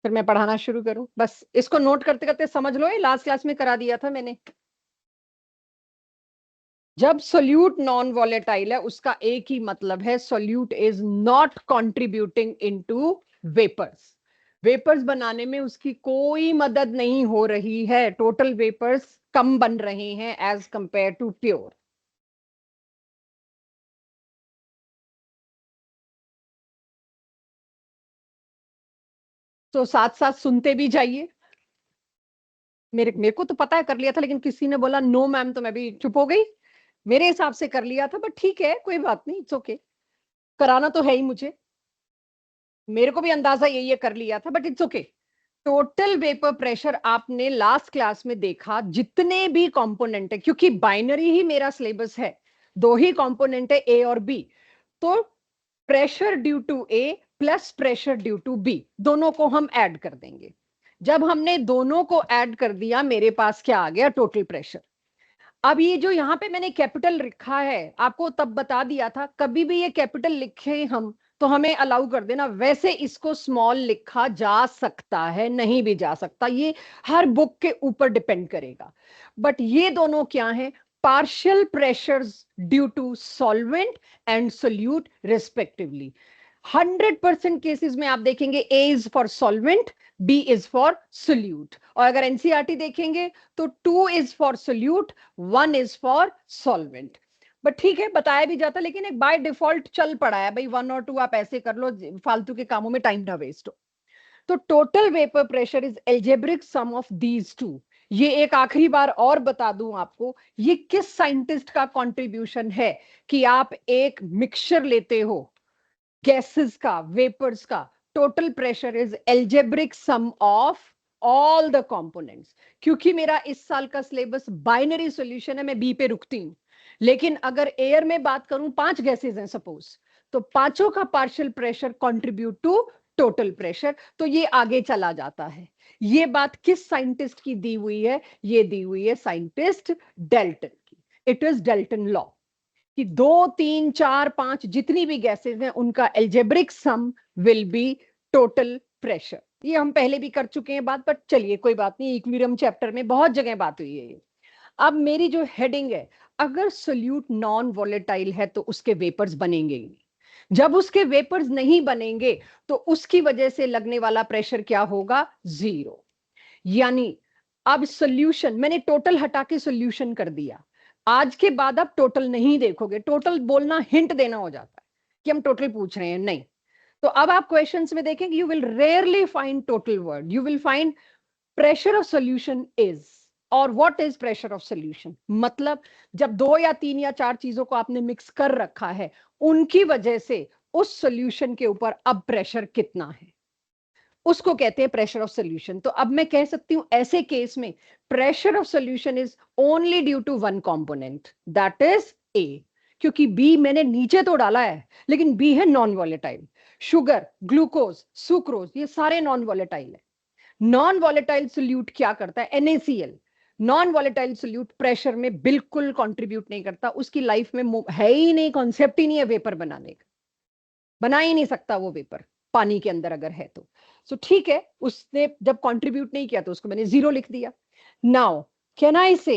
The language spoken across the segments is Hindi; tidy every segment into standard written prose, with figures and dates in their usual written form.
फिर मैं पढ़ाना शुरू करूं? बस इसको नोट करते करते समझ लो, ये लास्ट क्लास में करा दिया था मैंने। जब सोल्यूट नॉन वॉलेटाइल है उसका एक ही मतलब है, solute is not contributing into vapours. Vapours बनाने में उसकी कोई मदद नहीं हो रही है, टोटल वेपर्स कम बन रहे हैं एज कंपेयर टू प्योर। तो साथ साथ सुनते भी जाइए। मेरे मेरे को तो पता है कर लिया था, लेकिन किसी ने बोला नो मैम, तो मैं भी चुप हो गई। मेरे हिसाब से कर लिया था, बट ठीक है, कोई बात नहीं, इट्स ओके। कराना तो है ही मुझे, मेरे को भी अंदाजा यही है, कर लिया था, but it's okay. Total vapour pressure आपने लास्ट क्लास में देखा, जितने भी कंपोनेंट है, क्योंकि बाइनरी ही मेरा सिलेबस है, दो ही कंपोनेंट है ए और बी, तो pressure due to A plus pressure due to B दोनों को हम ऐड कर देंगे। जब हमने दोनों को ऐड कर दिया, मेरे पास क्या आ गया? Total pressure. अब ये जो यहाँ पे मैंने कैपिटल लिखा है, आपको तब बता दिया था, कभी भी ये कैपिटल लिखे हम तो हमें अलाउ कर देना। वैसे इसको स्मॉल लिखा जा सकता है, नहीं भी जा सकता, ये हर बुक के ऊपर डिपेंड करेगा। बट ये दोनों क्या है? Partial pressures due to solvent and solute respectively. 100% cases में आप देखेंगे A is for solvent, B is for solute. और अगर एनसीईआरटी देखेंगे तो 2 is for solute, 1 is for solvent. But ठीक है, बताया भी जाता, लेकिन एक बाय डिफॉल्ट चल पड़ा है भाई, 1 और 2 आप ऐसे कर लो, फालतू के कामों में टाइम ना वेस्ट हो। तो total vapour pressure is algebraic sum of these two. ये एक आखिरी बार और बता दूं आपको, ये किस साइंटिस्ट का कंट्रीब्यूशन है कि आप एक मिक्सचर लेते हो गैसेस का, वेपर्स का, total pressure is algebraic sum of all the components. क्योंकि मेरा इस साल का सिलेबस बाइनरी सॉल्यूशन है, मैं बी पे रुकती हूं। लेकिन अगर एयर में बात करूं, 5 गैसेस हैं सपोज, तो पांचों का partial pressure contribute to total pressure, तो ये आगे चला जाता है। ये बात किस साइंटिस्ट की दी हुई है? ये दी हुई है साइंटिस्ट डेल्टन की। इट इज डेल्टन लॉ कि 2, 3, 4, 5 जितनी भी गैसेस हैं उनका algebraic sum will be total pressure. ये हम पहले भी कर चुके हैं बात, बट चलिए कोई बात नहीं, इक्विलिब्रियम चैप्टर में बहुत जगह बात हुई है ये। अब मेरी जो हेडिंग है, अगर सोल्यूट नॉन वॉलेटाइल है तो उसके वेपर्स बनेंगे ही नहीं। जब उसके वेपर्स नहीं बनेंगे तो उसकी वजह से लगने वाला प्रेशर क्या होगा? 0। यानी अब सोल्यूशन मैंने टोटल हटा के सोल्यूशन कर दिया। आज के बाद आप टोटल नहीं देखोगे, टोटल बोलना हिंट देना हो जाता है कि हम टोटल पूछ रहे हैं, नहीं। तो अब आप क्वेश्चंस में देखेंगे, you will rarely find total word, you will find pressure of solution is. और what is pressure of solution? मतलब जब 2 या 3 या 4 चीजों को आपने मिक्स कर रखा है, उनकी वजह से उस सोल्यूशन के ऊपर अब प्रेशर कितना है, उसको कहते हैं प्रेशर ऑफ सोल्यूशन। तो अब मैं कह सकती हूं ऐसे केस में pressure of solution is only due to one component, that is A. क्योंकि बी मैंने नीचे तो डाला है, लेकिन बी है non volatile. Sugar, glucose, sucrose, ये सारे नॉन वॉलेटाइल है। नॉन वॉलेटाइल सोल्यूट क्या करता है? NaCl। Non volatile solute pressure में बिल्कुल कंट्रीब्यूट नहीं करता, उसकी लाइफ में है ही नहीं, कॉन्सेप्ट ही नहीं है वेपर बनाने का, बना ही नहीं सकता वो वेपर पानी के अंदर अगर है तो। सो ठीक है, उसने जब कंट्रीब्यूट नहीं किया तो उसको मैंने 0 लिख दिया। Now can I say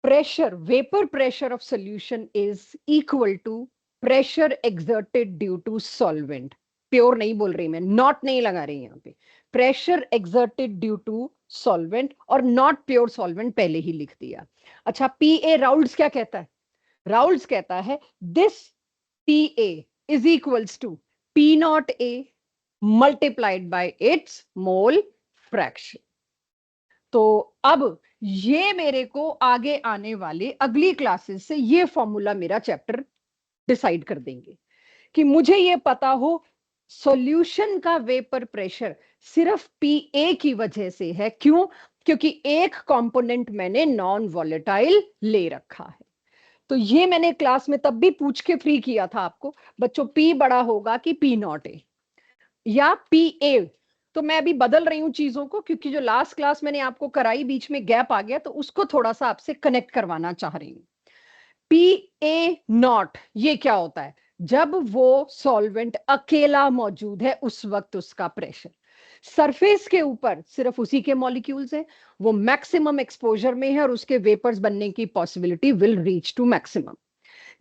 pressure, vapour pressure of solution is equal to pressure exerted due to solvent. Pure नहीं बोल रही मैं, नॉट नहीं लगा रही यहाँ पे, pressure exerted due to solvent, और नॉट प्योर सॉल्वेंट पहले ही लिख दिया। अच्छा, PA राउल्ट्स क्या कहता है? राउल्ट्स कहता है this PA is equals to P naught A multiplied by its mole fraction। तो अब ये मेरे को आगे आने वाले अगली क्लासेस से ये फॉर्मूला मेरा चैप्टर डिसाइड कर देंगे कि मुझे ये पता हो सॉल्यूशन का वेपर प्रेशर सिर्फ PA की वजह से है। क्यों? क्योंकि एक कंपोनेंट मैंने नॉन वॉलेटाइल ले रखा है। तो ये मैंने क्लास में तब भी पूछ के फ्री किया था आपको, बच्चों P बड़ा होगा कि P नॉट ए या PA। तो मैं अभी बदल रही हूं चीजों को, क्योंकि जो लास्ट क्लास मैंने आपको कराई बीच में गैप आ गया, तो उसको थोड़ा सा आपसे कनेक्ट करवाना चाह रही हूं। PA नॉट ये क्या होता है? जब वो सॉल्वेंट अकेला मौजूद है उस वक्त उसका प्रेशर। सरफेस के ऊपर सिर्फ उसी के मॉलिक्यूल्स हैं, वो मैक्सिमम एक्सपोजर में है और उसके वेपर्स बनने की possibility will reach to maximum.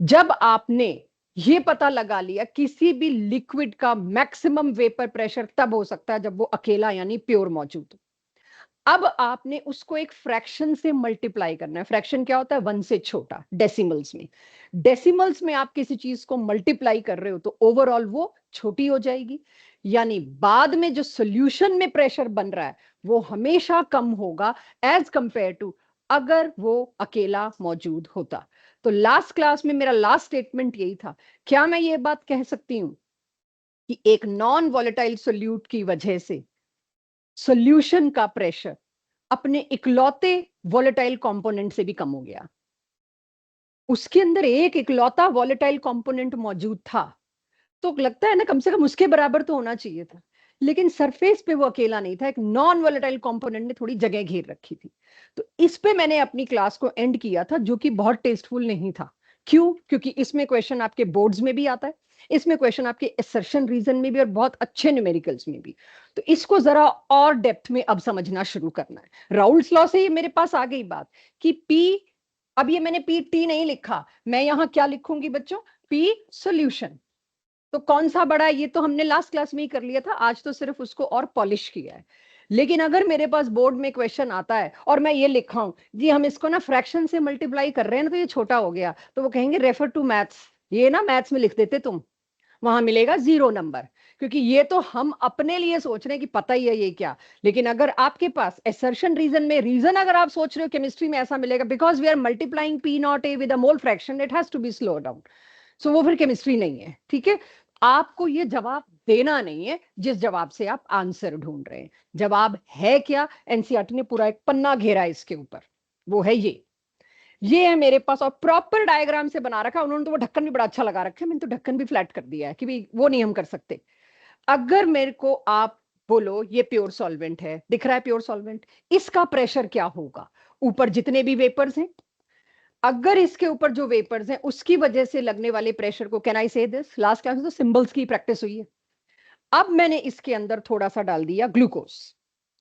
जब आपने ये पता लगा लिया किसी भी लिक्विड का मैक्सिमम वेपर प्रेशर तब हो सकता है जब वो अकेला यानी प्योर मौजूद हो। अब आपने उसको एक फ्रैक्शन से मल्टीप्लाई करना है। फ्रैक्शन क्या होता है? 1 से छोटा, डेसिमल्स में। डेसिमल्स में आप किसी चीज को मल्टीप्लाई कर रहे हो तो ओवरऑल वो छोटी हो जाएगी, यानी बाद में जो सॉल्यूशन में प्रेशर बन रहा है वो हमेशा कम होगा एज कंपेयर टू अगर वो अकेला मौजूद होता। तो लास्ट क्लास में मेरा लास्ट स्टेटमेंट यही था। क्या मैं ये बात कह सकती हूं कि एक नॉन वॉलेटाइल सोल्यूट की वजह से सॉल्यूशन का प्रेशर अपने इकलौते वॉलेटाइल कंपोनेंट से भी कम हो गया? उसके अंदर एक इकलौता वॉलेटाइल कंपोनेंट मौजूद था, तो लगता है ना कम से कम उसके बराबर तो होना चाहिए था, लेकिन सरफेस पे वो अकेला नहीं था, एक नॉन वॉलेटाइल कंपोनेंट ने थोड़ी जगह घेर रखी थी। तो इस पे मैंने अपनी क्लास को एंड किया था, जो कि बहुत टेस्टफुल नहीं था। क्यों? क्योंकि इसमें क्वेश्चन आपके बोर्ड्स में भी आता है, इसमें क्वेश्चन आपके असर्शन रीजन में भी और बहुत अच्छे न्यूमेरिकल्स में भी। तो इसको जरा और डेप्थ में अब समझना शुरू करना है। राउल्स लॉ से ये मेरे पास आ गई बात कि पी, अब ये मैंने पी टी नहीं लिखा, मैं यहां क्या लिखूंगी बच्चों? P solution. तो कौन सा बड़ा है ये तो हमने लास्ट क्लास में ही कर लिया था, आज तो सिर्फ उसको और पॉलिश किया है। लेकिन अगर मेरे पास बोर्ड में क्वेश्चन आता है और मैं ये लिखा हूं जी हम इसको ना फ्रैक्शन से मल्टीप्लाई कर रहे हैं ना तो ये छोटा हो गया, तो वो कहेंगे रेफर टू मैथ्स, ये ना मैथ्स में लिख देते तुम, वहां मिलेगा 0 नंबर। क्योंकि ये तो हम अपने लिए सोच रहे हैं कि पता ही है ये क्या। लेकिन अगर आपके पास एसर्शन रीजन में रीजन अगर आप सोच रहे हो केमिस्ट्री में ऐसा मिलेगा because we are multiplying P not A with a mole fraction, it has to be slow down, so वो फिर केमिस्ट्री नहीं है। ठीक है, आपको ये जवाब देना नहीं है जिस जवाब से आप आंसर ढूंढ रहे हैं। जवाब है क्या? एनसीईआरटी ने पूरा एक पन्ना घेरा है इसके ऊपर, वो है ये है मेरे पास, और प्रॉपर डायग्राम से बना रखा। उन्होंने तो वो ढक्कन भी बड़ा अच्छा लगा रखा है, मैंने तो ढक्कन भी फ्लैट कर दिया है कि भाई वो नहीं हम कर सकते। अगर मेरे को आप बोलो ये प्योर सॉल्वेंट है, दिख रहा है प्योर सॉल्वेंट, इसका प्रेशर क्या होगा? ऊपर जितने भी वेपर्स हैं, अगर इसके ऊपर जो वेपर्स हैं उसकी वजह से लगने वाले प्रेशर को, कैन आई से दिस, लास्ट क्लास में तो सिंबल्स की प्रैक्टिस हुई है। अब मैंने इसके अंदर थोड़ा सा डाल दिया glucose.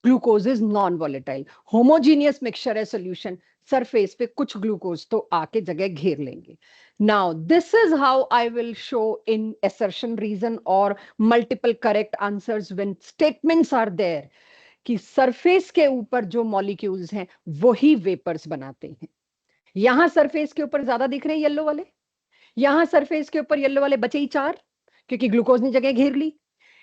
Glucose is non volatile, homogeneous mixture है सोल्यूशन, सरफेस पे कुछ ग्लूकोज तो आके जगह घेर लेंगे। Now this is how I will show in assertion reason और multiple correct answers when statements are there कि सरफेस के ऊपर जो मॉलिक्यूल्स हैं वही वेपर्स बनाते हैं। यहां सरफेस के ऊपर ज्यादा दिख रहे हैं येलो वाले, यहां सरफेस के ऊपर येलो वाले बचे ही 4 क्योंकि ग्लूकोज ने जगह घेर ली।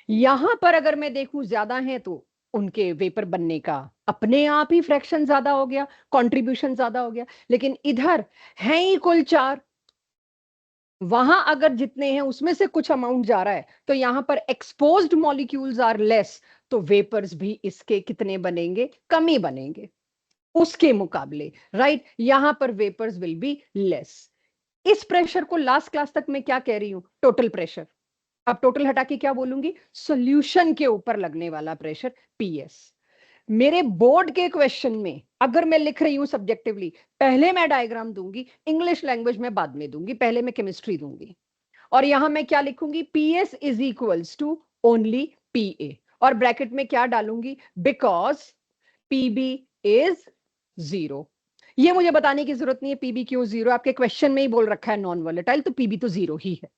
यहां पर अगर मैं देखूं ज्यादा है तो उनके वेपर बनने का अपने आप ही फ्रैक्शन ज्यादा हो गया, कंट्रीब्यूशन ज्यादा हो गया। लेकिन इधर है ही कुल 4, वहां अगर जितने हैं उसमें से कुछ अमाउंट जा रहा है तो यहां पर एक्सपोज्ड मॉलिक्यूल्स आर लेस, तो वेपर्स भी इसके कितने बनेंगे? कम ही बनेंगे उसके मुकाबले, राइट? यहां पर वेपर्स विल बी लेस। इस प्रेशर को लास्ट क्लास तक मैं क्या कह रही हूं? Total pressure. अब टोटल हटा के क्या बोलूंगी? सॉल्यूशन के ऊपर लगने वाला प्रेशर, पीएस। मेरे बोर्ड के क्वेश्चन में अगर मैं लिख रही हूं सब्जेक्टिवली, पहले मैं डायग्राम दूंगी, इंग्लिश लैंग्वेज में बाद में दूंगी, पहले मैं केमिस्ट्री दूंगी। और यहां मैं क्या लिखूंगी? PS is equals to only PA, और ब्रैकेट में क्या डालूंगी? Because PB is 0। ये मुझे बताने की जरूरत नहीं है पीबी क्यों 0, आपके क्वेश्चन में ही बोल रखा है नॉन वॉलेटाइल, तो पीबी तो 0 ही है।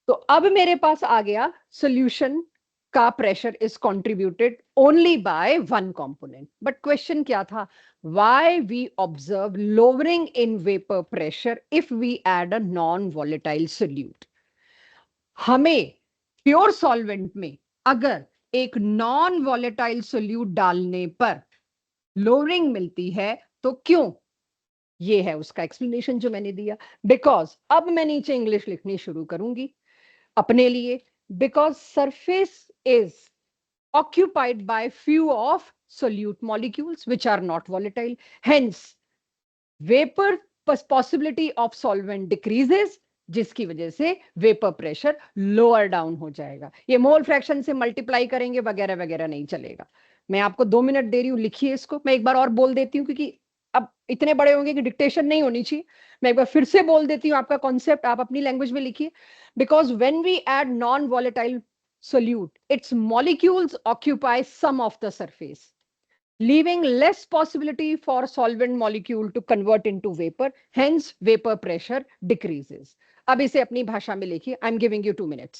तो अब मेरे पास आ गया सॉल्यूशन का pressure is contributed only by one component. But question क्या था? Why we observe lowering in vapour pressure if we add a non volatile solute. हमें प्योर सॉल्वेंट में अगर एक नॉन वॉलेटाइल सोल्यूट डालने पर लोअरिंग मिलती है तो क्यों? ये है उसका एक्सप्लेनेशन जो मैंने दिया। बिकॉज अब मैं नीचे इंग्लिश लिखनी शुरू करूंगी अपने लिए, because surface is occupied by few of solute molecules which are not volatile, hence vapor possibility of solvent decreases, जिसकी वजह से वेपर प्रेशर लोअर डाउन हो जाएगा। ये मोल फ्रैक्शन से मल्टीप्लाई करेंगे वगैरह वगैरह नहीं चलेगा। मैं आपको 2 मिनट दे रही हूं, लिखिए इसको। मैं एक बार और बोल देती हूँ क्योंकि अब इतने बड़े होंगे कि डिक्टेशन नहीं होनी चाहिए। मैं एक बार फिर से बोल देती हूँ आपका कॉन्सेप्ट, आप अपनी लैंग्वेज में लिखिए। Because when we add non volatile solute, its molecules occupy some of the surface, leaving less possibility for solvent molecule to convert into vapor, hence vapor pressure decreases. अब इसे अपनी भाषा में लिखिए. I am giving you 2 minutes.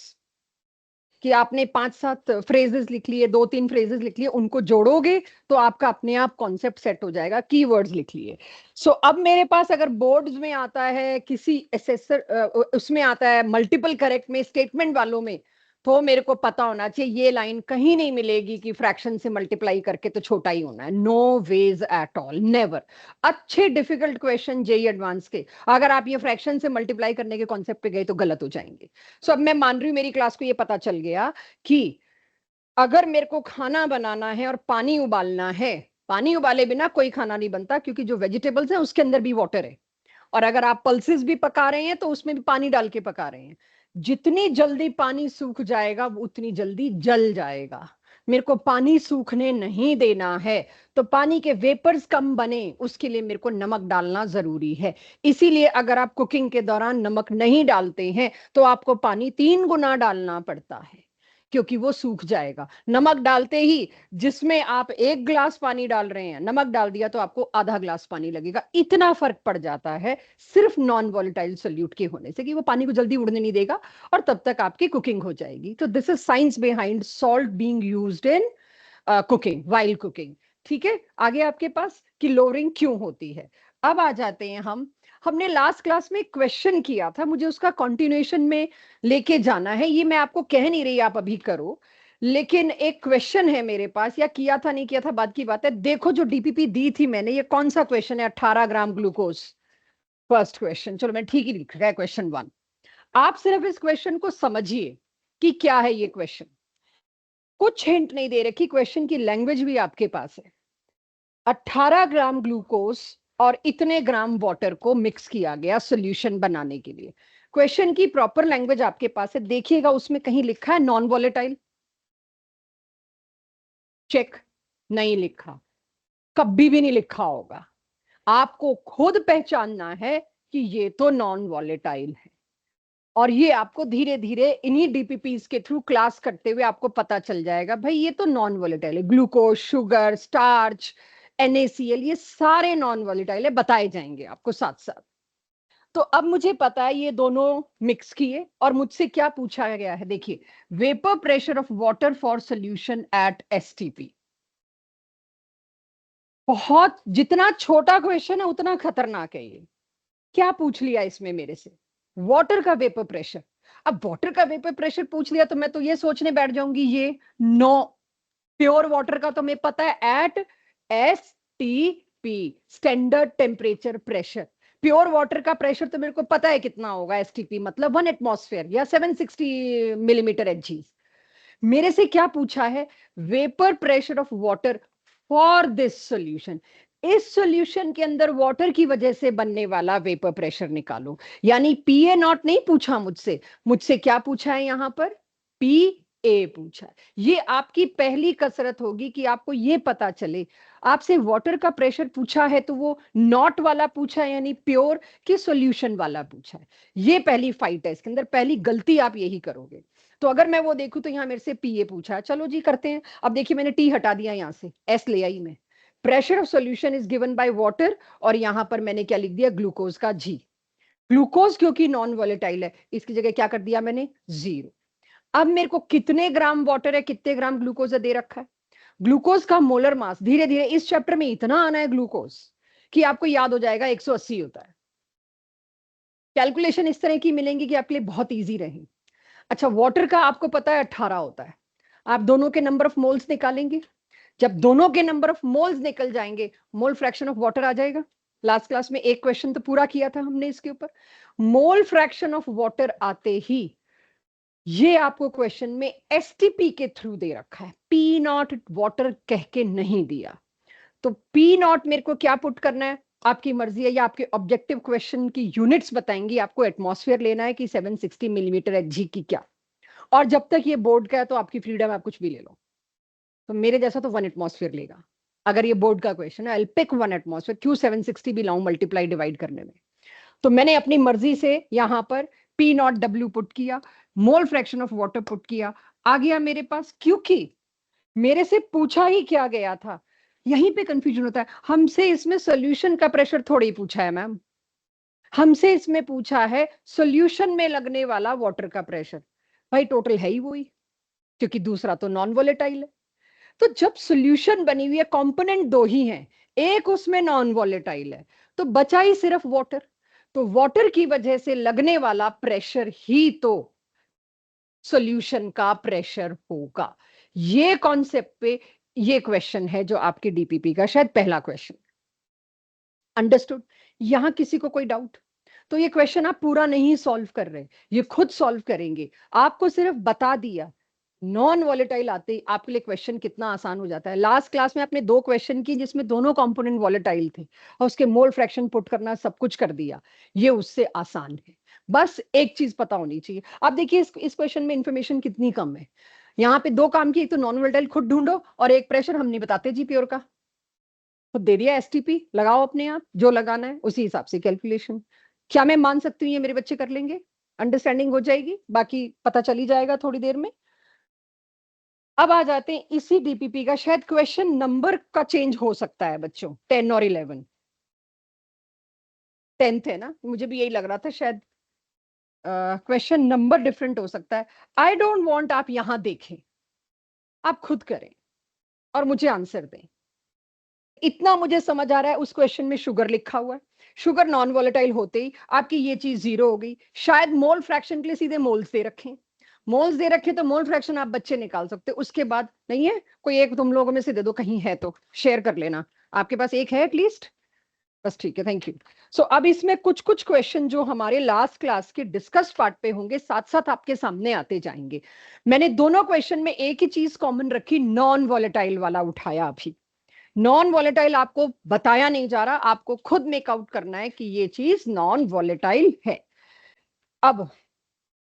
कि आपने 5-7 फ्रेजेस लिख लिए, 2-3 फ्रेजेस लिख लिए, उनको जोड़ोगे तो आपका अपने आप कॉन्सेप्ट सेट हो जाएगा. कीवर्ड्स लिख लिए. सो अब मेरे पास अगर बोर्ड्स में आता है, किसी असेसर उसमें आता है मल्टीपल करेक्ट में, स्टेटमेंट वालों में, तो मेरे को पता होना चाहिए ये लाइन कहीं नहीं मिलेगी कि फ्रैक्शन से मल्टीप्लाई करके तो छोटा ही होना है. No ways at all, never. अच्छे डिफिकल्ट क्वेश्चन जेई एडवांस के अगर आप ये फ्रैक्शन से मल्टीप्लाई करने के कॉन्सेप्ट पे गए तो गलत हो जाएंगे. सो अब मैं मान रही हूँ मेरी क्लास को ये पता चल गया कि अगर मेरे को खाना बनाना है और पानी उबालना है, पानी उबाले बिना कोई खाना नहीं बनता, क्योंकि जो वेजिटेबल्स हैं उसके अंदर भी वाटर है. और अगर आप पल्सेस भी पका रहे हैं तो उसमें भी पानी डाल के पका रहे हैं. जितनी जल्दी पानी सूख जाएगा उतनी जल्दी जल जाएगा. मेरे को पानी सूखने नहीं देना है, तो पानी के वेपर्स कम बने उसके लिए मेरे को नमक डालना जरूरी है. इसीलिए अगर आप कुकिंग के दौरान नमक नहीं डालते हैं तो आपको पानी 3 गुना डालना पड़ता है, क्योंकि वो सूख जाएगा. नमक डालते ही, जिसमें आप 1 गिलास पानी डाल रहे हैं, नमक डाल दिया तो आपको आधा गिलास पानी लगेगा. इतना फर्क पड़ जाता है सिर्फ नॉन वॉलेटाइल सोल्यूट के होने से, कि वो पानी को जल्दी उड़ने नहीं देगा और तब तक आपकी कुकिंग हो जाएगी. तो this is science behind salt being used in cooking, while cooking. ठीक है, आगे आपके पास कि लोअरिंग क्यों होती है. अब आ जाते हैं हमने लास्ट क्लास में क्वेश्चन किया था, मुझे उसका कंटिन्यूएशन में लेके जाना है. ये मैं आपको कह नहीं रही आप अभी करो, लेकिन एक क्वेश्चन है मेरे पास, या किया था नहीं किया था बाद की बात है. देखो जो डीपीपी दी थी मैंने, ये कौन सा क्वेश्चन है? 18 ग्राम ग्लूकोज, फर्स्ट क्वेश्चन. चलो मैं ठीक ही लिख रहा है, क्वेश्चन 1. आप सिर्फ इस क्वेश्चन को समझिए कि क्या है ये क्वेश्चन. कुछ हिंट नहीं दे रखी, क्वेश्चन की लैंग्वेज भी आपके पास है. 18 ग्राम ग्लूकोज और इतने ग्राम वाटर को मिक्स किया गया सॉल्यूशन बनाने के लिए. क्वेश्चन की प्रॉपर लैंग्वेज आपके पास है. देखिएगा उसमें कहीं लिखा है नॉन वॉलेटाइल? चेक, नहीं लिखा, कभी भी नहीं लिखा होगा. आपको खुद पहचानना है कि ये तो नॉन वॉलेटाइल है, और ये आपको धीरे धीरे इन्हीं डीपीपीस के थ्रू क्लास करते हुए आपको पता चल जाएगा भाई ये तो नॉन वॉलेटाइल है. ग्लूकोज, शुगर, स्टार्च, NaCl, ये सारे नॉन वॉलेटाइल है, बताए जाएंगे आपको साथ साथ. तो अब मुझे पता है ये दोनों मिक्स किए, और मुझसे क्या पूछा गया है. देखिए, vapour pressure of water for solution at STP. बहुत, जितना छोटा क्वेश्चन है उतना खतरनाक है ये. क्या पूछ लिया इसमें मेरे से? वाटर का वेपर प्रेशर. अब वाटर का वेपर प्रेशर पूछ लिया तो मैं तो ये सोचने बैठ जाऊंगी ये नो. प्योर वाटर का तो मैं पता है at STP, standard temperature pressure. Pure water का प्रेशर तो मेरे को पता है कितना होगा. STP मतलब 1 एटमॉस्फेयर या 760 मिलीमीटर Hg. मेरे से क्या पूछा है? Vapour pressure of water for this solution. इस सॉल्यूशन के अंदर वाटर की वजह से बनने वाला वेपर प्रेशर निकालो. यानी PA0 नहीं पूछा मुझसे. मुझसे क्या पूछा है यहां पर? PA पूछा है. ये आपकी पहली कसरत होगी कि आपको ये पता चले. आपसे वाटर का प्रेशर पूछा है तो वो नॉट वाला पूछा है यानी प्योर, कि सॉल्यूशन वाला पूछा है. ये पहली फाइट है इसके अंदर, पहली गलती आप यही करोगे. तो अगर मैं वो देखूं तो यहाँ मेरे से PA पूछा है, चलो जी करते हैं. अब देखिए मैंने T हटा दिया, यहां से S ले आई मैं. Pressure of solution is given by water, और यहां पर मैंने क्या लिख दिया? ग्लूकोज का G. ग्लूकोज क्योंकि नॉन वॉलेटाइल है, इसकी जगह क्या कर दिया मैंने? 0. अब मेरे को कितने ग्राम वाटर है, कितने ग्राम ग्लूकोज है दे रखा है. ग्लूकोज का मोलर मास धीरे धीरे इस चैप्टर में इतना आना है ग्लूकोज कि आपको याद हो जाएगा 180 होता है. कैलकुलेशन इस तरह की मिलेंगी कि आपके लिए बहुत ईजी रहेगी. अच्छा, वाटर का आपको पता है 18 होता है. आप दोनों के नंबर ऑफ मोल्स निकालेंगे. जब दोनों के नंबर ऑफ मोल्स निकल जाएंगे, मोल फ्रैक्शन ऑफ वाटर आ जाएगा. लास्ट क्लास में एक क्वेश्चन तो पूरा किया था हमने इसके ऊपर. मोल फ्रैक्शन ऑफ वाटर आते ही ये आपको क्वेश्चन में STP के थ्रू दे रखा है, P0 वाटर कह के नहीं दिया. तो P0 मेरे को क्या पुट करना है, आपकी मर्जी है, या आपके ऑब्जेक्टिव क्वेश्चन की यूनिट्स बताएंगी. आपको एटमॉस्फेयर लेना है कि 760 मिलीमीटर Hg की क्या. और जब तक ये बोर्ड का है तो आपकी फ्रीडम, आप कुछ भी ले लो. तो मेरे जैसा तो 1 एटमॉस्फेयर लेगा अगर ये बोर्ड का क्वेश्चन है. I pick 1 atmosphere. क्यों 760 भी लाऊं मल्टीप्लाई डिवाइड करने में? तो मैंने अपनी मर्जी से यहां पर P0W पुट किया, mole fraction of water put किया. आ गया मेरे पास, क्योंकि मेरे से पूछा ही क्या गया था। यहीं पे कंफ्यूजन होता है। हमसे इसमें सॉल्यूशन का प्रेशर थोड़ी पूछा है मैम, हमसे इसमें पूछा है सॉल्यूशन में लगने वाला वाटर का प्रेशर। भाई टोटल है ही वही, क्योंकि दूसरा तो नॉन वोलेटाइल है। तो जब सॉल्यूशन बनी हुई है, कंपोनेंट दो ही हैं, एक उसमें नॉन वोलेटाइल है, तो बचा ही सिर्फ वाटर। तो वाटर की वजह से लगने वाला प्रेशर ही तो सॉल्यूशन का प्रेशर होगा। ये कॉन्सेप्ट पे ये क्वेश्चन है जो आपके डीपीपी का शायद पहला क्वेश्चन। अंडरस्टूड? यहां किसी को कोई डाउट? तो ये क्वेश्चन आप पूरा नहीं सॉल्व कर रहे, ये खुद सॉल्व करेंगे। आपको सिर्फ बता दिया, नॉन वॉलेटाइल आते ही आपके लिए क्वेश्चन कितना आसान हो जाता है। लास्ट क्लास में आपने 2 क्वेश्चन की जिसमें दोनों कंपोनेंट वॉलेटाइल थे और उसके मोल फ्रैक्शन पुट करना सब कुछ कर दिया। ये उससे आसान है, बस एक चीज पता होनी चाहिए। आप देखिए इस क्वेश्चन में इंफॉर्मेशन कितनी कम है। यहाँ पे 2 काम की, एक तो नॉन वॉलेटाइल खुद ढूंढो और एक प्रेशर हम नहीं बताते जी प्योर का, खुद दे दिया। एसटीपी लगाओ अपने आप, जो लगाना है उसी हिसाब से कैलकुलेशन। क्या मैं मान सकती हूँ ये मेरे बच्चे कर लेंगे? अंडरस्टैंडिंग हो जाएगी, बाकी पता चली जाएगा थोड़ी देर में। अब आ जाते हैं इसी डीपीपी का, शायद क्वेश्चन नंबर का चेंज हो सकता है बच्चों, 10 और 11। 10th है ना, मुझे भी यही लग रहा था शायद क्वेश्चन नंबर डिफरेंट हो सकता है। आई डोंट वांट आप यहां देखें, आप खुद करें और मुझे आंसर दें। इतना मुझे समझ आ रहा है, उस क्वेश्चन में शुगर लिखा हुआ है, शुगर नॉन वोलेटाइल होते ही आपकी ये चीज जीरो हो गई। शायद मोल फ्रैक्शन के लिए सीधे मोल्स दे रखे, मोल्स दे रखे तो मोल फ्रैक्शन आप बच्चे निकाल सकते हो। उसके बाद नहीं है कोई, एक तुम लोगों में से दे दो, कहीं है तो शेयर कर लेना। आपके पास एक है एटलीस्ट, बस ठीक है, थैंक यू। सो अब इसमें कुछ कुछ क्वेश्चन जो हमारे लास्ट क्लास के डिस्कस पार्ट पे होंगे साथ साथ आपके सामने आते जाएंगे। मैंने दोनों क्वेश्चन में एक ही चीज कॉमन रखी, नॉन वॉलेटाइल वाला उठाया। अभी नॉन वॉलेटाइल आपको बताया नहीं जा रहा, आपको खुद मेकआउट करना है कि ये चीज नॉन वॉलेटाइल है। अब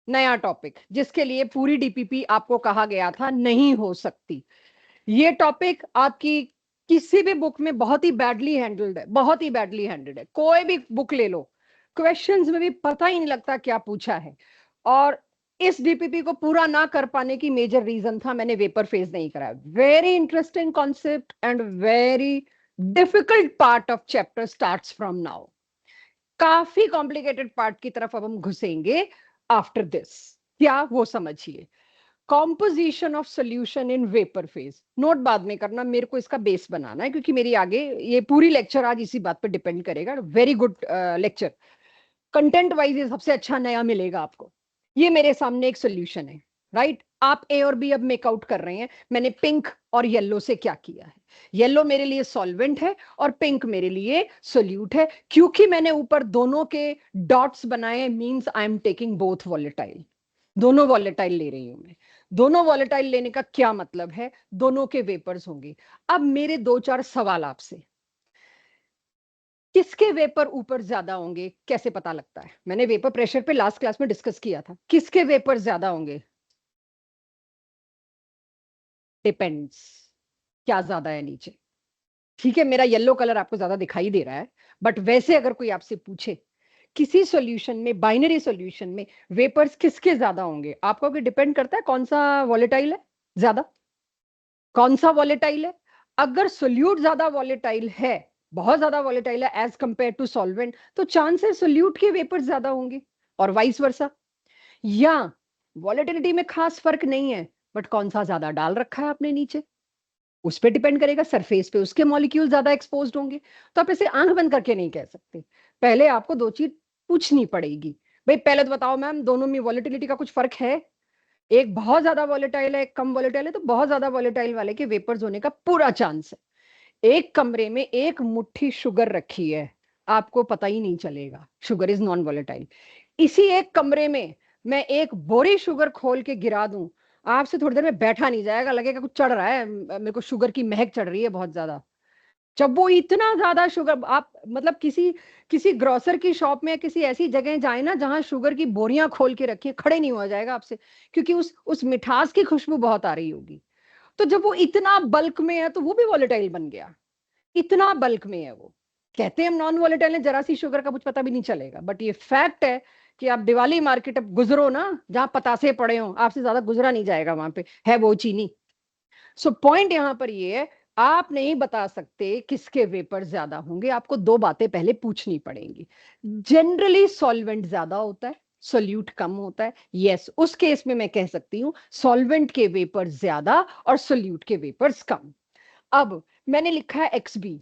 नया टॉपिक जिसके लिए पूरी डीपीपी आपको कहा गया था नहीं हो सकती, ये टॉपिक आपकी किसी भी बुक में बहुत ही बैडली हैंडल्ड है, बहुत ही बैडली हैंडल्ड है। कोई भी बुक ले लो, क्वेश्चंस में भी पता ही नहीं लगता क्या पूछा है। और इस डीपीपी को पूरा ना कर पाने की मेजर रीजन था मैंने वेपर फेज नहीं कराया। Very interesting concept and very difficult part of chapter starts from now. काफी कॉम्प्लिकेटेड पार्ट की तरफ अब हम घुसेंगे आफ्टर दिस। क्या वो समझिए, composition of solution in vapour phase. Note बाद में करना, मेरे को इसका बेस बनाना है क्योंकि मेरी आगे ये पूरी लेक्चर आज इसी बात पर डिपेंड करेगा। Very good lecture, content wise ये सबसे अच्छा नया मिलेगा आपको। ये मेरे सामने एक सोल्यूशन है, राइट? आप ए और बी अब मेकआउट कर रहे हैं। मैंने पिंक और येलो से क्या किया है, येलो मेरे लिए सॉल्वेंट है और पिंक मेरे लिए सोल्यूट है। क्योंकि मैंने ऊपर दोनों के डॉट्स बनाए, means I am taking both volatile, दोनों वॉलेटाइल ले रही हूं मैं। दोनों वॉलेटाइल लेने का क्या मतलब है, दोनों के वेपर्स होंगे। अब मेरे 2-4 सवाल आपसे, किसके वेपर ऊपर ज्यादा होंगे कैसे पता लगता है? मैंने वेपर प्रेशर पे लास्ट क्लास में डिस्कस किया था, किसके वेपर ज्यादा होंगे? डिपेंड्स, क्या ज्यादा है नीचे। ठीक है, मेरा येलो कलर आपको ज्यादा दिखाई दे रहा है, बट वैसे अगर कोई आपसे पूछे किसी सॉल्यूशन में, बाइनरी सॉल्यूशन में वेपर्स किसके ज्यादा होंगे, आपको डिपेंड करता है कौन सा वॉलेटाइल है ज्यादा, कौन सा वॉलेटाइल है। अगर सोल्यूट ज्यादा वॉलेटाइल है, बहुत ज्यादा वॉलेटाइल है एज कंपेयर टू सॉल्वेंट, तो चांस है सोल्यूट के वेपर ज्यादा होंगे, और वाइस वर्सा। या वॉलेटिलिटी में खास फर्क नहीं है, बट कौन सा ज्यादा डाल रखा है आपने नीचे, उस पर डिपेंड करेगा। सरफेस पे उसके मॉलिक्यूल ज्यादा एक्सपोज्ड होंगे। तो आप इसे आंख बंद करके नहीं कह सकते, पहले आपको 2 चीज पूछनी पड़ेगी। भाई पहले तो बताओ मैम, दोनों में वॉलेटिलिटी का कुछ फर्क है? एक बहुत ज्यादा वॉलेटाइल है, एक कम वॉलेटाइल है, तो बहुत ज्यादा वॉलेटाइल वाले के वेपर्स होने का पूरा चांस है। एक कमरे में एक मुट्ठी शुगर रखी है, आपको पता ही नहीं चलेगा, शुगर इज नॉन वॉलेटाइल। इसी एक कमरे में मैं एक बोरी शुगर खोल के गिरा दूं, आपसे थोड़ी देर में बैठा नहीं जाएगा, लगेगा कुछ चढ़ रहा है, मेरे को शुगर की महक चढ़ रही है बहुत ज्यादा। जब वो इतना ज्यादा शुगर, आप मतलब किसी किसी ग्रोसर की शॉप में किसी ऐसी जगह जाए ना जहां शुगर की बोरियां खोल के रखी है, खड़े नहीं हुआ जाएगा आपसे, क्योंकि उस मिठास की खुशबू बहुत आ रही होगी। तो जब वो इतना बल्क में है तो वो भी वॉलेटाइल बन गया, इतना बल्क में है वो। कहते हैं हम नॉन वॉलेटाइल है, जरा सी शुगर का कुछ पता भी नहीं चलेगा, बट ये फैक्ट है कि आप दिवाली मार्केट अब गुजरो ना, जहां पतासे पड़े हो, आपसे ज्यादा गुजरा नहीं जाएगा, वहां पे है वो चीनी। सो पॉइंट यहां पर ये है, आप नहीं बता सकते किसके वेपर ज्यादा होंगे, आपको दो बातें पहले पूछनी पड़ेंगी। जनरली सॉल्वेंट ज्यादा होता है, सोल्यूट कम होता है। यस, उस केस में मैं कह सकती हूँ सॉल्वेंट के वेपर ज्यादा और सोल्यूट के वेपर्स कम। अब मैंने लिखा है XB,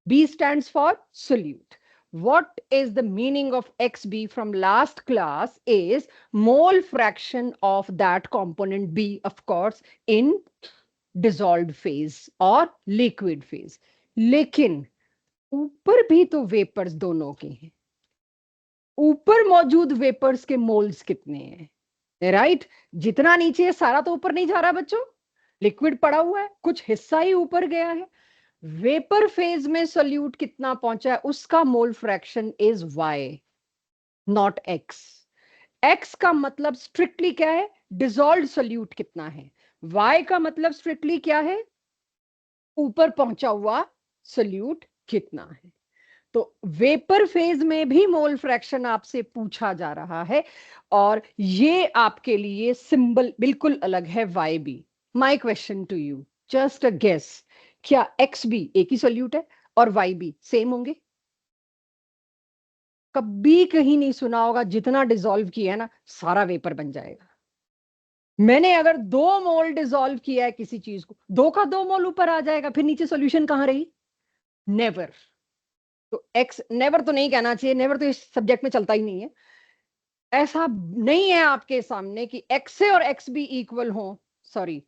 B stands for solute. What is the meaning of XB from last class is mole fraction of that component B, of course, in dissolved phase or liquid phase. लेकिन ऊपर भी तो वेपर्स दोनों के हैं, ऊपर मौजूद वेपर्स के मोल्स कितने हैं, राइट? जितना नीचे है सारा तो ऊपर नहीं जा रहा बच्चों, लिक्विड पड़ा हुआ है, कुछ हिस्सा ही ऊपर गया है। वेपर फेज में सोल्यूट कितना पहुंचा है, उसका mole fraction is Y, not X। X का मतलब स्ट्रिक्टली क्या है, डिसॉल्व्ड सोल्यूट कितना है। Y का मतलब स्ट्रिक्टली क्या है, ऊपर पहुंचा हुआ सोल्यूट कितना है। तो वेपर फेज में भी मोल फ्रैक्शन आपसे पूछा जा रहा है, और ये आपके लिए सिंबल बिल्कुल अलग है, YB। My question to you, just a guess, क्या XB एक ही सोल्यूट है और YB सेम होंगे? कभी कहीं नहीं सुना होगा जितना डिसॉल्व किया है ना सारा वेपर बन जाएगा। मैंने अगर 2 मोल डिसॉल्व किया है किसी चीज को, 2 का 2 मोल ऊपर आ जाएगा, फिर नीचे सॉल्यूशन कहां रही? नेवर। तो एक्स नेवर तो नहीं कहना चाहिए, नेवर तो इस सब्जेक्ट में चलता ही नहीं है। ऐसा नहीं है आपके सामने कि एक्स ए और एक्स बी इक्वल हो, सॉरी,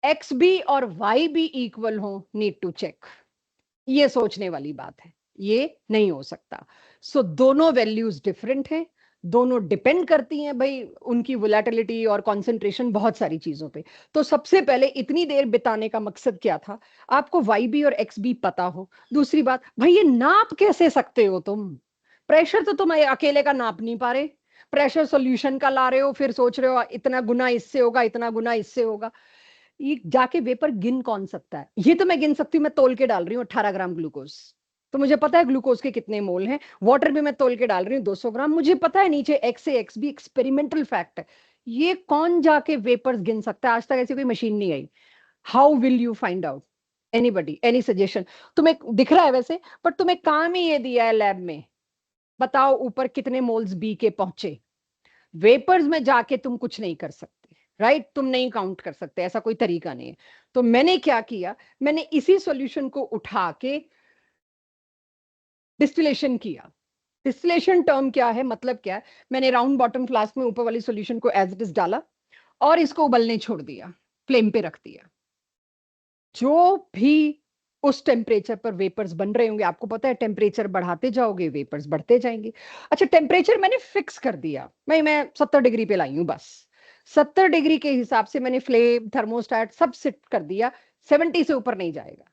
एक्स बी और वाई बी इक्वल हो, नीड टू चेक। ये सोचने वाली बात है, ये नहीं हो सकता। सो दोनों वैल्यूज डिफरेंट हैं, दोनों डिपेंड करती हैं भाई उनकी वोलेटिलिटी और कॉन्सेंट्रेशन बहुत सारी चीजों पे। तो सबसे पहले इतनी देर बिताने का मकसद क्या था, आपको वाई बी और एक्स बी पता हो। दूसरी बात, भाई ये नाप कैसे सकते हो तुम? प्रेशर तो तुम अकेले का नाप नहीं पा रहे, प्रेशर सॉल्यूशन का ला रहे हो, फिर सोच रहे हो इतना गुना इससे होगा, इतना गुना इससे होगा। ये जाके वेपर गिन कौन सकता है? ये तो मैं गिन सकती हूँ, मैं तोल के डाल रही हूँ 18 ग्राम ग्लूकोज, तो मुझे पता है ग्लूकोज के कितने मोल हैं। वाटर भी मैं तोल के डाल रही हूँ 200 ग्राम, मुझे पता है नीचे एक्स ए एक्स बी एक्सपेरिमेंटल फैक्ट है। ये कौन जाके वेपर्स गिन सकता है? आज तक ऐसी कोई मशीन नहीं आई। How will you find out? Anybody, any suggestion? तुम्हें दिख रहा है वैसे, पर तुम्हें काम ही ये दिया है लैब में, बताओ ऊपर कितने मोल्स बी के पहुंचे। वेपर्स में जाके तुम कुछ नहीं कर सकते, राइट? तुम नहीं काउंट कर सकते, ऐसा कोई तरीका नहीं है। तो मैंने क्या किया, मैंने इसी सॉल्यूशन को उठा के डिस्टिलेशन किया। डिस्टिलेशन टर्म क्या है, मतलब क्या है, मैंने राउंड बॉटम फ्लास्क में ऊपर वाली सॉल्यूशन को एज इट इज डाला और इसको उबलने छोड़ दिया, फ्लेम पे रख दिया। जो भी उस टेम्परेचर पर वेपर्स बन रहे होंगे, आपको पता है टेम्परेचर बढ़ाते जाओगे वेपर्स बढ़ते जाएंगे। अच्छा, टेम्परेचर मैंने फिक्स कर दिया, मैं 70 डिग्री पे लाई हूं बस। 70 डिग्री के हिसाब से मैंने फ्लेम थर्मोस्टेट सब सेट कर दिया, 70 से ऊपर नहीं जाएगा।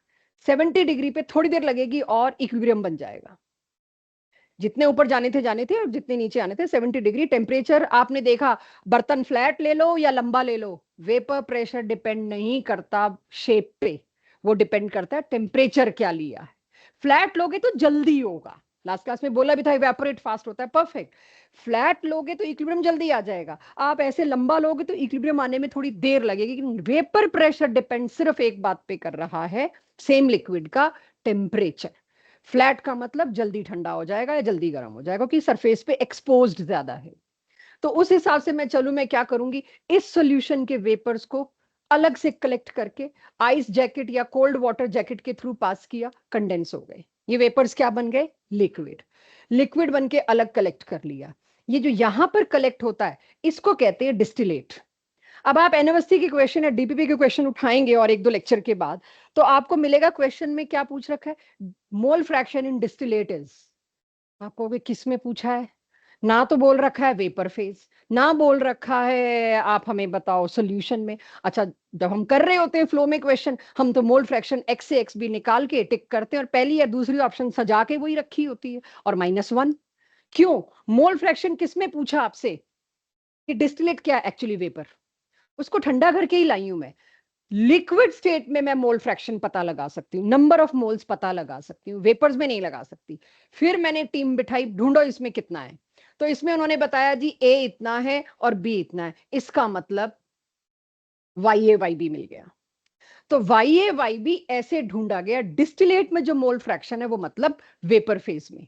70 डिग्री पे थोड़ी देर लगेगी और इक्विलिब्रियम बन जाएगा। जितने ऊपर जाने थे और जितने नीचे आने थे, 70 डिग्री टेम्परेचर। आपने देखा, बर्तन फ्लैट ले लो या लंबा ले लो, वेपर प्रेशर डिपेंड नहीं करता शेप पे, वो डिपेंड करता है टेम्परेचर क्या लिया है। फ्लैट लोगे तो जल्दी होगा, लास्ट क्लास में बोला भी था इवेपोरेट फास्ट होता है, परफेक्ट। फ्लैट लोगे तो इक्विलिब्रियम जल्दी आ जाएगा, आप ऐसे लंबा लोगे तो इक्विलिब्रियम आने में थोड़ी देर लगेगी। लेकिन वेपर प्रेशर डिपेंड सिर्फ एक बात पे कर रहा है, सेम लिक्विड का टेम्परेचर। फ्लैट का मतलब जल्दी ठंडा हो जाएगा या जल्दी गर्म हो जाएगा, क्योंकि सरफेस पे एक्सपोज्ड ज्यादा है। तो उस हिसाब से मैं चलूं, मैं क्या करूंगी, इस सॉल्यूशन के वेपर्स को अलग से कलेक्ट करके आइस जैकेट या कोल्ड वाटर जैकेट के थ्रू पास किया, कंडेंस हो गए। ये वेपर्स क्या बन गए? लिक्विड। लिक्विड बन के अलग कलेक्ट कर लिया। ये जो यहां पर कलेक्ट होता है इसको कहते हैं डिस्टिलेट। अब आप एनएमएससी के क्वेश्चन या डीपीपी के क्वेश्चन उठाएंगे और एक दो लेक्चर के बाद, तो आपको मिलेगा क्वेश्चन में क्या पूछ रखा है, mole fraction in distillate is. आप कहोगे किस में पूछा है? ना तो बोल रखा है वेपर फेज, ना बोल रखा है आप हमें बताओ सॉल्यूशन में। अच्छा, जब हम कर रहे होते हैं फ्लो में क्वेश्चन, हम तो मोल फ्रैक्शन एक्स से एक्स बी निकाल के टिक करते हैं और पहली या दूसरी ऑप्शन सजा के वही रखी होती है, और -1। क्यों? मोल फ्रैक्शन किस में पूछा आपसे कि डिस्टिलेट क्या एक्चुअली वेपर, उसको ठंडा करके ही लाई हूं मैं। लिक्विड स्टेट में मैं मोल फ्रैक्शन पता लगा सकती हूँ, नंबर ऑफ मोल्स पता लगा सकती हूँ, वेपर्स में नहीं लगा सकती। फिर मैंने टीम बिठाई, ढूंढो इसमें कितना है। तो इसमें उन्होंने बताया जी ए इतना है और बी इतना है, इसका मतलब वाई ए वाई बी मिल गया। तो वाई ए वाई बी ऐसे ढूंढा गया। डिस्टिलेट में जो मोल फ्रैक्शन है वो मतलब वेपर फेज में है।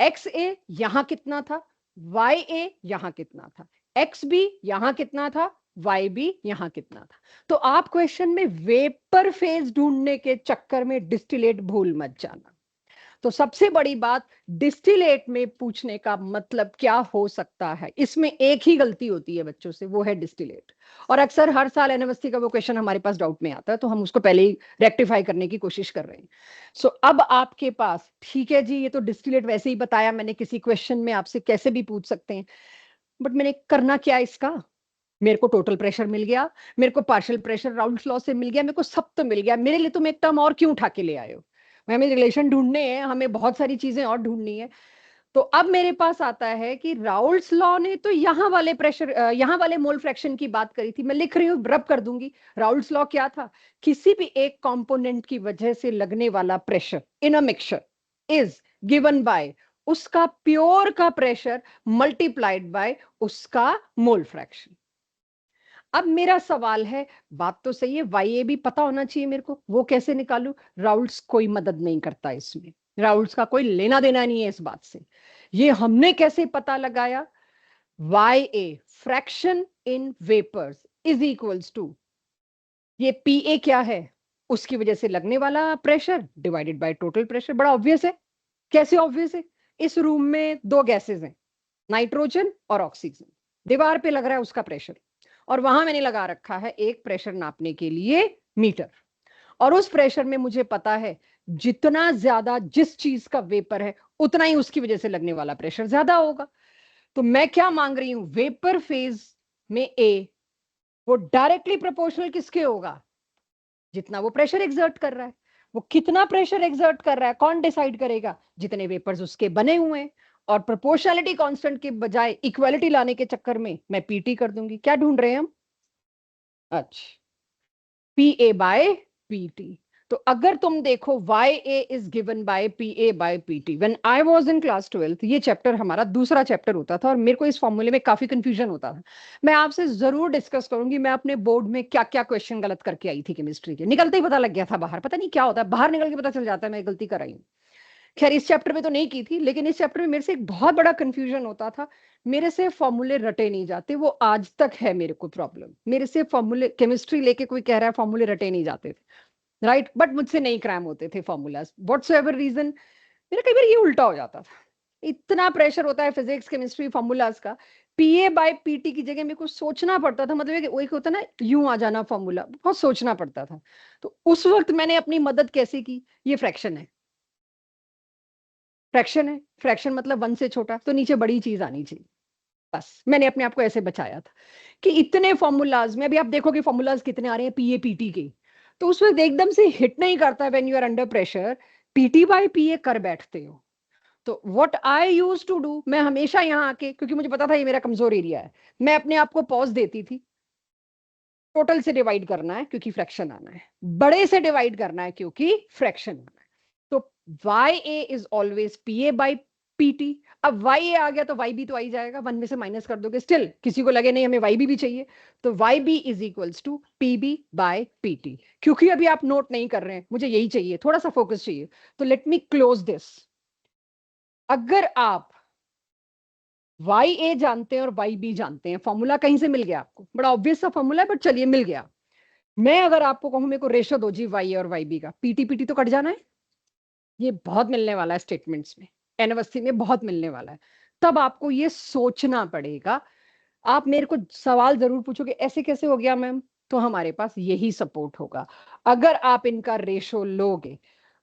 एक्स ए यहां कितना था, वाई ए यहां कितना था, एक्स बी यहां कितना था, वाई बी यहां कितना था। तो आप क्वेश्चन में वेपर फेज ढूंढने के चक्कर में डिस्टिलेट भूल मत जाना। तो सबसे बड़ी बात, डिस्टिलेट में पूछने का मतलब क्या हो सकता है, इसमें एक ही गलती होती है बच्चों से, वो है डिस्टिलेट। और अक्सर हर साल एनएमएसटी का वो क्वेश्चन हमारे पास डाउट में आता है, तो हम उसको पहले ही रेक्टिफाई करने की कोशिश कर रहे हैं। सो अब आपके पास, ठीक है जी, ये तो डिस्टिलेट वैसे ही बताया मैंने, किसी क्वेश्चन में आपसे कैसे भी पूछ सकते हैं, बट मैंने करना क्या इसका? मेरे को टोटल प्रेशर मिल गया, मेरे को पार्शियल प्रेशर राउल्स लॉ से मिल गया, मेरे को सब तो मिल गया, मेरे लिए तुम एक टर्म और क्यों उठा के ले आए हो? हमें रिलेशन ढूंढने हैं, हमें बहुत सारी चीजें और ढूंढनी है। तो अब मेरे पास आता है कि राउल्स लॉ ने तो यहाँ वाले प्रेशर, यहाँ वाले मोल फ्रैक्शन की बात करी थी। मैं लिख रही हूँ, रब कर दूंगी। राउल्स लॉ क्या था? किसी भी एक कंपोनेंट की वजह से लगने वाला pressure in a mixture is given bye उसका प्योर का प्रेशर मल्टीप्लाइड बाय उसका मोल फ्रैक्शन। अब मेरा सवाल है, बात तो सही है, वाई ए भी पता होना चाहिए मेरे को, वो कैसे निकालू? राउल्स कोई मदद नहीं करता इसमें, राउल्स का कोई लेना देना नहीं है इस बात से। ये हमने कैसे पता लगाया? Y A fraction in vapours is equals to, ये पी ए क्या है? उसकी वजह से लगने वाला pressure divided by total pressure. बड़ा ऑब्वियस है। कैसे ऑब्वियस है? इस रूम में दो गैसेस हैं, नाइट्रोजन और ऑक्सीजन। दीवार पे लग रहा है उसका प्रेशर, और वहां मैंने लगा रखा है एक प्रेशर नापने के लिए मीटर। और उस प्रेशर में मुझे पता है जितना ज्यादा जिस चीज का वेपर है, उतना ही उसकी वजह से लगने वाला प्रेशर ज्यादा होगा। तो मैं क्या मांग रही हूं? वेपर फेज में ए वो डायरेक्टली प्रोपोर्शनल किसके होगा? जितना वो प्रेशर एक्सर्ट कर रहा है। वो कितना प्रेशर एक्सर्ट कर रहा है कौन डिसाइड करेगा? जितने वेपर्स उसके बने हुए हैं। और प्रोपोर्शनलिटी कांस्टेंट के बजाय इक्वालिटी लाने के चक्कर में मैं पीटी कर दूंगी। क्या ढूंढ रहे हैं हम? अच्छा, P A by P T. तो अगर तुम देखो Y A is given by P A by P T, when I was in class 12, ये चैप्टर हमारा दूसरा चैप्टर होता था और मेरे को इस फॉर्मूले में काफी कंफ्यूजन होता था। मैं आपसे जरूर डिस्कस करूंगी मैं अपने बोर्ड में क्या क्या क्वेश्चन गलत करके आई थी केमिस्ट्री के। निकलते ही पता लग गया था बाहर, पता नहीं क्या होता है, बाहर निकल के पता चल जाता है मैं गलती कर रही हूँ। खैर इस चैप्टर में तो नहीं की थी, लेकिन इस चैप्टर में मेरे से एक बहुत बड़ा कंफ्यूजन होता था। मेरे से फॉर्मूले रटे नहीं जाते, वो आज तक है मेरे को प्रॉब्लम। मेरे से फॉर्मूले, केमिस्ट्री लेके कोई कह रहा है फॉर्मूले रटे नहीं जाते थे, राइट, बट मुझसे नहीं क्रैम होते थे फॉर्मूलाज, व्हाटसोएवर रीजन। मेरा कई बार ये उल्टा हो जाता था। इतना प्रेशर होता है फिजिक्स केमिस्ट्री फॉर्मूलाज का, पीए बाय पीटी की जगह मेरे को सोचना पड़ता था। मतलब एक होता ना यूं आ जाना फॉर्मूला, बहुत सोचना पड़ता था। तो उस वक्त मैंने अपनी मदद कैसे की? ये फ्रैक्शन है, फ्रैक्शन है, फ्रैक्शन मतलब वन से छोटा, तो नीचे बड़ी चीज आनी चाहिए। बस मैंने अपने आप को ऐसे बचाया था कि इतने फॉर्मूलाज में, अभी आप देखोगे फॉर्मूलाज कितने आ रहे हैं पीए पीटी के, तो उस वक्त एकदम से हिट नहीं करता when you are under pressure, PT by PA कर बैठते हो। तो what I use to do, मैं हमेशा यहाँ आके, क्योंकि मुझे पता था ये मेरा कमजोर एरिया है, मैं अपने आप को पॉज देती थी। टोटल से डिवाइड करना है क्योंकि फ्रैक्शन आना है, बड़े से डिवाइड करना है क्योंकि फ्रैक्शन आना है। तो Y A is always P A by P T. अब वाई ए आ गया तो वाई बी तो आ ही जाएगा, वन में से माइनस कर दोगे, स्टिल किसी को लगे नहीं हमें वाई बी भी चाहिए, तो Y B is equals to P B by P T. क्योंकि अभी आप नोट नहीं कर रहे हैं, मुझे यही चाहिए, थोड़ा सा फोकस चाहिए, तो लेट मी क्लोज दिस। अगर आप वाई ए जानते हैं और वाई बी जानते हैं, फॉर्मूला कहीं से मिल गया आपको, बड़ा ऑब्वियस सा फॉर्मूला है बट चलिए मिल गया। मैं अगर आपको कहूं मेरे को रेशो दो जी वाई ए और वाई बी का, पीटी पीटी तो कट जाना है। ये बहुत मिलने वाला है स्टेटमेंट्स में, एनएमएससी में बहुत मिलने वाला है। तब आपको ये सोचना पड़ेगा। आप मेरे को सवाल जरूर पूछोगे ऐसे कैसे हो गया मैम, तो हमारे पास यही सपोर्ट होगा। अगर आप इनका रेशो लोगे,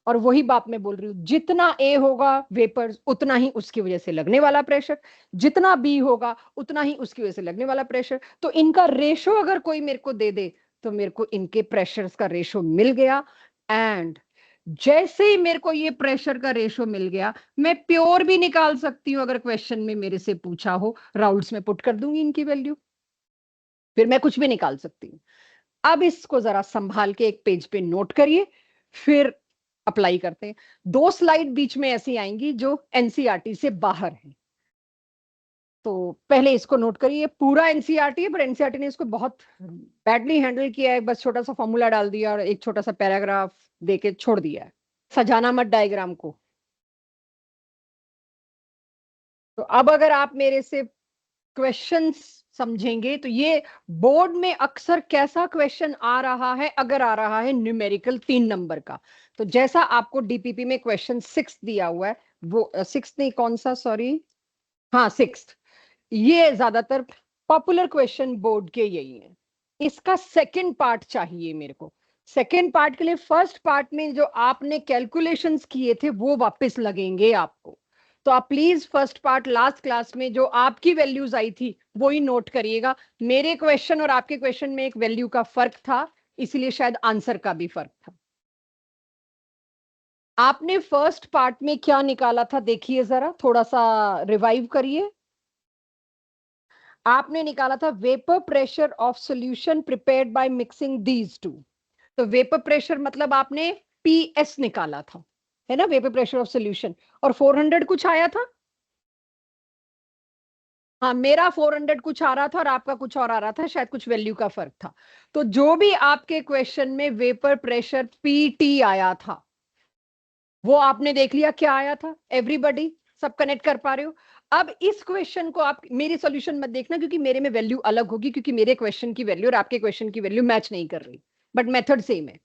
और वही बात मैं बोल रही हूँ, जितना ए होगा वेपर्स उतना ही उसकी वजह से लगने वाला प्रेशर, जितना बी होगा उतना ही उसकी वजह से लगने वाला प्रेशर। तो इनका रेशो अगर कोई मेरे को दे दे, तो मेरे को इनके प्रेशर्स का रेशो मिल गया। एंड जैसे ही मेरे को ये प्रेशर का रेशो मिल गया, मैं प्योर भी निकाल सकती हूँ। अगर क्वेश्चन में मेरे से पूछा हो, राउल्स में पुट कर दूंगी इनकी वैल्यू, फिर मैं कुछ भी निकाल सकती हूँ। अब इसको जरा संभाल के एक पेज पे नोट करिए, फिर अप्लाई करते हैं। दो स्लाइड बीच में ऐसी आएंगी जो एनसीईआरटी से बाहर है। तो पहले इसको नोट करिए, पूरा एनसीईआरटी है, पर एनसीईआरटी ने इसको बहुत बैडली हैंडल किया है, बस छोटा सा फॉर्मूला डाल दिया और एक छोटा सा पैराग्राफ देके छोड़ दिया है। सजाना मत डायग्राम को। तो अब अगर आप मेरे से क्वेश्चंस समझेंगे तो ये बोर्ड में अक्सर कैसा क्वेश्चन आ रहा है, अगर आ रहा है न्यूमेरिकल 3 नंबर का, तो जैसा आपको डीपीपी में क्वेश्चन 6 दिया हुआ है, वो 6 नहीं, कौन सा, सॉरी, हाँ 6, ये ज्यादातर पॉपुलर क्वेश्चन बोर्ड के यही है। इसका सेकंड पार्ट चाहिए मेरे को। सेकंड पार्ट के लिए फर्स्ट पार्ट में जो आपने कैलकुलेशंस किए थे वो वापस लगेंगे आपको। तो आप please first part last class में जो आपकी वैल्यूज आई थी वो ही नोट करिएगा। मेरे क्वेश्चन और आपके क्वेश्चन में एक वैल्यू का फर्क था, इसलिए शायद आंसर का भी फर्क था। आपने फर्स्ट पार्ट में क्या निकाला था, देखिए जरा, थोड़ा सा रिवाइव करिए। आपने निकाला था vapour pressure of solution prepared by mixing these two. तो वेपर प्रेशर मतलब आपने पीएस निकाला था, है ना, वेपर प्रेशर ऑफ सॉल्यूशन। और 400 कुछ आया था। हाँ, मेरा 400 कुछ आ रहा था और आपका कुछ और आ रहा था, शायद कुछ वैल्यू का फर्क था। तो जो भी आपके क्वेश्चन में वेपर प्रेशर पीटी आया था वो आपने देख लिया क्या आया था। एवरीबॉडी सब कनेक्ट कर पा रहे हो। अब इस क्वेश्चन को आप मेरी सॉल्यूशन मत देखना, क्योंकि मेरे में वैल्यू अलग होगी, क्योंकि मेरे क्वेश्चन की वैल्यू और आपके क्वेश्चन की वैल्यू मैच नहीं कर रही, बट मेथड सेम है।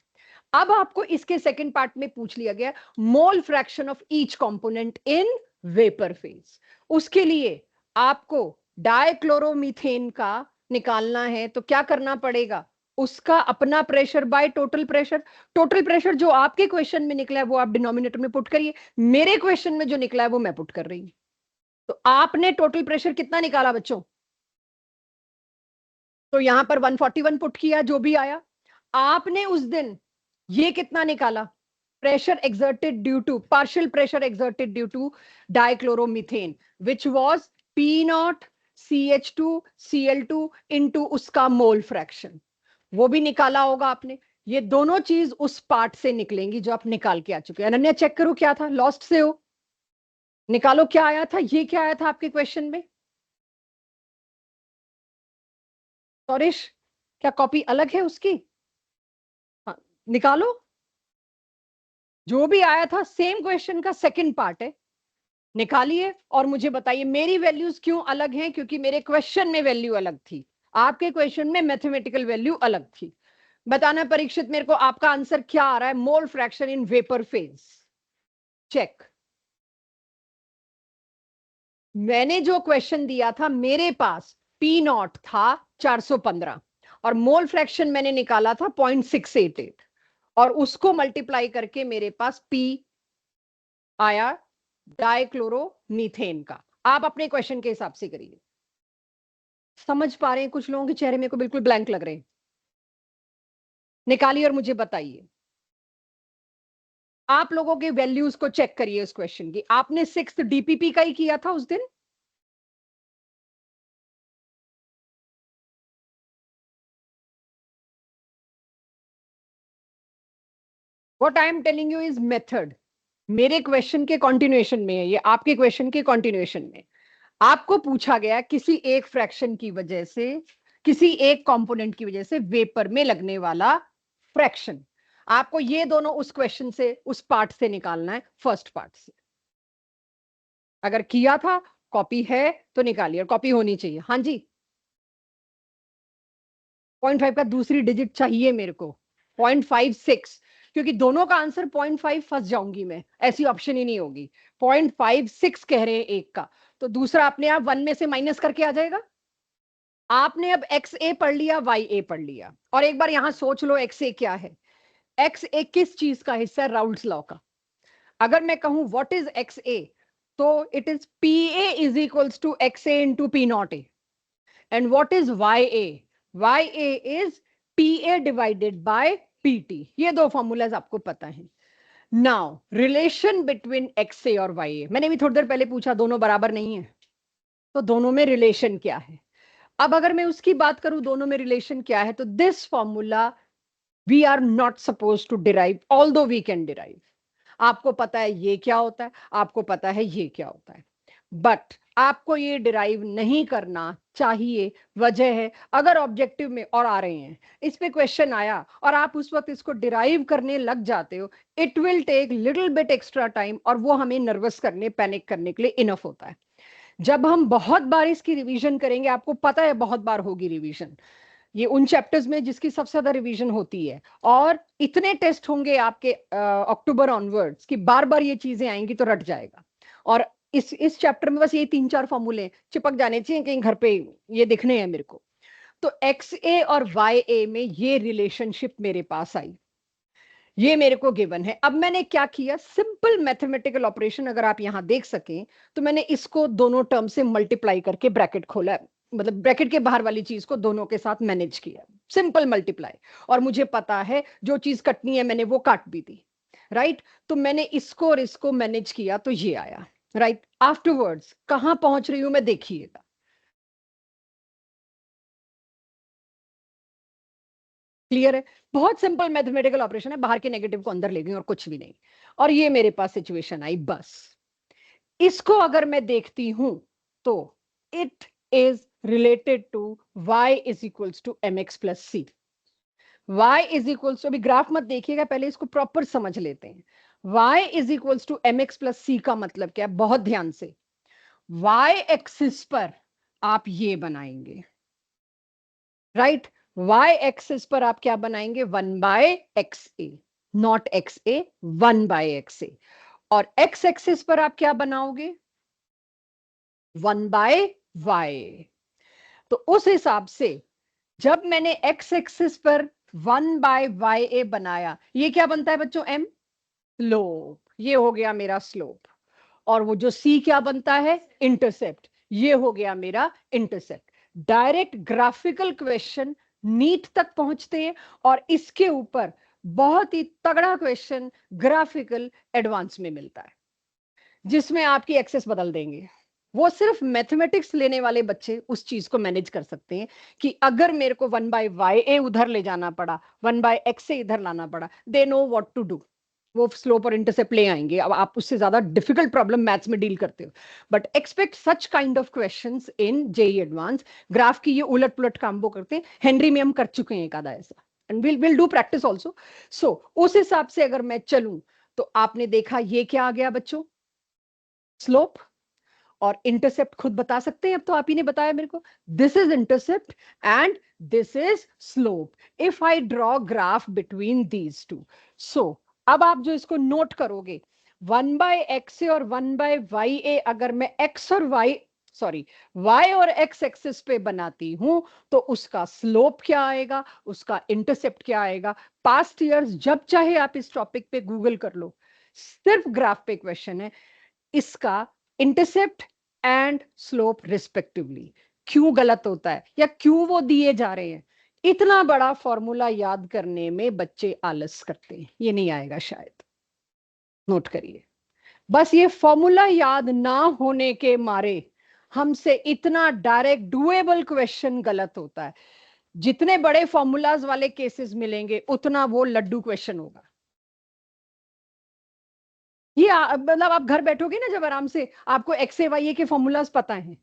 अब आपको इसके सेकंड पार्ट में पूछ लिया गया mole fraction of each component in vapour phase. उसके लिए आपको डाइक्लोरोमीथेन का निकालना है, तो क्या करना पड़ेगा, उसका अपना pressure by total pressure. Total pressure जो आपके क्वेश्चन में निकला है वो आप डिनोमिनेटर में पुट करिए, मेरे क्वेश्चन में जो निकला है वो मैं पुट कर रही हूं। तो आपने टोटल प्रेशर कितना निकाला बच्चों, तो यहां पर 141 पुट किया, जो भी आया। आपने उस दिन ये कितना निकाला, pressure exerted due to, partial pressure exerted due to dichloromethane, which was P0 CH2 Cl2 into उसका मोल फ्रैक्शन, वो भी निकाला होगा आपने। ये दोनों चीज उस पार्ट से निकलेंगी जो आप निकाल के आ चुके हैं। अनन्या चेक करो क्या था, लॉस्ट से हो, निकालो क्या आया था, ये क्या आया था आपके क्वेश्चन में। सौरेश, क्या कॉपी अलग है उसकी, हाँ, निकालो। जो भी आया था सेम क्वेश्चन का सेकंड पार्ट है, निकालिए और मुझे बताइए मेरी वैल्यूज क्यों अलग हैं, क्योंकि मेरे क्वेश्चन में वैल्यू अलग थी, आपके क्वेश्चन में मैथमेटिकल वैल्यू अलग थी। बताना परीक्षित मेरे को आपका आंसर क्या आ रहा है, mole fraction in vapour phase. Check. मैंने जो क्वेश्चन दिया था मेरे पास P0 था 415 और मोल फ्रैक्शन मैंने निकाला था 0.688 और उसको मल्टीप्लाई करके मेरे पास P आया डाइक्लोरोमीथेन का। आप अपने क्वेश्चन के हिसाब से करिए। समझ पा रहे हैं, कुछ लोगों के चेहरे मेरे को बिल्कुल ब्लैंक लग रहे हैं। निकालिए और मुझे बताइए। आप लोगों के वैल्यूज को चेक करिए इस क्वेश्चन की। आपने 6th डीपीपी का ही किया था उस दिन। What I am telling you is method. मेरे क्वेश्चन के कंटिन्यूएशन में है ये, आपके क्वेश्चन के कंटिन्यूएशन में। आपको पूछा गया किसी एक फ्रैक्शन की वजह से, किसी एक कंपोनेंट की वजह से वेपर में लगने वाला फ्रैक्शन, आपको ये दोनों उस क्वेश्चन से, उस पार्ट से निकालना है, फर्स्ट पार्ट से। अगर किया था, कॉपी है तो निकालिए, कॉपी होनी चाहिए। हाँ जी, 0.5 का दूसरी डिजिट चाहिए मेरे को, 0.56, क्योंकि दोनों का आंसर 0.5 फंस जाऊंगी मैं, ऐसी ऑप्शन ही नहीं होगी। 0.56 कह रहे हैं एक का, तो दूसरा अपने आप 1 में से माइनस करके आ जाएगा। आपने अब एक्स ए पढ़ लिया, वाई ए पढ़ लिया, और एक बार यहां सोच लो एक्स ए क्या है। एक्स ए किस चीज का हिस्सा है, राउल्स लॉ का। अगर मैं कहूं व्हाट इज एक्स ए, तो it is P A is equals to X A into P not A. And what is Y A, Y A is P A divided by P T. ये दो फॉर्मूलाज आपको पता है। Now relation between X A और वाई ए, मैंने भी थोड़ी देर पहले पूछा दोनों बराबर नहीं है, तो दोनों में रिलेशन क्या है। अब अगर मैं उसकी बात करूं दोनों में रिलेशन क्या है, तो this formula we are not suppose to derive, although we can derive. आपको पता है ये क्या होता है, आपको पता है ये क्या होता है, बट आपको ये डिराइव नहीं करना चाहिए। वजह है, अगर ऑब्जेक्टिव में और आ रहे हैं, इस पे क्वेश्चन आया और आप उस वक्त इसको डिराइव करने लग जाते हो, it will take little bit extra time, और वो हमें नर्वस करने, पैनिक करने के लिए इनफ होता है। जब हम बहुत बार इसकी रिवीजन करेंगे, आपको पता है बहुत बार होगी रिवीजन, ये उन चैप्टर्स में जिसकी सबसे ज्यादा रिवीजन होती है, और इतने टेस्ट होंगे आपके अक्टूबर ऑनवर्ड्स कि बार बार ये चीजें आएंगी तो रट जाएगा। और इस चैप्टर में बस ये 3-4 फॉर्मूले चिपक जाने चाहिए कहीं घर पे, ये दिखने हैं मेरे को। तो एक्स ए और वाई ए में ये रिलेशनशिप मेरे पास आई, ये मेरे को गिवन है। अब मैंने क्या किया, सिंपल मैथमेटिकल ऑपरेशन, अगर आप यहां देख सकें तो मैंने इसको दोनों टर्म से मल्टीप्लाई करके ब्रैकेट खोला है, मतलब ब्रैकेट के बाहर वाली चीज को दोनों के साथ मैनेज किया, सिंपल मल्टीप्लाई। और मुझे पता है जो चीज कटनी है मैंने वो काट भी दी, राइट। तो मैंने इसको और इसको मैनेज किया तो ये आया, राइट। आफ्टरवर्ड्स कहां पहुंच रही हूं मैं, देखिएगा। क्लियर है, बहुत सिंपल मैथमेटिकल ऑपरेशन है, बाहर के नेगेटिव को अंदर ले गई और कुछ भी नहीं। और ये मेरे पास सिचुएशन आई, बस इसको अगर मैं देखती हूं तो it is related to y is equals to M X plus C. y is equals to, अभी ग्राफ मत देखिएगा, पहले इसको प्रॉपर समझ लेते हैं। y is equals to M X plus C का मतलब क्या है, बहुत ध्यान से। y एक्सिस पर आप ये बनाएंगे, राइट। y एक्सिस पर आप क्या बनाएंगे, 1/xa, नॉट xa, 1/xa। और x एक्सिस पर आप क्या बनाओगे, 1/y। तो उस हिसाब से जब मैंने x एक्सिस पर 1/ya बनाया, ये क्या बनता है बच्चों, m, स्लोप, ये हो गया मेरा स्लोप। और वो जो c क्या बनता है, इंटरसेप्ट, ये हो गया मेरा intercept. Direct graphical question NEET तक पहुंचते हैं, और इसके ऊपर बहुत ही तगड़ा क्वेश्चन ग्राफिकल एडवांस में मिलता है, जिसमें आपकी एक्सेस बदल देंगे। वो सिर्फ मैथमेटिक्स लेने वाले बच्चे उस चीज को मैनेज कर सकते हैं कि अगर मेरे को 1/ya उधर ले जाना पड़ा, 1/x से इधर लाना पड़ा, they know what to do. वो स्लोप और इंटरसेप्ट ले आएंगे। अब आप उससे ज्यादा डिफिकल्ट प्रॉब्लम मैथ्स में डील करते हो, but expect such kind of questions in JEE advance. Graph की ये उलट पुलट काम वो करते हैं, हेनरी में हम कर चुके हैं एक आधा ऐसा, and will do practice also. So उस हिसाब से अगर मैं चलूं तो आपने देखा ये क्या आ गया बच्चों, स्लोप। और इंटरसेप्ट खुद बता सकते हैं, अब तो आप ही ने बताया मेरे को, this is intercept and this is slope. If I draw graph between these two, so अब आप जो इसको नोट करोगे, 1/xa और 1/ya, अगर मैं x और y, सॉरी, y और x एक्सिस पे बनाती हूं तो उसका स्लोप क्या आएगा, उसका इंटरसेप्ट क्या आएगा। पास्ट ईयर्स जब चाहे आप इस टॉपिक पे गूगल कर लो, सिर्फ ग्राफ पे क्वेश्चन है, इसका इंटरसेप्ट एंड स्लोप रिस्पेक्टिवली क्यों गलत होता है या क्यों वो दिए जा रहे हैं। इतना बड़ा फॉर्मूला याद करने में बच्चे आलस करते हैं, ये नहीं आएगा शायद, नोट करिए। बस ये फॉर्मूला याद ना होने के मारे हमसे इतना डायरेक्ट डुएबल क्वेश्चन गलत होता है। जितने बड़े फॉर्मूलाज वाले केसेस मिलेंगे उतना वो लड्डू क्वेश्चन होगा। ये मतलब आप घर बैठोगे ना जब आराम से, आपको एक्स ए वाई ए के फॉर्मूलाज पता हैं,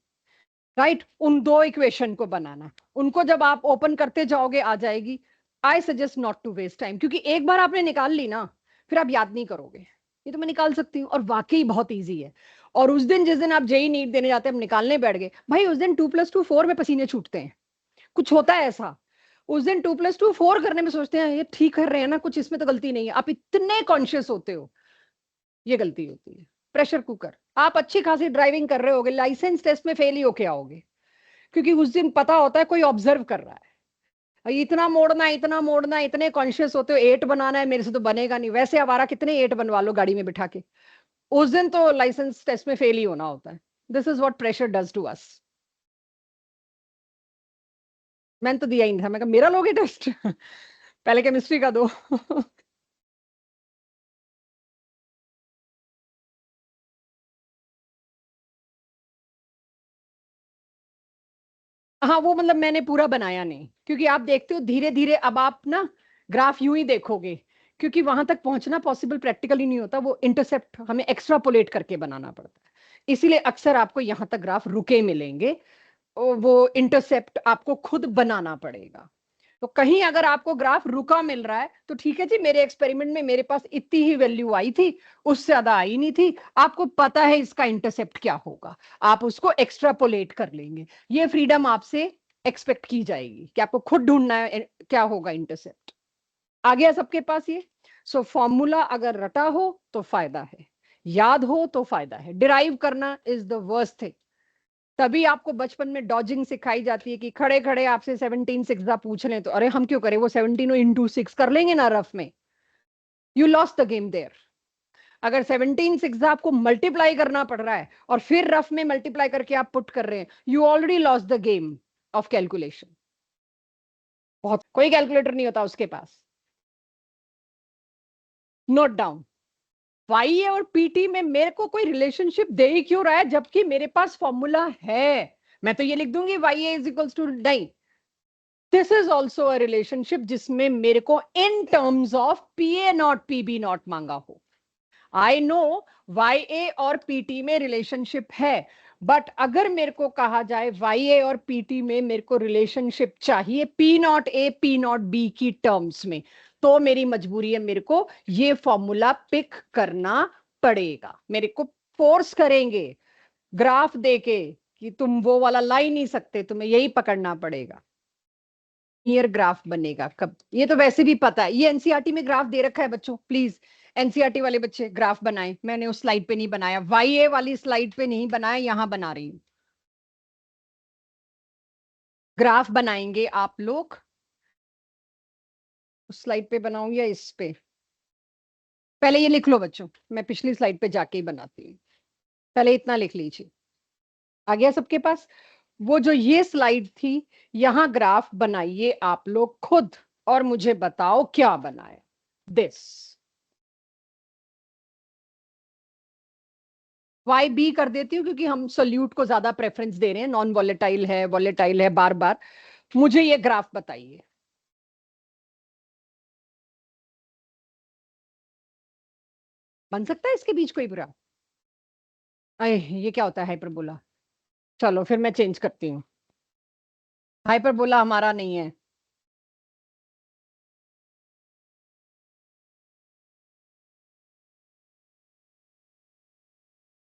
राइट। उन दो इक्वेशन को बनाना, उनको जब आप ओपन करते जाओगे आ जाएगी। I suggest not to waste time, क्योंकि एक बार आपने निकाल ली ना, फिर आप याद नहीं करोगे। ये तो मैं निकाल सकती हूँ, और वाकई बहुत ईजी है। और उस दिन जिस दिन आप जेई नीट देने जाते हैं, हम निकालने बैठ गए भाई, उस दिन 2+2 4 में पसीने छूटते हैं, कुछ होता है ऐसा। उस दिन 2+2 4 करने में सोचते हैं ये ठीक कर रहे हैं ना, कुछ इसमें तो गलती नहीं है, आप इतने कॉन्शियस होते हो, ये गलती होती है। प्रेशर कुकर, आप अच्छी खासी ड्राइविंग कर रहे होगे, लाइसेंस टेस्ट में फेल ही होके आओगे, क्योंकि उस दिन पता होता है कोई ऑब्जर्व कर रहा है। इतना मोड़ना, इतना मोड़ना, इतने कॉन्शियस होते हो, 8 बनाना है, मेरे से तो बनेगा नहीं, वैसे आवारा कितने 8 बनवा लो गाड़ी में बिठा के, उस दिन तो लाइसेंस टेस्ट में फेल ही होना होता है। This is what pressure does to us. मैंने तो दिया ही नहीं था, मैं कहा मेरा लोगे टेस्ट पहले केमिस्ट्री का दो हाँ, वो मतलब मैंने पूरा बनाया नहीं, क्योंकि आप देखते हो धीरे धीरे अब आप ना ग्राफ यूं ही देखोगे, क्योंकि वहां तक पहुंचना पॉसिबल प्रैक्टिकली नहीं होता, वो इंटरसेप्ट हमें एक्स्ट्रापोलेट करके बनाना पड़ता है। इसीलिए अक्सर आपको यहां तक ग्राफ रुके मिलेंगे, वो इंटरसेप्ट आपको खुद बनाना पड़ेगा। तो कहीं अगर आपको ग्राफ रुका मिल रहा है तो ठीक है जी, मेरे एक्सपेरिमेंट में मेरे पास इतनी ही वैल्यू आई थी, उससे ज्यादा आई नहीं थी, आपको पता है इसका इंटरसेप्ट क्या होगा, आप उसको एक्स्ट्रापोलेट कर लेंगे। ये फ्रीडम आपसे एक्सपेक्ट की जाएगी कि आपको खुद ढूंढना है क्या होगा इंटरसेप्ट। आ गया सबके पास ये? सो फॉर्मूला अगर रटा हो तो फायदा है, याद हो तो फायदा है, डिराइव करना इज द वर्स्ट थिंग। तभी आपको बचपन में डॉजिंग सिखाई जाती है कि खड़े खड़े आपसे 17 सिक्सा पूछ लें तो अरे हम क्यों करें, वो 17 इंटू 6 कर लेंगे ना रफ में। You lost the game there. अगर 17 सिक्सा आपको मल्टीप्लाई करना पड़ रहा है और फिर रफ में मल्टीप्लाई करके आप पुट कर रहे हैं, you already lost the game of calculation. बहुत कोई कैलकुलेटर नहीं होता उसके पास। नोट डाउन, वाई ए और पीटी में मेरे को कोई रिलेशनशिप दे ही क्यों रहा है जबकि मेरे पास फॉर्मूला है। मैं तो ये लिख दूंगी Y A is equals to, नहीं, this is also a relationship जिसमें मेरे को in terms of P A naught P B naught मांगा हो। आई नो वाई ए और पीटी में रिलेशनशिप है, बट अगर मेरे को कहा जाए वाई ए और पीटी में मेरे को रिलेशनशिप चाहिए P not A P not be की टर्म्स में, तो मेरी मजबूरी है, मेरे को ये फॉर्मूला पिक करना पड़ेगा। मेरे को फोर्स करेंगे ग्राफ देके कि तुम वो वाला ला ही नहीं सकते, तुम्हें यही पकड़ना पड़ेगा। ईयर ग्राफ बनेगा कब, ये तो वैसे भी पता है, ये एनसीईआरटी में ग्राफ दे रखा है बच्चों, प्लीज एनसीईआरटी वाले बच्चे ग्राफ बनाएं। मैंने उस स्लाइड पे नहीं बनाया, वाई ए वाली स्लाइड पे नहीं बनाया, यहां बना रही हूं। ग्राफ बनाएंगे आप लोग, उस स्लाइड पे बनाऊं या इस पे? पहले ये लिख लो बच्चों, मैं पिछली स्लाइड पे जाके ही बनाती हूँ। पहले इतना लिख लीजिए, आ गया सबके पास? वो जो ये स्लाइड थी, यहां ग्राफ बनाइए आप लोग खुद और मुझे बताओ क्या बनाया। दिस वाई बी कर देती हूँ क्योंकि हम सोल्यूट को ज्यादा प्रेफरेंस दे रहे हैं, नॉन वॉलेटाइल है वॉलेटाइल है बार बार। मुझे ये ग्राफ बताइए। बन सकता है इसके बीच कोई बुरा? अरे ये क्या होता है हाइपरबोला? चलो फिर मैं चेंज करती हूँ, हाइपरबोला हमारा नहीं है।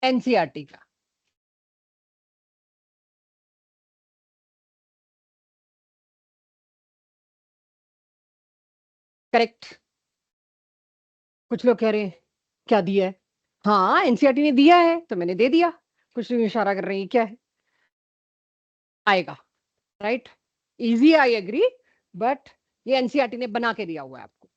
एनसीईआरटी का। करेक्ट। कुछ लोग कह रहे हैं क्या दिया है? हाँ एनसीईआरटी ने दिया है तो मैंने दे दिया। कुछ लोग इशारा कर रहे हैं क्या है, आएगा, right? Easy, I agree, but ये एनसीईआरटी ने बना के दिया हुआ है आपको,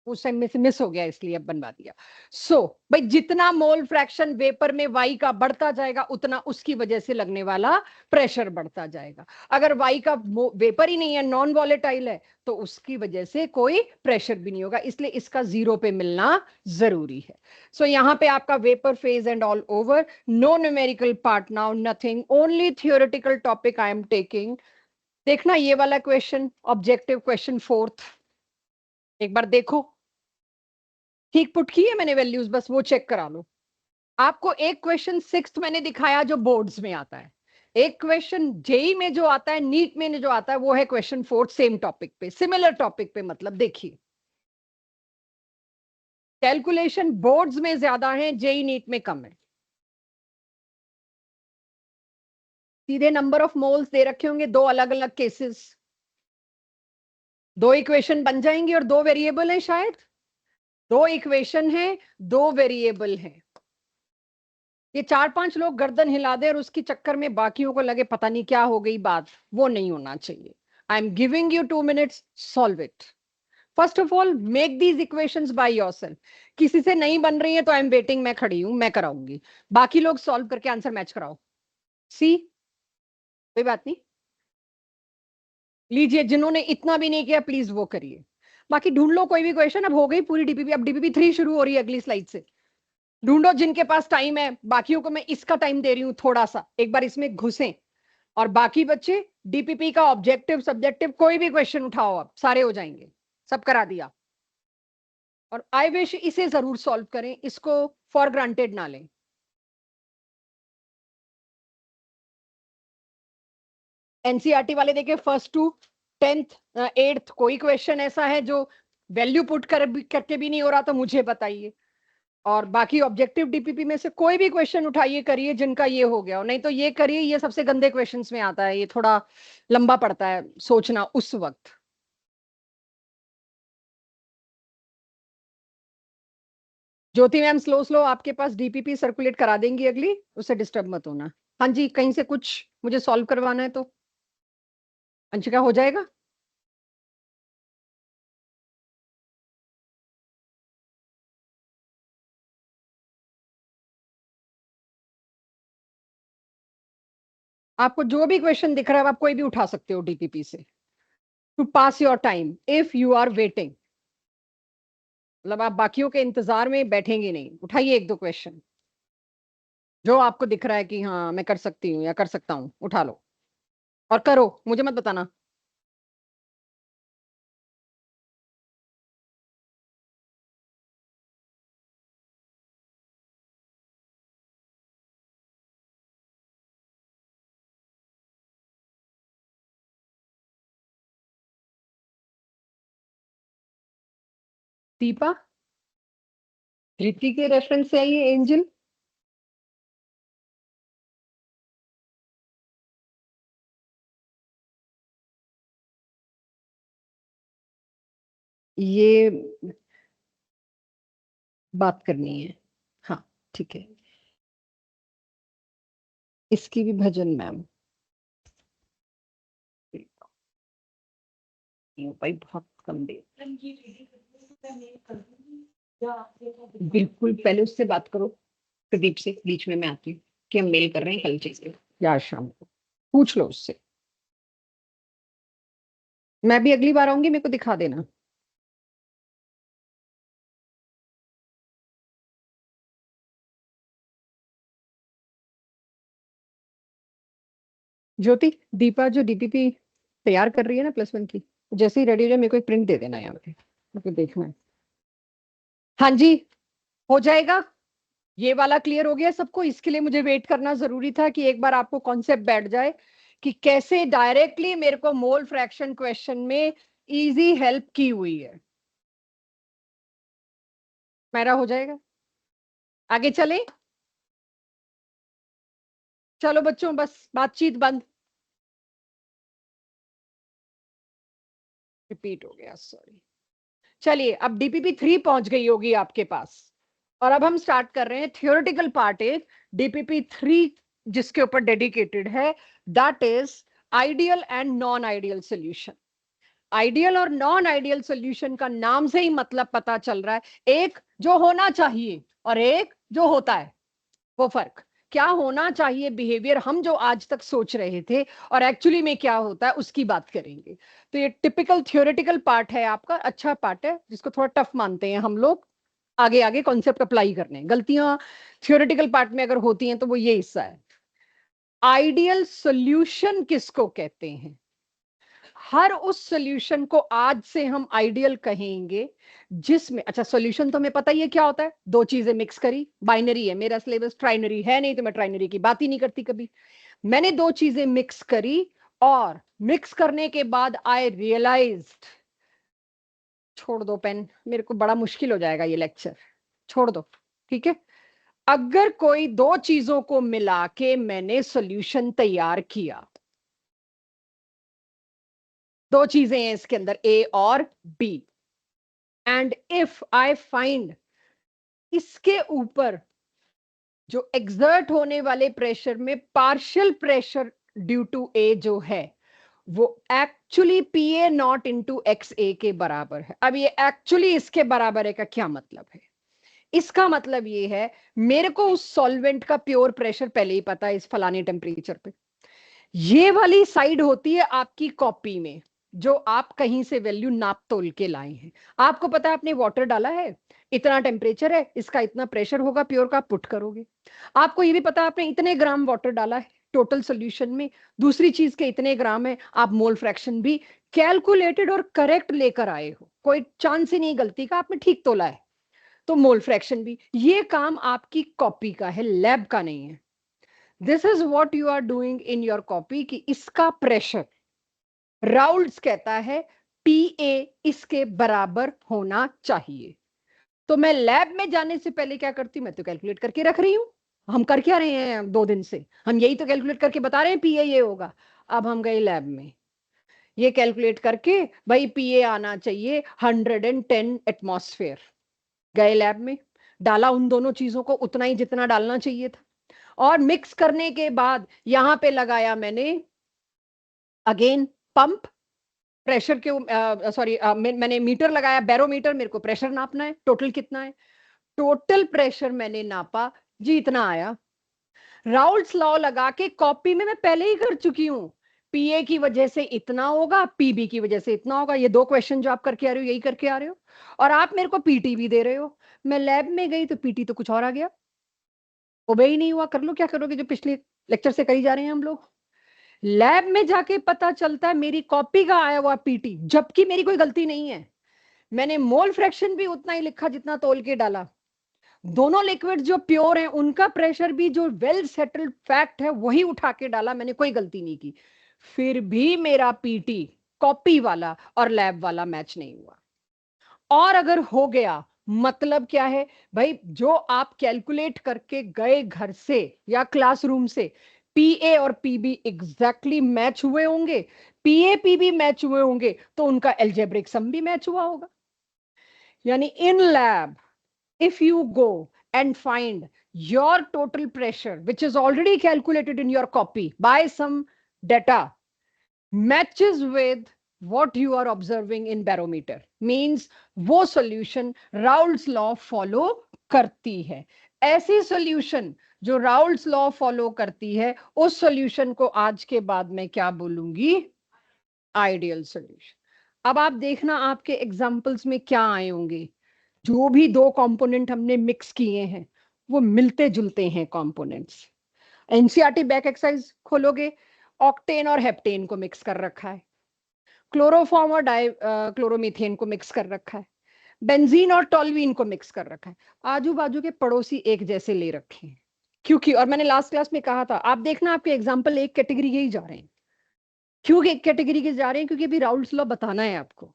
उस टाइम में से मिस हो गया इसलिए अब बनवा दिया। सो भाई जितना मोल फ्रैक्शन वेपर में वाई का बढ़ता जाएगा उतना उसकी वजह से लगने वाला प्रेशर बढ़ता जाएगा। अगर वाई का वेपर ही नहीं है, नॉन वॉलेटाइल है, तो उसकी वजह से कोई प्रेशर भी नहीं होगा, इसलिए इसका जीरो पे मिलना जरूरी है। सो यहाँ पे आपका vapour phase and all over, no numerical part now, nothing, only theoretical topic I am taking. देखना ये वाला क्वेश्चन, ऑब्जेक्टिव क्वेश्चन फोर्थ, एक बार देखो, ठीक पुट की है मैंने वैल्यूज, बस वो चेक करा लो। आपको एक क्वेश्चन सिक्स्थ मैंने दिखाया जो बोर्ड्स में आता है, एक क्वेश्चन जेई में जो आता है, नीट में जो आता है, वो है क्वेश्चन फोर्थ, सेम टॉपिक पे, सिमिलर टॉपिक पे, मतलब देखिए कैलकुलेशन बोर्ड्स में ज्यादा है, जेई नीट में कम है। सीधे नंबर ऑफ मोल्स दे रखे होंगे, दो अलग अलग केसेस, दो इक्वेशन बन जाएंगी और दो वेरिएबल है शायद, दो इक्वेशन है, दो वेरिएबल है। ये चार पांच लोग गर्दन हिला दे और उसके चक्कर में बाकियों को लगे पता नहीं क्या हो गई बात, वो नहीं होना चाहिए। I am giving you 2 minutes, solve it. First of all make these equations by yourself. किसी से नहीं बन रही है तो आई एम वेटिंग, मैं खड़ी हूं, मैं कराऊंगी, बाकी लोग सॉल्व करके आंसर मैच कराओ। सी, कोई बात नहीं, लीजिए, जिन्होंने इतना भी नहीं किया प्लीज वो करिए। बाकी ढूंढ लो कोई भी क्वेश्चन, अब हो गई पूरी डीपीपी, अब डीपीपी 3 शुरू हो रही है अगली स्लाइड से। ढूंढो जिनके पास टाइम है, बाकियों को मैं इसका टाइम दे रही हूँ थोड़ा सा, एक बार इसमें घुसें। और बाकी बच्चे डीपीपी का ऑब्जेक्टिव सब्जेक्टिव कोई भी क्वेश्चन उठाओ, अब सारे हो जाएंगे, सब करा दिया। और आई विश इसे जरूर सॉल्व करें, इसको फॉर ग्रांटेड ना लें। एनसीईआरटी वाले देखे 1st to 10th 8th कोई क्वेश्चन ऐसा है जो वैल्यू पुट करके भी नहीं हो रहा तो मुझे बताइए, और बाकी ऑब्जेक्टिव डीपीपी में से कोई भी क्वेश्चन उठाइए करिए जिनका ये हो गया हो, नहीं तो ये करिए, ये सबसे गंदे क्वेश्चंस में आता है, ये थोड़ा लंबा पड़ता है सोचना उस वक्त। ज्योति मैम स्लो स्लो आपके पास डीपीपी सर्कुलेट करा देंगी अगली, उससे डिस्टर्ब मत होना। हाँ जी, कहीं से कुछ मुझे सॉल्व करवाना है तो अंशिका हो जाएगा। आपको जो भी क्वेश्चन दिख रहा है आप कोई भी उठा सकते हो डीपीपी से, to pass your time if you are waiting, मतलब आप बाकियों के इंतजार में बैठेंगे नहीं, उठाइए एक दो क्वेश्चन जो आपको दिख रहा है कि हाँ मैं कर सकती हूँ या कर सकता हूँ, उठा लो और करो, मुझे मत बताना। दीपा, ऋति के रेफरेंस से आई है एंजल। ये बात करनी है, हाँ ठीक है। इसकी भी भजन मैम भाई बहुत कम दे, बिल्कुल पहले उससे बात करो, प्रदीप से, बीच में मैं आती हूँ कि हम मेल कर रहे हैं कल चीज या शाम को, पूछ लो उससे। मैं भी अगली बार आऊंगी, मेरे को दिखा देना। ज्योति, दीपा जो डीपीपी तैयार कर रही है ना +1 की, जैसे ही रेडी हो जाए मेरे को एक प्रिंट दे देना यहाँ पे, मेरे को देखना है। हाँ जी, हो जाएगा। ये वाला क्लियर हो गया सबको, इसके लिए मुझे वेट करना जरूरी था कि एक बार आपको कॉन्सेप्ट बैठ जाए कि कैसे डायरेक्टली मेरे को मोल फ्रैक्शन क्वेश्चन में इजी हेल्प की हुई है। मेरा हो जाएगा, आगे चले। चलो बच्चों, बस बातचीत बंद। रिपीट हो गया, सॉरी। चलिए, अब डीपीपी 3 पहुंच गई होगी आपके पास, और अब हम स्टार्ट कर रहे हैं थियोरेटिकल पार्ट एक डीपीपी 3, जिसके ऊपर डेडिकेटेड है, that is ideal and non ideal solution. Ideal और नॉन आइडियल सोल्यूशन का नाम से ही मतलब पता चल रहा है, एक जो होना चाहिए और एक जो होता है, वो फर्क। क्या होना चाहिए बिहेवियर, हम जो आज तक सोच रहे थे, और एक्चुअली में क्या होता है उसकी बात करेंगे। तो ये टिपिकल थियोरेटिकल पार्ट है आपका, अच्छा पार्ट है जिसको थोड़ा टफ मानते हैं हम लोग, आगे आगे कॉन्सेप्ट अप्लाई करने। गलतियां थियोरेटिकल पार्ट में अगर होती हैं तो वो ये हिस्सा है। आइडियल सोल्यूशन किसको कहते हैं? हर उस सॉल्यूशन को आज से हम आइडियल कहेंगे जिसमें, अच्छा सॉल्यूशन तो हमें पता ही है क्या होता है, दो चीजें मिक्स करी, बाइनरी है, मेरा सिलेबस ट्राइनरी है नहीं तो मैं ट्राइनरी की बात ही नहीं करती कभी। मैंने दो चीजें मिक्स करी, और मिक्स करने के बाद आई रियलाइज्ड, छोड़ दो पेन, मेरे को बड़ा मुश्किल हो जाएगा ये लेक्चर, छोड़ दो, ठीक है। अगर कोई दो चीजों को मिला के मैंने सॉल्यूशन तैयार किया, दो चीजें हैं इसके अंदर, ए और B, and if I find इसके ऊपर जो एग्जर्ट होने वाले प्रेशर में partial pressure due to A जो है वो actually P A naught into X A के बराबर है। अब ये एक्चुअली इसके बराबर है का क्या मतलब है? इसका मतलब ये है, मेरे को उस सॉल्वेंट का प्योर प्रेशर पहले ही पता है इस फलाने टेम्परेचर पे। ये वाली साइड होती है आपकी कॉपी में, जो आप कहीं से वैल्यू नाप तोल के लाए हैं। आपको पता है आपने वाटर डाला है, इतना टेम्परेचर है, इसका इतना प्रेशर होगा प्योर का, पुट करोगे। आपको ये भी पता है आपने इतने ग्राम वाटर डाला है टोटल सोल्यूशन में, दूसरी चीज के इतने ग्राम है, आप मोल फ्रैक्शन भी कैलकुलेटेड और करेक्ट लेकर आए हो, कोई चांस ही नहीं गलती का, आपने ठीक तोला है, तो मोल फ्रैक्शन भी। ये काम आपकी कॉपी का है, लैब का नहीं है। This is what you are doing in your copy कि इसका प्रेशर राउल्ट्स कहता है PA इसके बराबर होना चाहिए। तो मैं लैब में जाने से पहले क्या करती हूं, मैं तो कैलकुलेट करके रख रही हूं। हम कर क्या रहे हैं 2 दिन से, हम यही तो कैलकुलेट करके बता रहे हैं PA ये होगा। अब हम गए लैब में, ये कैलकुलेट करके भाई PA आना चाहिए 110 एटमॉस्फेयर। गए लैब में, डाला उन दोनों चीजों को उतना ही जितना डालना चाहिए था, और मिक्स करने के बाद यहां पे लगाया मैंने अगेन पंप, प्रेशर के सॉरी मैंने मीटर लगाया, बैरोमीटर, मेरे को प्रेशर नापना है, टोटल कितना है, टोटल प्रेशर मैंने नापा जी, इतना आया। राउल्ट्स लॉ लगा के कॉपी में मैं पहले ही कर चुकी हूं, PA की वजह से इतना होगा, PB की वजह से इतना होगा। ये 2 क्वेश्चन जो आप करके आ रहे हो यही करके आ रहे हो, और आप मेरे को PT भी दे रहे हो। मैं लैब में गई तो PT तो कुछ और आ गया, ओबे ही नहीं हुआ। कर लो क्या करोगे, जो पिछले लेक्चर से करी जा रहे हैं हम लोग। लैब में जाके पता चलता है मेरी कॉपी का आया हुआ PT, जबकि मेरी कोई गलती नहीं है। मैंने मोल फ्रैक्शन भी उतना ही लिखा जितना तोल के डाला। दोनों लिक्विड जो प्योर हैं उनका प्रेशर भी जो वेल सेटल्ड फैक्ट है वही उठा के डाला, मैंने कोई गलती नहीं की। फिर भी मेरा PT कॉपी वाला और लैब वाला मैच नहीं हुआ। और अगर हो गया, मतलब क्या है भाई, जो आप कैलकुलेट करके गए घर से या क्लासरूम से, PA और PB एग्जैक्टली मैच हुए होंगे, PA PB मैच हुए होंगे, तो उनका एल्जेब्रिक सम भी मैच हुआ होगा। यानी in lab, if you go and find your total pressure which is already calculated in your copy by some data matches with what you are observing in barometer, means वो solution Raoult's law follow करती है। ऐसी solution जो Raoult's law follow करती है, उस solution को आज के बाद मैं क्या बोलूंगी, आइडियल सॉल्यूशन। अब आप देखना आपके एग्जांपल्स में क्या आए होंगे, जो भी 2 कंपोनेंट हमने मिक्स किए हैं वो मिलते जुलते हैं कंपोनेंट्स। एनसीईआरटी बैक एक्सरसाइज खोलोगे, ऑक्टेन और हेप्टेन को मिक्स कर रखा है, क्लोरोफॉर्म और डाई क्लोरोमीथेन को मिक्स कर रखा है, बेंजीन और टोल्यूइन को मिक्स कर रखा है। आजू बाजू के पड़ोसी एक जैसे ले रखे हैं, क्योंकि, और मैंने लास्ट क्लास में कहा था, आप देखना आपके एग्जाम्पल एक कैटेगरी के ही जा रहे हैं। क्यों एक कैटेगरी के जा रहे हैं, क्योंकि अभी राउल्ट्स लॉ बताना है आपको,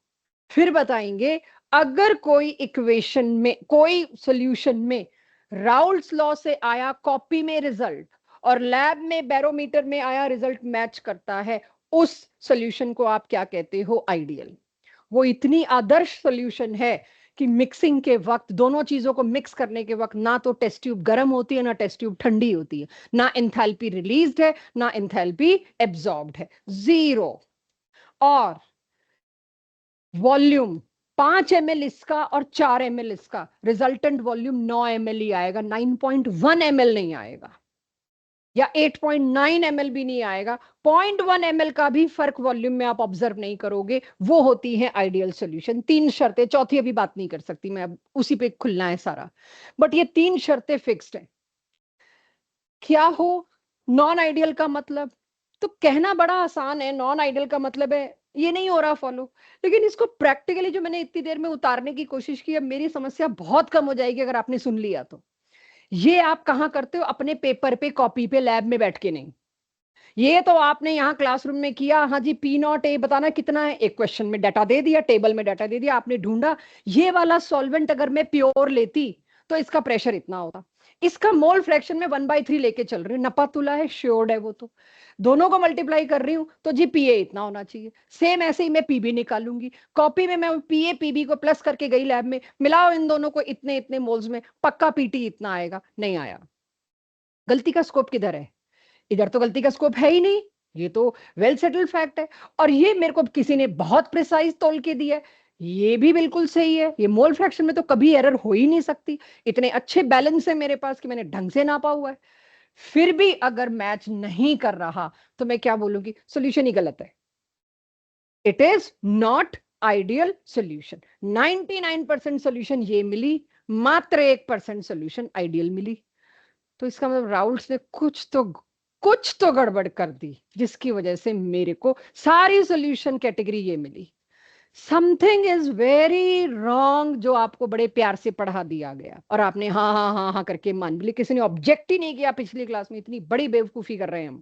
फिर बताएंगे। अगर कोई इक्वेशन में, कोई सॉल्यूशन में राउल्ट्स लॉ से आया कॉपी में रिजल्ट और लैब में बैरोमीटर में आया रिजल्ट मैच करता है, उस सॉल्यूशन को आप क्या कहते हो, आइडियल। वो इतनी आदर्श सॉल्यूशन है कि मिक्सिंग के वक्त, दोनों चीजों को मिक्स करने के वक्त, ना तो टेस्ट ट्यूब गर्म होती है ना टेस्ट ट्यूब ठंडी होती है, ना एंथैल्पी रिलीज्ड है ना एंथैल्पी एब्जॉर्ब्ड है, 0। और वॉल्यूम 5 ml इसका और 4 ml इसका, रिजल्टेंट वॉल्यूम 9 ml ही आएगा, 9.1 ml नहीं आएगा, या 8.9 ml भी नहीं आएगा। 0.1 ml का भी फर्क वॉल्यूम में आप ऑब्जर्व नहीं करोगे। वो होती है आइडियल सॉल्यूशन। 3 शर्तें, चौथी अभी बात नहीं कर सकती मैं, अब उसी पे खुलना है सारा, बट ये 3 शर्तें फिक्स्ड है। क्या हो नॉन आइडियल का मतलब, तो कहना बड़ा आसान है, नॉन आइडियल का मतलब है ये नहीं हो रहा फॉलो, लेकिन इसको प्रैक्टिकली जो मैंने इतनी देर में उतारने की कोशिश की, अब मेरी समस्या बहुत कम हो जाएगी अगर आपने सुन लिया तो। ये आप कहां करते हो, अपने पेपर पे, कॉपी पे, लैब में बैठ के नहीं। ये तो आपने यहाँ क्लासरूम में किया, हाँ जी P0 A बताना कितना है, एक क्वेश्चन में डाटा दे दिया, टेबल में डाटा दे दिया, आपने ढूंढा ये वाला सॉल्वेंट अगर मैं प्योर लेती तो इसका प्रेशर इतना होता, इसका मोल फ्रैक्शन में 1/3 लेके चल रही हूँ, नपा तुला है, श्योर्ड है वो तो, दोनों को मल्टीप्लाई कर रही हूँ तो जी PA इतना होना चाहिए। सेम ऐसे ही मैं PB निकालूंगी, कॉपी में मैं PA PB को प्लस करके गई लैब में, मिलाओ इन दोनों को इतने इतने मोल्स में, पक्का PT इतना आएगा, नहीं आया। गलती का स्कोप किधर है, इधर तो गलती का स्कोप है ही नहीं, ये तो वेल सेटल्ड फैक्ट है। और ये मेरे को किसी ने बहुत प्रिसाइज तोल के दिया है, ये भी बिल्कुल सही है, ये मोल फ्रैक्शन में तो कभी एरर हो ही नहीं सकती, इतने अच्छे बैलेंस है मेरे पास कि मैंने ढंग से नापा हुआ है। फिर भी अगर मैच नहीं कर रहा तो मैं क्या बोलूंगी, सॉल्यूशन ही गलत है, it is not ideal solution. 99% solution ये मिली, मात्र 1% सॉल्यूशन आइडियल मिली। तो इसका मतलब राउल्ट्स ने कुछ तो गड़बड़ कर दी, जिसकी वजह से मेरे को सारी सॉल्यूशन कैटेगरी ये मिली। समथिंग इज वेरी रॉन्ग जो आपको बड़े प्यार से पढ़ा दिया गया और आपने हाँ हाँ हाँ हाँ करके मान ली, किसी ने ऑब्जेक्ट ही नहीं किया पिछली क्लास में, इतनी बड़ी बेवकूफी कर रहे हैं हम।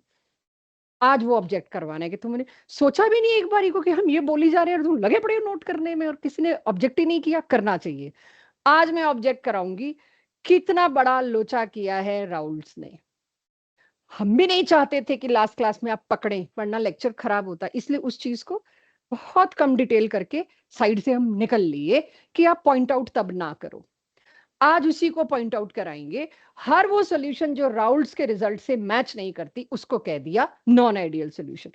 आज वो ऑब्जेक्ट करवाना है कि तुमने सोचा भी नहीं एक बारी को कि हम ये बोली जा रहे हैं और तुम लगे पड़े हो नोट करने में, और किसी ने ऑब्जेक्ट ही नहीं किया, करना चाहिए। आज मैं ऑब्जेक्ट कराऊंगी। कितना बड़ा लोचा किया है राउल्स ने। हम भी नहीं चाहते थे कि लास्ट क्लास में आप पकड़ें, वरना लेक्चर खराब होता, इसलिए उस चीज को बहुत कम डिटेल करके साइड से हम निकल लिए कि आप पॉइंट आउट तब ना करो। आज उसी को पॉइंट आउट कराएंगे। हर वो सॉल्यूशन जो राउल्स के रिजल्ट से मैच नहीं करती उसको कह दिया नॉन आइडियल सॉल्यूशन।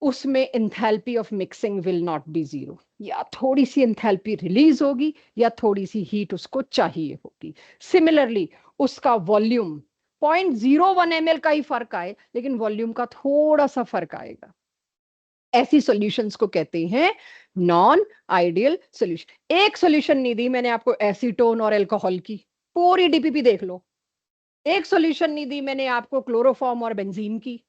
उसमें enthalpy of mixing will not be zero, या थोड़ी सी एंथैल्पी रिलीज होगी या थोड़ी सी हीट उसको चाहिए होगी। सिमिलरली उसका वॉल्यूम 0.01 ml का ही फर्क आए, लेकिन वॉल्यूम का थोड़ा सा फर्क आएगा। ऐसी सॉल्यूशंस को कहते हैं नॉन आइडियल सॉल्यूशन। एक सॉल्यूशन नहीं दी मैंने आपको एसीटोन और अल्कोहल की, पूरी डीपीपी देख लो। एक सॉल्यूशन नहीं दी मैंने आपको क्लोरोफॉर्म और बेंजीन की।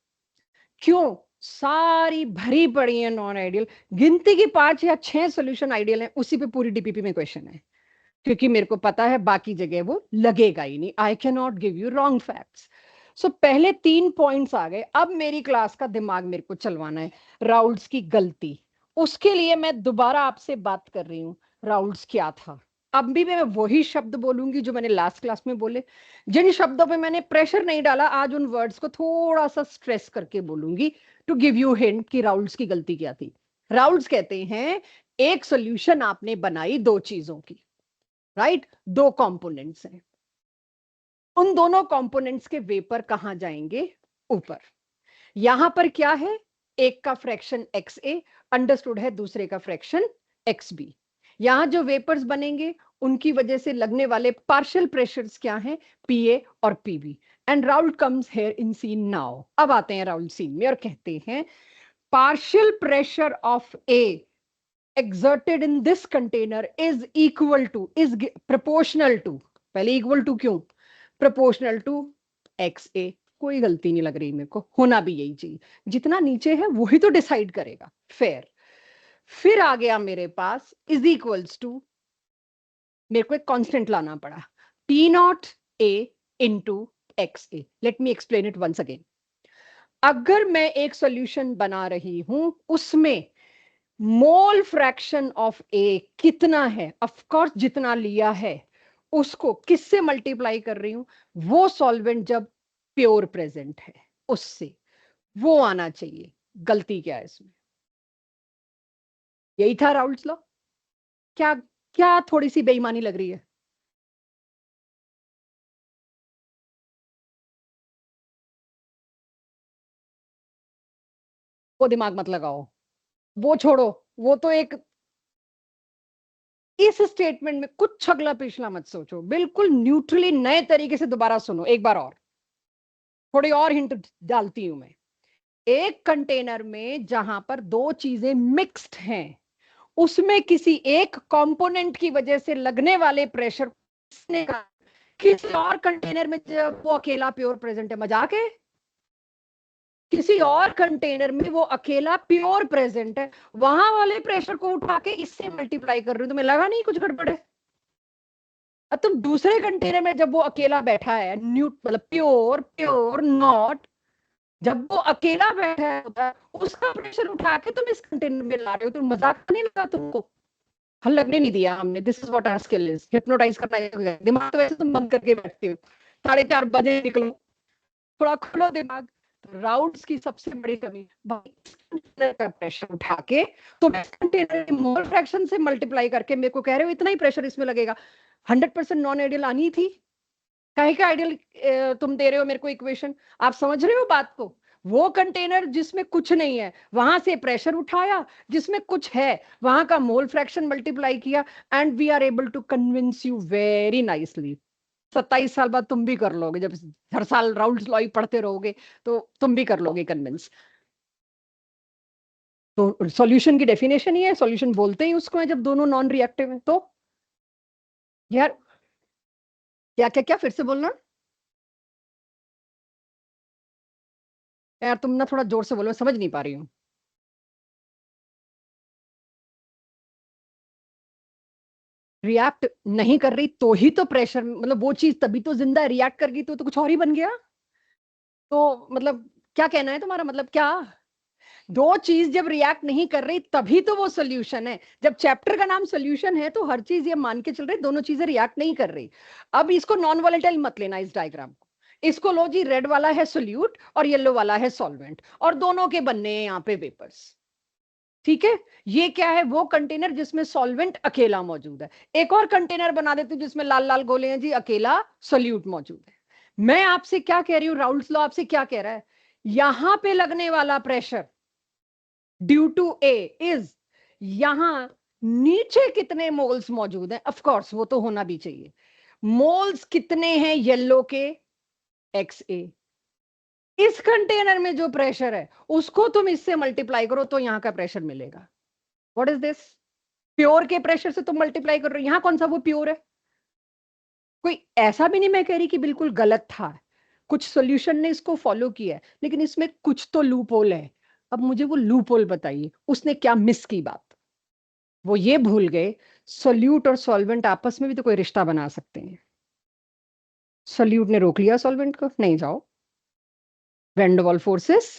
क्यों? सारी भरी पड़ी है नॉन आइडियल। गिनती की 5 या 6 सॉल्यूशन आइडियल है, उसी पे पूरी डीपीपी में क्वेश्चन है, क्योंकि मेरे को पता है बाकी जगह वो लगेगा ही नहीं। I can not give you wrong facts. So पहले 3 पॉइंट्स आ गए। अब मेरी क्लास का दिमाग मेरे को चलवाना है। राउल्स की गलती, उसके लिए मैं दोबारा आपसे बात कर रही हूँ। राउल्स क्या था? अब भी मैं वही शब्द बोलूंगी जो मैंने लास्ट क्लास में बोले। जिन शब्दों पे मैंने प्रेशर नहीं डाला, आज उन वर्ड्स को थोड़ा सा स्ट्रेस करके बोलूंगी, टू गिव यू हिंट कि राउल्स की गलती क्या थी। राउल्स कहते हैं एक सॉल्यूशन आपने बनाई दो चीजों की, राइट? दो कंपोनेंट्स हैं, उन दोनों कंपोनेंट्स के वेपर कहां जाएंगे? ऊपर। यहां पर क्या है? एक का फ्रैक्शन एक्स ए अंडरस्टूड है, दूसरे का फ्रैक्शन एक्स बी। यहां जो वेपर्स बनेंगे उनकी वजह से लगने वाले पार्शियल प्रेशर्स क्या हैं? पीए और PB. And Raoult comes here in scene now. अब आते हैं राउल सीन में और कहते हैं partial pressure of A exerted in this container is equal to, is proportional to, पहले इक्वल टू क्यों? प्रोपोर्शनल टू एक्स ए। कोई गलती नहीं लग रही मेरे को, होना भी यही चाहिए। जितना नीचे है वही तो डिसाइड करेगा, फेयर। फिर आ गया मेरे पास इज इक्वल्स टू, मेरे को एक कांस्टेंट लाना पड़ा, P not A into X A. Let me explain it once again. अगर मैं एक सॉल्यूशन बना रही हूं, उसमें मोल फ्रैक्शन ऑफ ए कितना है? ऑफ कोर्स जितना लिया है उसको किससे मल्टीप्लाई कर रही हूं? वो सॉल्वेंट जब प्योर प्रेजेंट है उससे, वो आना चाहिए। गलती क्या है इसमें? यही था राउल्स लॉ। क्या क्या थोड़ी सी बेईमानी लग रही है? वो दिमाग मत लगाओ, वो छोड़ो। वो तो एक, इस स्टेटमेंट में कुछ अगला पिछला मत सोचो, बिल्कुल न्यूट्रली नए तरीके से दोबारा सुनो एक बार और। थोड़ी और हिंट डालती हूं मैं। एक कंटेनर में जहां पर दो चीजें मिक्स्ड हैं, उसमें किसी एक कंपोनेंट की वजह से लगने वाले प्रेशर किसने कहा? किसी और कंटेनर में जब वो अकेला प्योर प्रेजेंट है, मजाक है? किसी और कंटेनर में वो अकेला प्योर प्रेजेंट है, वहां वाले प्रेशर को उठा के इससे मल्टीप्लाई कर रही हूं, तुम्हें लगा नहीं कुछ गड़बड़ है? अब तुम दूसरे कंटेनर में जब वो अकेला बैठा है, न्यूट मतलब प्योर प्योर नॉट, जब वो अकेला बैठा होता है उसका प्रेशर उठा के तुम इस कंटेनर में ला रहे हो, तो मजाक नहीं लगा तुमको? हल लगने नहीं दिया हमने। This is what our skill is, hypnotise करना। दिमाग तो वैसे तुम बंद करके बैठते हो, 4:30 बजे निकलो, थोड़ा खोलो दिमाग। तो राउंड्स की सबसे बड़ी कमी भाई, इस कंटेनर का प्रेशर उठा के तुम इस कंटेनर मोल फ्रैक्शन से मल्टीप्लाई करके मेरे को कह रहे हो इतना ही प्रेशर इसमें लगेगा। 100% नॉन आइडियल आनी थी। काहे का आइडियल तुम दे रहे हो मेरे को इक्वेशन? आप समझ रहे हो बात को? वो कंटेनर जिसमें कुछ नहीं है वहां से प्रेशर उठाया, जिसमें कुछ है वहां का मोल फ्रैक्शन मल्टीप्लाई किया, and we are able to convince you very nicely. 27 साल बाद तुम भी कर लोगे, जब हर साल राउल्स लॉ ही पढ़ते रहोगे तो तुम भी कर लोगे कन्विंस। तो सॉल्यूशन की डेफिनेशन ही है, सॉल्यूशन बोलते ही उसको है जब दोनों नॉन रिएक्टिव है। तो यार क्या क्या क्या, फिर से बोलना। यार तुम ना थोड़ा जोर से बोलो, समझ नहीं पा रही हूँ। रिएक्ट नहीं कर रही तो ही तो प्रेशर, मतलब वो चीज तभी तो जिंदा है, रिएक्ट कर गई तो कुछ और ही बन गया। तो मतलब क्या कहना है तुम्हारा, मतलब क्या? दो चीज जब रिएक्ट नहीं कर रही तभी तो वो सोल्यूशन है। जब चैप्टर का नाम सोल्यूशन है तो हर चीज ये मान के चल रही दोनों चीजें रिएक्ट नहीं कर रही। अब इसको नॉन वॉलेटाइल मत लेना इस डायग्राम को, इसको लो जी, रेड वाला है सोल्यूट और येलो वाला है सॉल्वेंट, और दोनों के बनने हैं यहाँ पे वेपर्स। ठीक है, ये क्या है, वो कंटेनर जिसमें सॉल्वेंट अकेला मौजूद है। एक और कंटेनर बना देती हूँ जिसमें लाल लाल गोले हैं जी, अकेला सोल्यूट मौजूद है। मैं आपसे क्या कह रही हूँ, राउल्स लॉ आपसे क्या कह रहा है, यहां पे लगने वाला pressure due to A is, यहां नीचे कितने मोल्स मौजूद हैं, ऑफ कोर्स वो तो होना भी चाहिए। मोल्स कितने हैं येलो के, एक्स ए। इस कंटेनर में जो प्रेशर है उसको तुम इससे मल्टीप्लाई करो तो यहां का प्रेशर मिलेगा। व्हाट इज दिस, प्योर के प्रेशर से तुम मल्टीप्लाई कर रहे हो, यहां कौन सा वो प्योर है? कोई ऐसा भी नहीं मैं कह रही कि बिल्कुल गलत था, कुछ सॉल्यूशन ने इसको फॉलो किया है, लेकिन इसमें कुछ तो लूप होल है। अब मुझे वो लूप होल बताइए, उसने क्या मिस की बात? वो ये भूल गए सोल्यूट और सॉल्वेंट आपस में भी तो कोई रिश्ता बना सकते हैं। सोल्यूट ने रोक लिया सॉल्वेंट को, नहीं जाओ, van der Waals forces.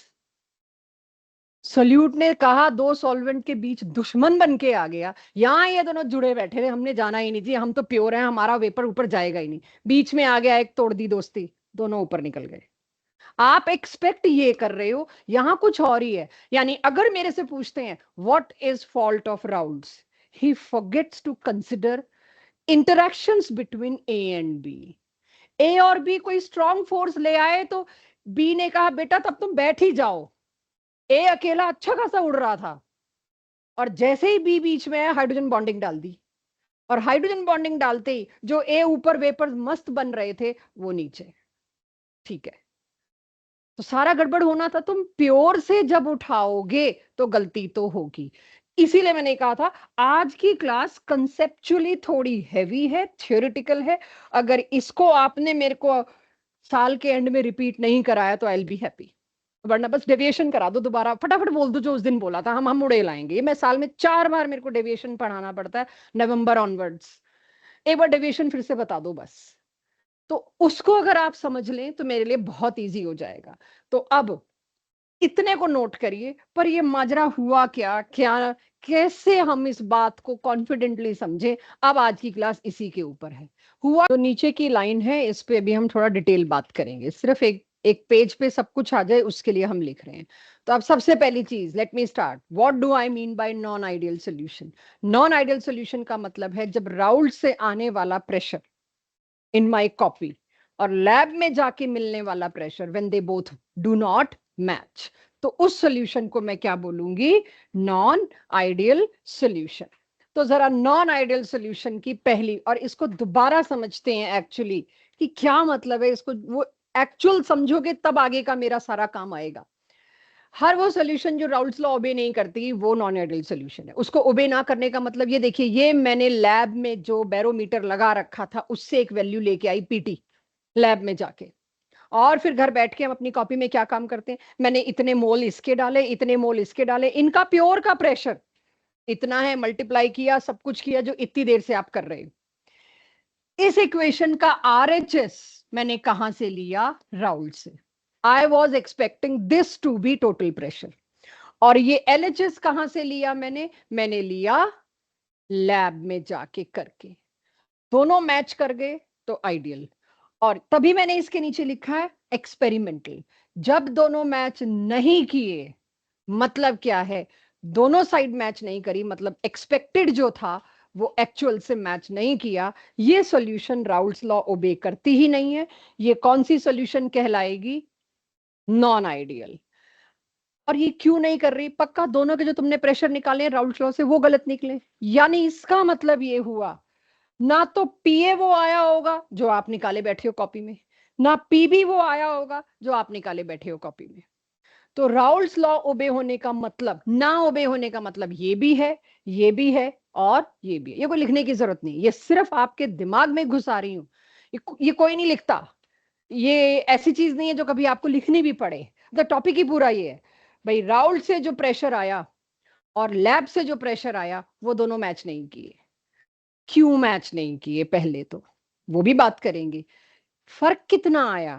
Solute ने कहा दो सॉल्वेंट के बीच दुश्मन बन के आ गया, यहां ये दोनों जुड़े बैठे थे, हमने जाना ही नहीं जी, हम तो प्योर हैं, हमारा वेपर ऊपर जाएगा ही नहीं। बीच में आ गया एक, तोड़ दी दोस्ती, दोनों ऊपर निकल गए। आप एक्सपेक्ट ये कर रहे हो, यहां कुछ और ही है। यानी अगर मेरे से पूछते हैं what is fault of Raoult's, he forgets to consider interactions between A and B. A और बी कोई स्ट्रॉन्ग फोर्स ले आए तो बी ने कहा बेटा तब तुम बैठ ही जाओ। ए अकेला अच्छा खासा उड़ रहा था, और जैसे ही बी बीच में है हाइड्रोजन बॉन्डिंग डाल दी, और हाइड्रोजन बॉन्डिंग डालते ही जो ए ऊपर वेपर मस्त बन रहे थे वो नीचे। ठीक है, तो सारा गड़बड़ होना था, तुम प्योर से जब उठाओगे तो गलती तो होगी। इसीलिए मैंने कहा था आज की क्लास कंसेप्चुअली थोड़ी हैवी है, थियोरेटिकल है। अगर इसको आपने मेरे को साल के एंड में रिपीट नहीं कराया तो आई विल बी हैप्पी, वरना बस डेविएशन करा दो, दोबारा फटाफट बोल दो जो उस दिन बोला था, हम उड़े लाएंगे। मैं साल में 4 बार मेरे को डेविएशन पढ़ाना पड़ता है, नवंबर ऑनवर्ड्स। एक बार डेविएशन फिर से बता दो बस, तो उसको अगर आप समझ लें तो मेरे लिए बहुत इजी हो जाएगा। तो अब इतने को नोट करिए, पर ये माजरा हुआ क्या क्या, कैसे हम इस बात को कॉन्फिडेंटली समझे, अब आज की क्लास इसी के ऊपर है। हुआ तो नीचे की लाइन है, इस पे भी हम थोड़ा डिटेल बात करेंगे, सिर्फ एक एक पेज पे सब कुछ आ जाए उसके लिए हम लिख रहे हैं। तो अब सबसे पहली चीज, let me start, what do I mean by non ideal solution. Non ideal solution का मतलब है जब राउल्ट से आने वाला प्रेशर इन माई कॉपी और लैब में जाके मिलने वाला pressure when they both do not match, तो उस सॉल्यूशन को मैं क्या बोलूंगी, नॉन आइडियल सॉल्यूशन। तो जरा नॉन आइडियल सॉल्यूशन की पहली, और इसको दोबारा समझते हैं एक्चुअली कि क्या मतलब है, इसको वो एक्चुअल समझोगे तब आगे का मेरा सारा काम आएगा। हर वो सोल्यूशन जो राउल्स लॉ ओबे नहीं करती वो नॉन आइडियल सोल्यूशन है। उसको ओबे ना करने का मतलब ये देखिए, ये मैंने लैब में जो बैरोमीटर लगा रखा था उससे एक वैल्यू लेके आई पीटी लैब में जाके, और फिर घर बैठ के हम अपनी कॉपी में क्या काम करते हैं, मैंने इतने मोल इसके डाले, इतने मोल इसके डाले, इनका प्योर का प्रेशर इतना है, मल्टीप्लाई किया, सब कुछ किया जो इतनी देर से आप कर रहे हो। इस इक्वेशन का आरएचएस मैंने कहां से लिया, राउल्ट से। I was expecting this to be total pressure. और ये एलएचएस कहां से लिया मैंने लिया लैब में जाके करके, दोनों मैच कर गए तो आइडियल। और तभी मैंने इसके नीचे लिखा है एक्सपेरिमेंटल। जब दोनों मैच नहीं किए, मतलब क्या है, दोनों साइड मैच नहीं करी, मतलब एक्सपेक्टेड जो था वो एक्चुअल से मैच नहीं किया, ये सॉल्यूशन राउल्स लॉ ओबे करती ही नहीं है। ये कौन सी सॉल्यूशन कहलाएगी, नॉन आइडियल। और ये क्यों नहीं कर रही, पक्का दोनों के जो तुमने प्रेशर निकाले राउल्ट लॉ से वो गलत निकले। यानी इसका मतलब ये हुआ, ना तो पीए वो आया होगा जो आप निकाले बैठे हो कॉपी में, ना पीबी वो आया होगा जो आप निकाले बैठे हो कॉपी में। तो राउल्ट्स लॉ ओबे होने का मतलब, ना ओबे होने का मतलब ये भी है, ये भी है, और ये भी है। ये कोई लिखने की जरूरत नहीं, ये सिर्फ आपके दिमाग में घुसा रही हूं, ये कोई नहीं लिखता, ये ऐसी चीज नहीं है जो कभी आपको लिखनी भी पड़े। द टॉपिक ही पूरा ये है भाई, राउल्ट से जो प्रेशर आया और लैब से जो प्रेशर आया वो दोनों मैच नहीं किए। क्यों मैच नहीं किए पहले, तो वो भी बात करेंगे। फर्क कितना आया,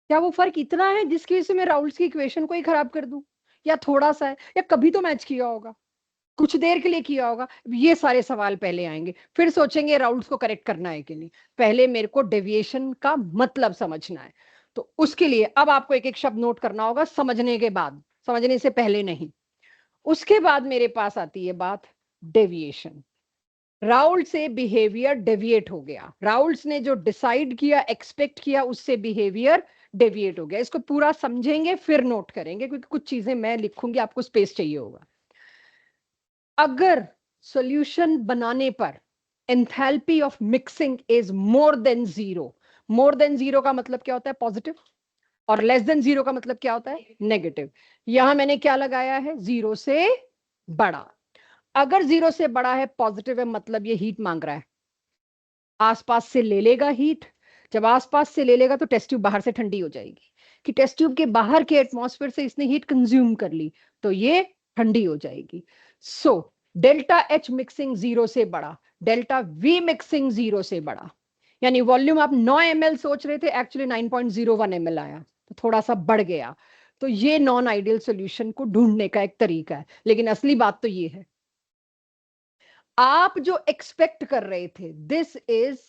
क्या वो फर्क इतना है जिसकी वजह से मैं राउल्ट्स की इक्वेशन को ही खराब कर दूं, या थोड़ा सा है, या कभी तो मैच किया होगा, कुछ देर के लिए किया होगा। ये सारे सवाल पहले आएंगे, फिर सोचेंगे राउल्ट्स को करेक्ट करना है कि नहीं। पहले मेरे को डेविएशन का मतलब समझना है। तो उसके लिए अब आपको एक एक शब्द नोट करना होगा, समझने के बाद, समझने से पहले नहीं। उसके बाद मेरे पास आती है बात डेविएशन। राउल्ट से बिहेवियर डेविएट हो गया, राउल्ट्स ने जो डिसाइड किया, एक्सपेक्ट किया, उससे बिहेवियर डेविएट हो गया। इसको पूरा समझेंगे फिर नोट करेंगे, क्योंकि कुछ चीजें मैं लिखूंगी, आपको स्पेस चाहिए होगा। अगर सॉल्यूशन बनाने पर enthalpy of mixing is more than zero, more than zero का मतलब क्या होता है, पॉजिटिव, और लेस देन जीरो का मतलब क्या होता है, नेगेटिव। यहां मैंने क्या लगाया है, जीरो से बड़ा। अगर जीरो से बड़ा है, पॉजिटिव है, मतलब ये हीट मांग रहा है, आसपास से ले लेगा हीट। जब आसपास से ले लेगा तो टेस्ट ट्यूब बाहर से ठंडी हो जाएगी, कि टेस्ट ट्यूब के बाहर के एटमॉस्फेयर से इसने हीट कंज्यूम कर ली, तो ये ठंडी हो जाएगी। So delta H mixing zero से बड़ा, डेल्टा वी मिक्सिंग जीरो से बड़ा। यानी वॉल्यूम आप 9 ml सोच रहे थे, एक्चुअली 9.01 ml आया, तो थोड़ा सा बढ़ गया। तो ये नॉन आइडियल सॉल्यूशन को ढूंढने का एक तरीका है, लेकिन असली बात तो ये है, आप जो एक्सपेक्ट कर रहे थे, दिस इज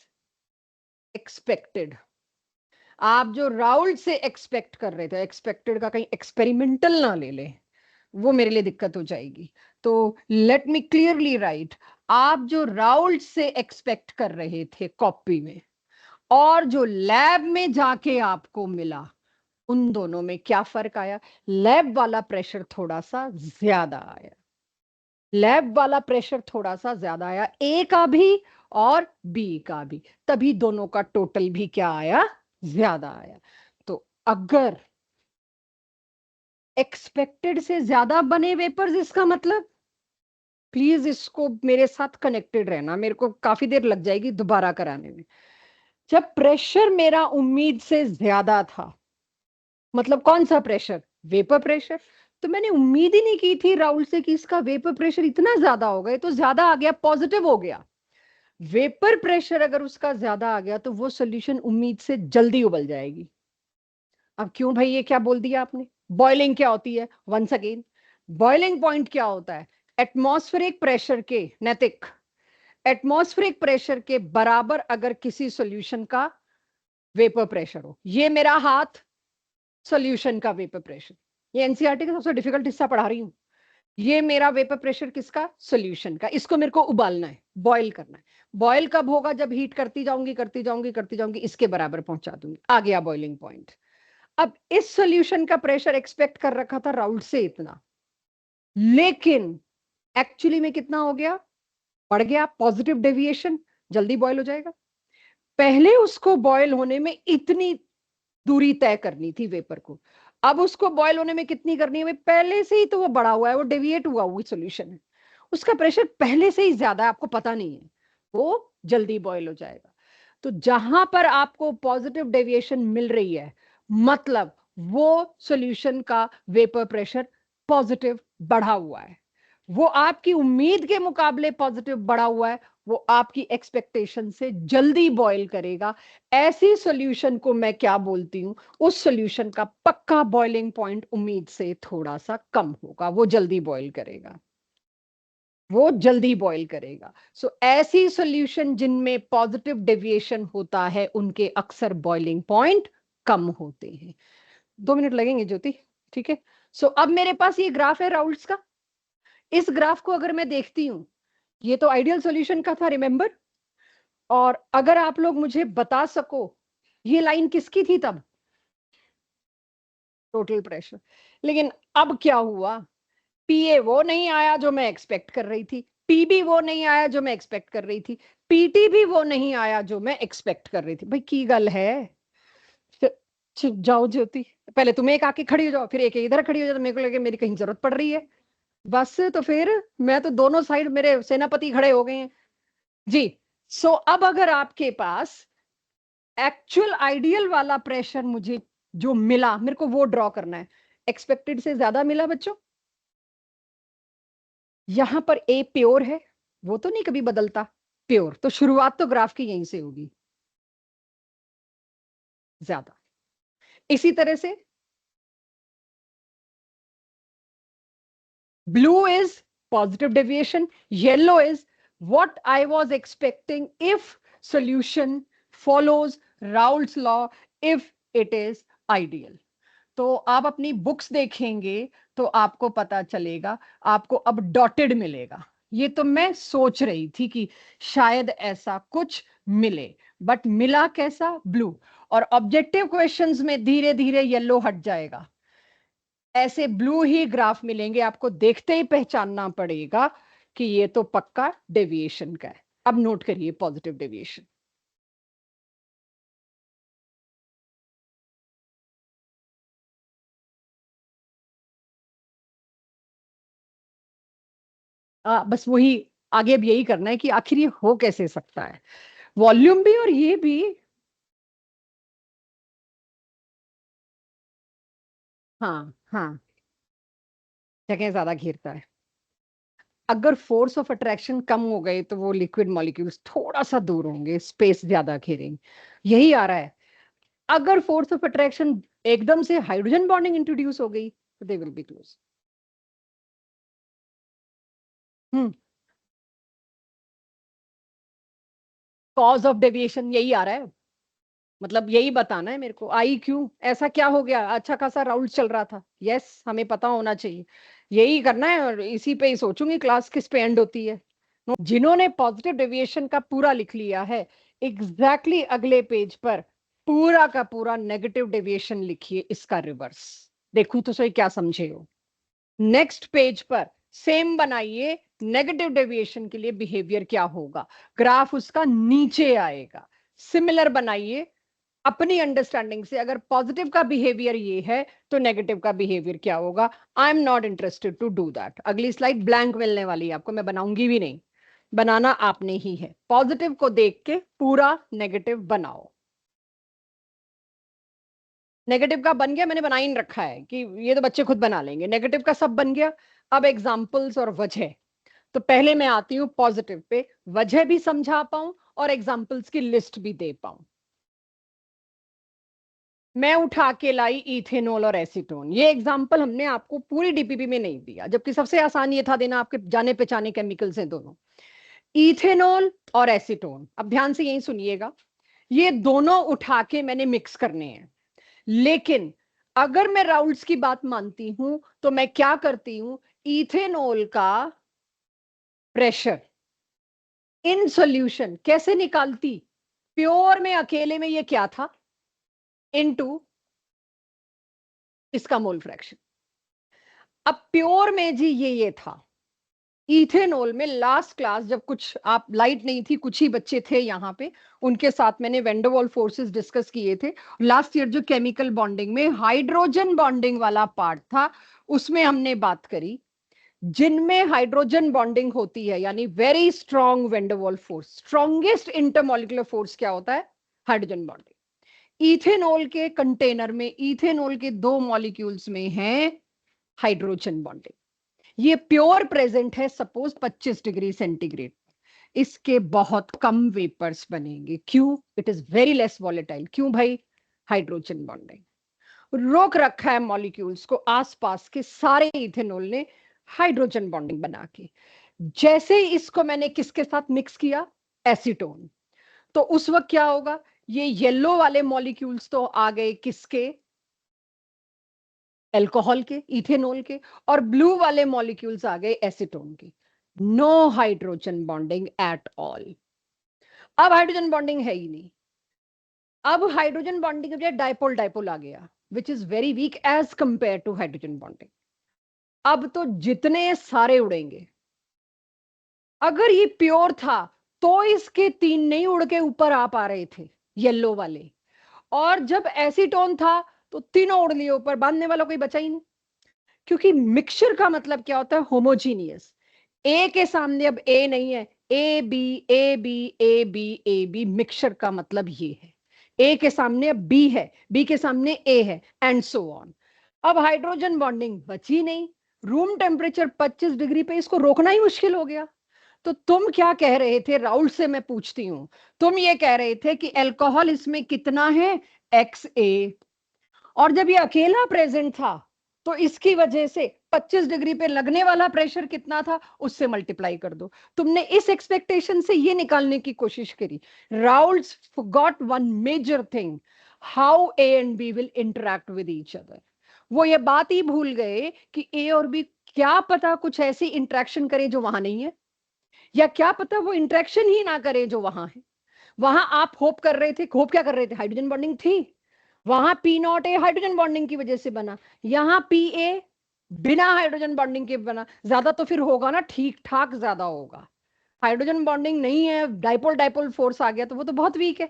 एक्सपेक्टेड। आप जो राउल्ट से एक्सपेक्ट कर रहे थे, एक्सपेक्टेड का कहीं एक्सपेरिमेंटल ना ले ले, वो मेरे लिए दिक्कत हो जाएगी। तो लेट मी क्लियरली राइट, आप जो राउल्ट से एक्सपेक्ट कर रहे थे कॉपी में, और जो लैब में जाके आपको मिला, उन दोनों में क्या फर्क आया, लैब वाला प्रेशर थोड़ा सा ज्यादा आया, लैब वाला प्रेशर थोड़ा सा ज्यादा आया, ए का भी और बी का भी, तभी दोनों का टोटल भी क्या आया, ज्यादा आया। तो अगर एक्सपेक्टेड से ज्यादा बने वेपर्स, इसका मतलब, प्लीज इसको मेरे साथ कनेक्टेड रहना, मेरे को काफी देर लग जाएगी दोबारा कराने में। जब प्रेशर मेरा उम्मीद से ज्यादा था, मतलब कौन सा प्रेशर, वेपर प्रेशर, तो मैंने उम्मीद ही नहीं की थी राहुल से कि इसका वेपर प्रेशर इतना ज्यादा होगा, ये तो ज्यादा आ गया, पॉजिटिव हो गया। वेपर प्रेशर अगर उसका ज्यादा आ गया, तो वो सोल्यूशन उम्मीद से जल्दी उबल जाएगी। अब क्यों भाई, ये क्या बोल दिया आपने, बॉइलिंग क्या होती है, वंस अगेन, बॉइलिंग पॉइंट क्या होता है, एटमॉस्फेरिक प्रेशर के, नैतिक, एटमॉस्फेरिक प्रेशर के बराबर अगर किसी सॉल्यूशन का वेपर प्रेशर हो। ये मेरा हाथ सॉल्यूशन का वेपर प्रेशर, ये एनसीईआरटी का सबसे डिफिकल्ट हिस्सा पढ़ा रही हूं। ये मेरा वेपर प्रेशर किसका, सॉल्यूशन का, इसको मेरे को उबालना है, बॉईल करना है। बॉईल कब होगा, जब हीट करती जाऊंगी करती जाऊंगी करती जाऊंगी, इसके बराबर पहुंचा दूंगी, आ गया बॉइलिंग पॉइंट। अब इस सॉल्यूशन का प्रेशर एक्सपेक्ट कर रखा था राउल्ट से इतना, लेकिन एक्चुअली में कितना हो गया, बढ़ गया, पॉजिटिव डेविएशन, जल्दी बॉयल हो जाएगा। पहले उसको बॉयल होने में इतनी दूरी तय करनी थी वेपर को, अब उसको बॉयल होने में कितनी करनी है, पहले से ही तो वो बढ़ा हुआ है, वो डेविएट हुआ हुआ सॉल्यूशन है, उसका प्रेशर पहले से ही ज्यादा है, आपको पता नहीं है, वो जल्दी बॉयल हो जाएगा। तो जहां पर आपको पॉजिटिव डेविएशन मिल रही है, मतलब वो सॉल्यूशन का वेपर प्रेशर पॉजिटिव बढ़ा हुआ है, वो आपकी उम्मीद के मुकाबले पॉजिटिव बढ़ा हुआ है, वो आपकी एक्सपेक्टेशन से जल्दी बॉयल करेगा। ऐसी सॉल्यूशन को मैं क्या बोलती हूं, उस सॉल्यूशन का पक्का बॉइलिंग पॉइंट उम्मीद से थोड़ा सा कम होगा, वो जल्दी बॉयल करेगा, वो जल्दी बॉयल करेगा। सो ऐसी सॉल्यूशन जिनमें पॉजिटिव डेविएशन होता है, उनके अक्सर बॉइलिंग पॉइंट कम होते हैं। 2 मिनट लगेंगे ज्योति, ठीक है। सो अब मेरे पास ये ग्राफ है राउल्ट्स का। इस ग्राफ को अगर मैं देखती हूं, ये तो आइडियल सॉल्यूशन का था, रिमेंबर। और अगर आप लोग मुझे बता सको, ये लाइन किसकी थी तब, टोटल प्रेशर। लेकिन अब क्या हुआ, पीए वो नहीं आया जो मैं एक्सपेक्ट कर रही थी, पीबी वो नहीं आया जो मैं एक्सपेक्ट कर रही थी, पीटी भी वो नहीं आया जो मैं एक्सपेक्ट कर रही थी। भाई की गल है, जाओ ज्योति, पहले तुम एक आके खड़ी हो जाओ, फिर एक इधर खड़ी हो जाओ, तो मेरे को लगे मेरी कहीं जरूरत पड़ रही है, बस तो फिर मैं तो दोनों साइड मेरे सेनापति खड़े हो गए हैं जी। सो अब अगर आपके पास एक्चुअल आइडियल वाला प्रेशर मुझे जो मिला, मेरे को वो ड्रॉ करना है, एक्सपेक्टेड से ज्यादा मिला बच्चों। यहां पर ए प्योर है, वो तो नहीं कभी बदलता, प्योर। तो शुरुआत तो ग्राफ की यहीं से होगी ज्यादा। इसी तरह से blue is positive deviation, yellow is what I was expecting if solution follows Raoult's law, if it is ideal. तो आप अपनी बुक्स देखेंगे तो आपको पता चलेगा, आपको अब डॉटेड मिलेगा। ये तो मैं सोच रही थी कि शायद ऐसा कुछ मिले, बट मिला कैसा? ब्लू। और ऑब्जेक्टिव क्वेश्चंस में धीरे धीरे येलो हट जाएगा, ऐसे ब्लू ही ग्राफ मिलेंगे, आपको देखते ही पहचानना पड़ेगा कि ये तो पक्का डेविएशन का है। अब नोट करिए पॉजिटिव डेविएशन। बस वही आगे अब यही करना है कि आखिर ये हो कैसे सकता है। वॉल्यूम भी और ये भी, हाँ हाँ, जगह ज्यादा घेरता है। अगर फोर्स ऑफ अट्रैक्शन कम हो गए तो वो लिक्विड मॉलिक्यूल्स थोड़ा सा दूर होंगे, स्पेस ज्यादा घेरेंगे, यही आ रहा है। अगर फोर्स ऑफ अट्रैक्शन एकदम से हाइड्रोजन बॉन्डिंग इंट्रोड्यूस हो गई तो they will be close. Hmm, cause of deviation यही आ रहा है, मतलब यही बताना है मेरे को। आई क्यों, ऐसा क्या हो गया? अच्छा खासा राउंड चल रहा था, यस हमें पता होना चाहिए, यही करना है। और इसी पे ही सोचूंगी क्लास किस पे एंड होती है। जिन्होंने पॉजिटिव डेविएशन का पूरा लिख लिया है, एग्जैक्टली अगले पेज पर पूरा का पूरा नेगेटिव डेविएशन लिखिए, इसका रिवर्स। देखूं तो सही क्या समझे हो। नेक्स्ट पेज पर सेम बनाइए, नेगेटिव डेविएशन के लिए बिहेवियर क्या होगा, ग्राफ उसका नीचे आएगा। सिमिलर बनाइए अपनी अंडरस्टैंडिंग से। अगर पॉजिटिव का बिहेवियर ये है तो नेगेटिव का बिहेवियर क्या होगा। I am not interested to do that. अगली स्लाइड ब्लैंक मिलने वाली है आपको, मैं बनाऊंगी भी नहीं, बनाना आपने ही है। पॉजिटिव को देख के पूरा नेगेटिव बनाओ। नेगेटिव का बन गया, मैंने बना ही नहीं रखा है कि ये तो बच्चे खुद बना लेंगे। नेगेटिव का सब बन गया। अब एग्जाम्पल्स और वजह। तो पहले मैं आती हूँ पॉजिटिव पे, वजह भी समझा पाऊं और एग्जाम्पल्स की लिस्ट भी दे पाऊं। मैं उठा के लाई इथेनॉल और एसीटोन। ये एग्जाम्पल हमने आपको पूरी डीपीपी में नहीं दिया, जबकि सबसे आसान ये था देना, आपके जाने पहचाने केमिकल्स हैं दोनों, इथेनॉल और एसीटोन। अब ध्यान से यही सुनिएगा, ये दोनों उठा के मैंने मिक्स करने हैं। लेकिन अगर मैं राउल्ट्स की बात मानती हूं तो मैं क्या करती हूं, इथेनॉल का प्रेशर इन सॉल्यूशन कैसे निकालती, प्योर में अकेले में ये क्या था, इनटू इसका मोल फ्रैक्शन। अब प्योर में जी ये था। इथेनॉल में लास्ट क्लास जब कुछ आप लाइट नहीं थी, कुछ ही बच्चे थे यहाँ पे, उनके साथ मैंने वेंडरवॉल फोर्सेस डिस्कस किए थे लास्ट ईयर। जो केमिकल बॉन्डिंग में हाइड्रोजन बॉन्डिंग वाला पार्ट था, उसमें हमने बात करी जिनमें हाइड्रोजन बॉन्डिंग होती है, यानी very strong Van der Waals force. Strongest intermolecular force क्या होता है? Hydrogen bonding. इथेनॉल के कंटेनर में, इथेनॉल के दो मॉलिक्यूल्स में है हाइड्रोजन बॉन्डिंग। ये प्योर प्रेजेंट है सपोज 25 डिग्री सेंटीग्रेड, इसके बहुत कम वेपर्स बनेंगे। क्यों? It is very less volatile. क्यों भाई? हाइड्रोजन बॉन्डिंग रोक रखा है मॉलिक्यूल्स को, आसपास के सारे इथेनॉल ने हाइड्रोजन बॉन्डिंग बना के। जैसे ही इसको मैंने किसके साथ मिक्स किया, एसीटोन, तो उस वक्त क्या होगा, ये येलो वाले मॉलिक्यूल्स तो आ गए किसके, अल्कोहल के, इथेनॉल के, और ब्लू वाले मॉलिक्यूल्स आ गए एसीटोन के। No hydrogen bonding at all. अब हाइड्रोजन बॉन्डिंग है ही नहीं। अब हाइड्रोजन बॉन्डिंग के बजाय डायपोल डायपोल आ गया, which is very weak as compare to hydrogen bonding. अब तो जितने सारे उड़ेंगे। अगर ये प्योर था तो इसके तीन नहीं उड़ के ऊपर आ पा रहे थे येलो वाले, और जब एसीटोन था तो तीनों उड़ लिए ऊपर, बांधने वाला कोई बचा ही नहीं। क्योंकि मिक्सचर का मतलब क्या होता है? होमोजीनियस। ए के सामने अब ए नहीं है, A B A B A B A B, mixture का मतलब ये है। ए के सामने अब बी है, बी के सामने ए है, एंड सो ऑन। अब हाइड्रोजन बॉन्डिंग बची नहीं। रूम टेम्परेचर 25 डिग्री पे इसको रोकना ही मुश्किल हो गया। तो तुम क्या कह रहे थे, राहुल से मैं पूछती हूं, तुम ये कह रहे थे कि अल्कोहल इसमें कितना है, XA, और जब ये अकेला प्रेजेंट था तो इसकी वजह से 25 डिग्री पे लगने वाला प्रेशर कितना था, उससे मल्टीप्लाई कर दो। तुमने इस एक्सपेक्टेशन से ये निकालने की कोशिश करी। Rahul got one major thing, how A and B will interact with each other. वो ये बात ही भूल गए कि A और B क्या पता कुछ ऐसी इंटरेक्शन करे जो वहां नहीं है, या क्या पता वो इंटरेक्शन ही ना करे जो वहां है। वहां आप होप कर रहे थे, होप क्या कर रहे थे, हाइड्रोजन बॉन्डिंग थी, वहां P0A हाइड्रोजन बॉन्डिंग की वजह से बना, यहाँ PA बिना हाइड्रोजन बॉन्डिंग के बना। ज्यादा तो फिर होगा ना, ठीक ठाक ज्यादा होगा। हाइड्रोजन बॉन्डिंग नहीं है, डाइपोल डाइपोल फोर्स आ गया तो वो तो बहुत वीक है,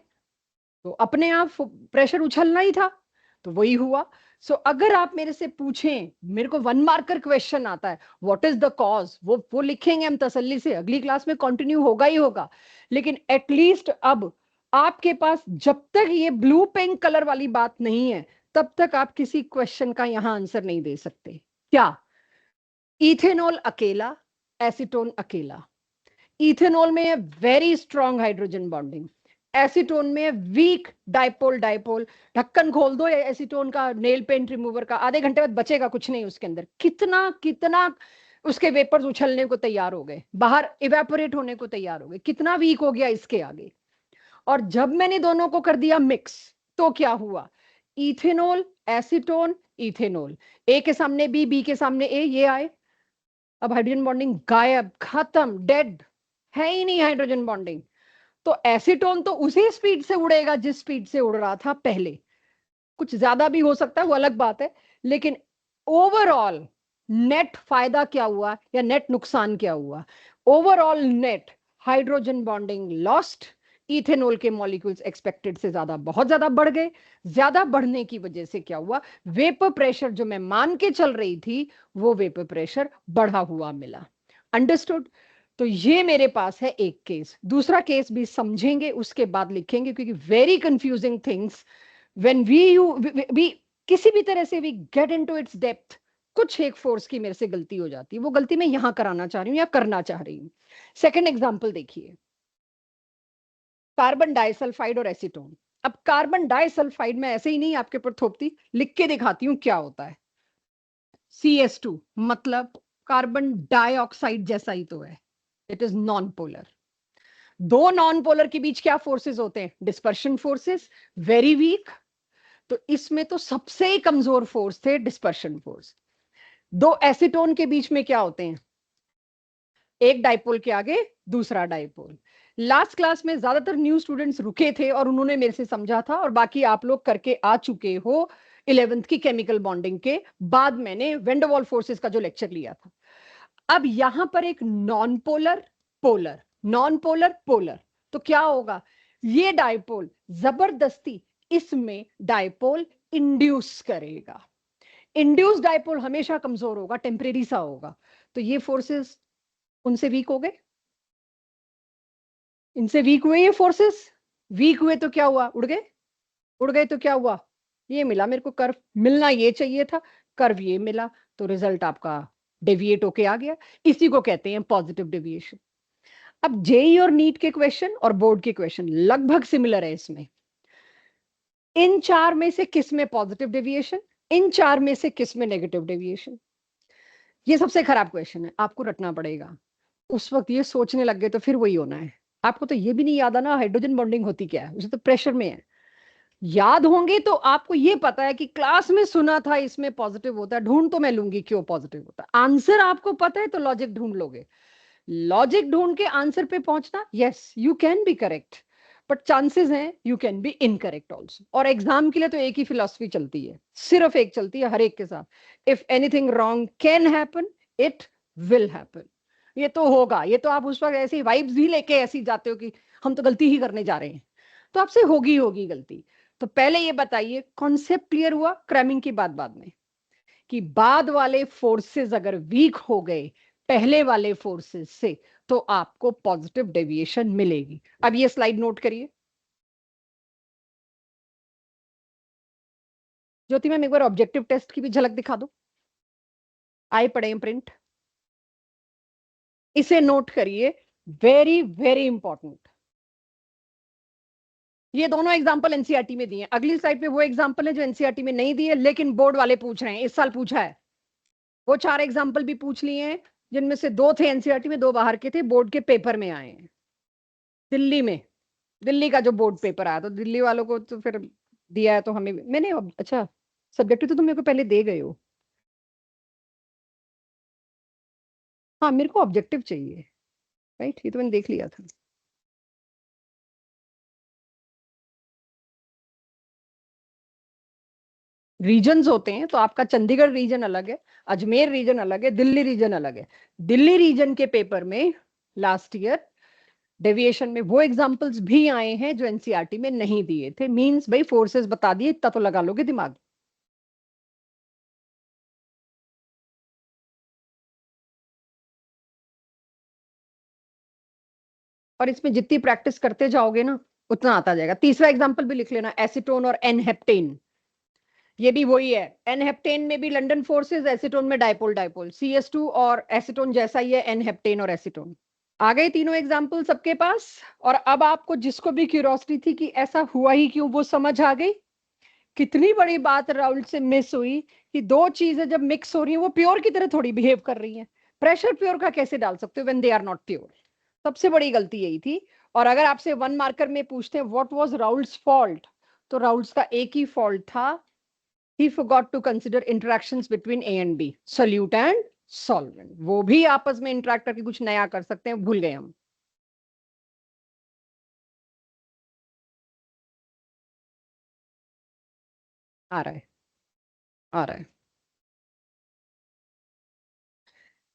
तो अपने आप प्रेशर उछलना ही था, तो वही हुआ। सो अगर आप मेरे से पूछें, मेरे को वन मार्कर क्वेश्चन आता है, व्हाट इज द कॉज, वो लिखेंगे हम तसल्ली से, अगली क्लास में कंटिन्यू होगा ही होगा। लेकिन एटलीस्ट अब आपके पास जब तक ये ब्लू पिंक कलर वाली बात नहीं है, तब तक आप किसी क्वेश्चन का यहां आंसर नहीं दे सकते। क्या इथेनॉल अकेला, एसीटोन अकेला? इथेनॉल में है very strong hydrogen bonding, acetone में वीक डाइपोल डाइपोल। ढक्कन खोल दो एसीटोन का, नेल पेंट रिमूवर का, आधे घंटे बाद बचेगा कुछ नहीं उसके अंदर। कितना कितना उसके वेपर्स उछलने को तैयार हो गए, बाहर इवेपोरेट होने को तैयार हो गए, कितना वीक हो गया इसके आगे। और जब मैंने दोनों को कर दिया मिक्स, तो क्या हुआ, इथेनॉल एसीटोन इथेनॉल, ए के सामने बी, बी के सामने ए, ये आए। अब हाइड्रोजन बॉन्डिंग गायब, खत्म, डेड, है ही नहीं हाइड्रोजन बॉन्डिंग। तो एसीटोन तो उसी स्पीड से उड़ेगा जिस स्पीड से उड़ रहा था पहले, कुछ ज्यादा भी हो सकता है, वो अलग बात है। लेकिन ओवरऑल नेट फायदा क्या हुआ या नेट नुकसान क्या हुआ, overall net hydrogen bonding lost, ethanol के मॉलिक्यूल्स एक्सपेक्टेड से ज्यादा बहुत ज्यादा बढ़ गए। ज्यादा बढ़ने की वजह से क्या हुआ, वेपर प्रेशर जो मैं मान के चल रही थी, वो वेपर प्रेशर बढ़ा हुआ मिला। अंडरस्टूड? तो ये मेरे पास है एक केस, दूसरा केस भी समझेंगे उसके बाद लिखेंगे, क्योंकि very confusing things when we किसी भी तरह से we get into its depth. कुछ एक फोर्स की मेरे से गलती हो जाती है, वो गलती मैं यहां कराना चाह रही हूं या करना चाह रही हूं। सेकंड एग्जांपल देखिए, कार्बन डाइसल्फाइड और एसीटोन। अब कार्बन डाइसल्फाइड में ऐसे ही नहीं आपके ऊपर थोपती, लिख के दिखाती हूं क्या होता है। CS2 मतलब कार्बन डाइऑक्साइड जैसा ही तो है, इट इज नॉन पोलर। दो नॉन पोलर के बीच क्या फोर्सेस होते हैं, डिस्पर्शन फोर्सेस, वेरी वीक। तो इसमें तो सबसे ही कमजोर फोर्स थे डिस्पर्शन फोर्स। दो एसीटोन के बीच में क्या होते हैं, एक डाइपोल के आगे दूसरा डाइपोल। लास्ट क्लास में ज्यादातर न्यू स्टूडेंट्स रुके थे और उन्होंने मेरे से समझा था, और बाकी आप लोग करके आ चुके हो 11th की केमिकल बॉन्डिंग के बाद। मैंने वेंडरवॉल फोर्सेस का जो लेक्चर लिया था। अब यहां पर एक non polar polar, non polar polar, तो क्या होगा, ये डाइपोल जबरदस्ती इसमें डाइपोल इंड्यूस करेगा। इंड्यूस डाइपोल हमेशा कमजोर होगा, टेम्परेरी सा होगा। तो ये फोर्सेस उनसे वीक हो गए, इनसे वीक हुए ये फोर्सेस। वीक हुए तो क्या हुआ, उड़ गए। उड़ गए तो क्या हुआ, ये मिला मेरे को कर्व, मिलना ये चाहिए था, कर्व ये मिला, तो रिजल्ट आपका डेविएट होके आ गया। इसी को कहते हैं पॉजिटिव डेविएशन। अब जेई और नीट के क्वेश्चन और बोर्ड के क्वेश्चन लगभग सिमिलर है इसमें। इन चार में से किस में पॉजिटिव डेविएशन, इन चार में से किस में नेगेटिव डेविएशन? ये सबसे खराब क्वेश्चन है, आपको रटना पड़ेगा। उस वक्त ये सोचने लग गए तो फिर वही होना है। आपको तो ये भी नहीं याद आना हाइड्रोजन बॉन्डिंग होती क्या है, उसे तो प्रेशर में है। याद होंगे तो आपको ये पता है कि क्लास में सुना था इसमें पॉजिटिव होता है, ढूंढ तो मैं लूंगी क्यों पॉजिटिव होता है। आंसर आपको पता है तो लॉजिक ढूंढ लोगे, लॉजिक ढूंढ के आंसर पे पहुंचना, yes you can be correct, but chances हैं you can be incorrect also. और एग्जाम के लिए तो एक ही फिलॉसफी चलती है, सिर्फ एक चलती है हर एक के साथ, if anything wrong can happen, it will happen. ये तो होगा, ये तो आप उस वक्त ऐसी वाइब्स भी लेके ऐसी जाते हो कि हम तो गलती ही करने जा रहे हैं, तो आपसे होगी होगी गलती। तो पहले ये बताइए, कॉन्सेप्ट क्लियर हुआ, क्रैमिंग की बात बाद में, कि बाद वाले फोर्सेस अगर वीक हो गए पहले वाले फोर्सेस से, तो आपको पॉजिटिव डेविएशन मिलेगी। अब ये स्लाइड नोट करिए। ज्योति मैम एक बार ऑब्जेक्टिव टेस्ट की भी झलक दिखा दो, आए पड़े हैं प्रिंट, इसे नोट करिए। Very very important. ये दोनों एग्जांपल एनसीईआरटी में दिए हैं। अगली स्लाइड पे वो एग्जांपल है जो एनसीईआरटी में नहीं दिए लेकिन बोर्ड वाले पूछ रहे हैं, इस साल पूछा है। वो 4 एग्जांपल भी पूछ लिए हैं, जिनमें से 2 थे एनसीईआरटी में, 2 बाहर के थे, बोर्ड के पेपर में आए हैं। दिल्ली में, दिल्ली का जो बोर्ड पेपर आया तो दिल्ली वालों को तो फिर दिया है, तो हमें मैंने अच्छा सब्जेक्टिव तो तुम मेरे को पहले दे गए हो। हाँ मेरे को ऑब्जेक्टिव चाहिए, राइट, ये तो मैंने देख लिया था। रीजन्स होते हैं, तो आपका चंडीगढ़ रीजन अलग है, अजमेर रीजन अलग है, दिल्ली रीजन अलग है। दिल्ली रीजन के पेपर में लास्ट ईयर डेविएशन में वो एग्जांपल्स भी आए हैं जो एनसीईआरटी में नहीं दिए थे। मींस भाई फोर्सेस बता दिए, इतना तो लगा लोगे दिमाग। और इसमें जितनी प्रैक्टिस करते जाओगे ना उतना आता जाएगा। तीसरा एग्जांपल भी लिख लेना, एसीटोन और एनहेप्टेन। ये भी वही है, एनहेप्टेन में भी लंडन फोर्सेस, एसीटोन में डाइपोल डाइपोल, CS2 और एसीटोन जैसा ही है, एनहेप्टेन और एसीटोन। आ गए तीनों एग्जाम्पल सबके पास। और अब आपको जिसको भी क्यूरियोसिटी थी कि ऐसा हुआ ही क्यों, वो समझ आ गई। कितनी बड़ी बात राउल्ट से मिस हुई कि दो चीजें जब मिक्स हो रही हैं वो प्योर की तरह थोड़ी बिहेव कर रही हैं। प्रेशर प्योर का कैसे डाल सकते हो when they are not pure. सबसे बड़ी गलती यही थी। और अगर आपसे 1 मार्कर में पूछते हैं व्हाट वाज राउल्ट्स फॉल्ट, तो राउल्ट्स का एक ही फॉल्ट था, he forgot to consider interactions between A and B, solute and solvent। वो भी आपस में इंटरेक्ट करके कुछ नया कर सकते हैं, भूल गए हम। आ रहा है, आ रहा है।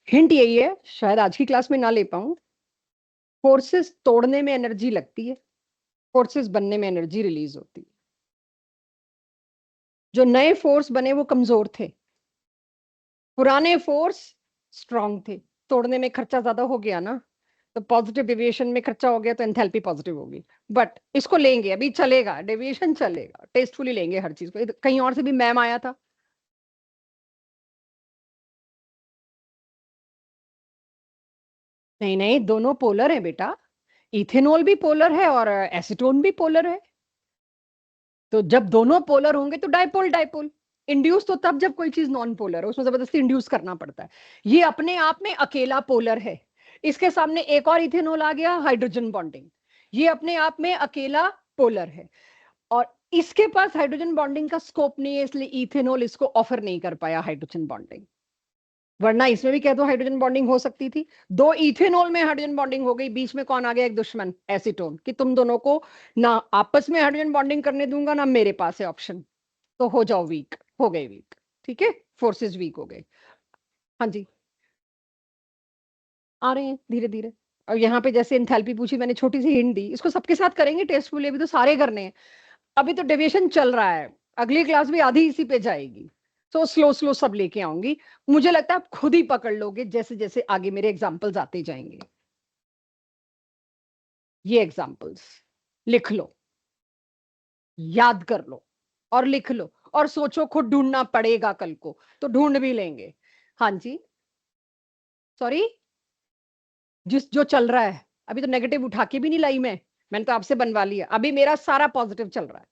हिंट यही है, शायद आज की क्लास में ना ले पाऊं। फोर्सेस तोड़ने में एनर्जी लगती है, फोर्सेस बनने में एनर्जी रिलीज होती है। जो नए फोर्स बने वो कमजोर थे, पुराने फोर्स स्ट्रांग थे। तोड़ने में खर्चा ज्यादा हो गया ना, तो पॉजिटिव डेविएशन में खर्चा हो गया तो एंथैल्पी पॉजिटिव होगी। बट इसको लेंगे, अभी चलेगा, डेविएशन चलेगा, टेस्टफुली लेंगे हर चीज को। कहीं और से भी मैम आया था। नहीं नहीं, दोनों पोलर है बेटा, इथेनॉल भी पोलर है और एसीटोन भी पोलर है। तो जब दोनों पोलर होंगे तो डाइपोल डाइपोल। इंड्यूस तो तब जब कोई चीज नॉन पोलर है, उसमें जबरदस्ती इंड्यूस करना पड़ता है। ये अपने आप में अकेला पोलर है। इसके सामने एक और इथेनॉल आ गया, हाइड्रोजन बॉन्डिंग। ये अपने आप में अकेला पोलर है। और इसके पास हाइड्रोजन बॉन्डिंग का स्कोप नहीं है, इसलिए इथेनॉल इसको ऑफर नहीं कर पाया हाइड्रोजन बॉन्डिंग। वरना इसमें भी कह दो हाइड्रोजन बॉन्डिंग हो सकती थी। दो इथेनॉल में हाइड्रोजन बॉन्डिंग हो गई, बीच में कौन आ गया, एक दुश्मन एसीटोन, कि तुम दोनों को ना आपस में हाइड्रोजन बॉन्डिंग करने दूंगा ना मेरे पास है ऑप्शन। तो हो जाओ वीक, हो गए वीक। ठीक है, फोर्सेस वीक हो गए। हाँ जी, आ रहे हैं धीरे धीरे। और यहाँ पे जैसे एंथैल्पी पूछी, मैंने छोटी सी हिंट दी, इसको सबके साथ करेंगे टेस्टफुली, अभी तो सारे करने हैं। अभी तो डेविएशन चल रहा है, अगली क्लास भी आधी इसी पे जाएगी। तो स्लो स्लो सब लेके आऊंगी। मुझे लगता है आप खुद ही पकड़ लोगे जैसे जैसे आगे मेरे एग्जाम्पल्स आते जाएंगे। ये एग्जाम्पल्स लिख लो, याद कर लो, और लिख लो, और सोचो खुद ढूंढना पड़ेगा कल को तो ढूंढ भी लेंगे। हाँ जी, सॉरी, जिस जो चल रहा है अभी तो नेगेटिव उठा के भी नहीं लाई मैंने तो आपसे बनवा लिया। अभी मेरा सारा पॉजिटिव चल रहा है,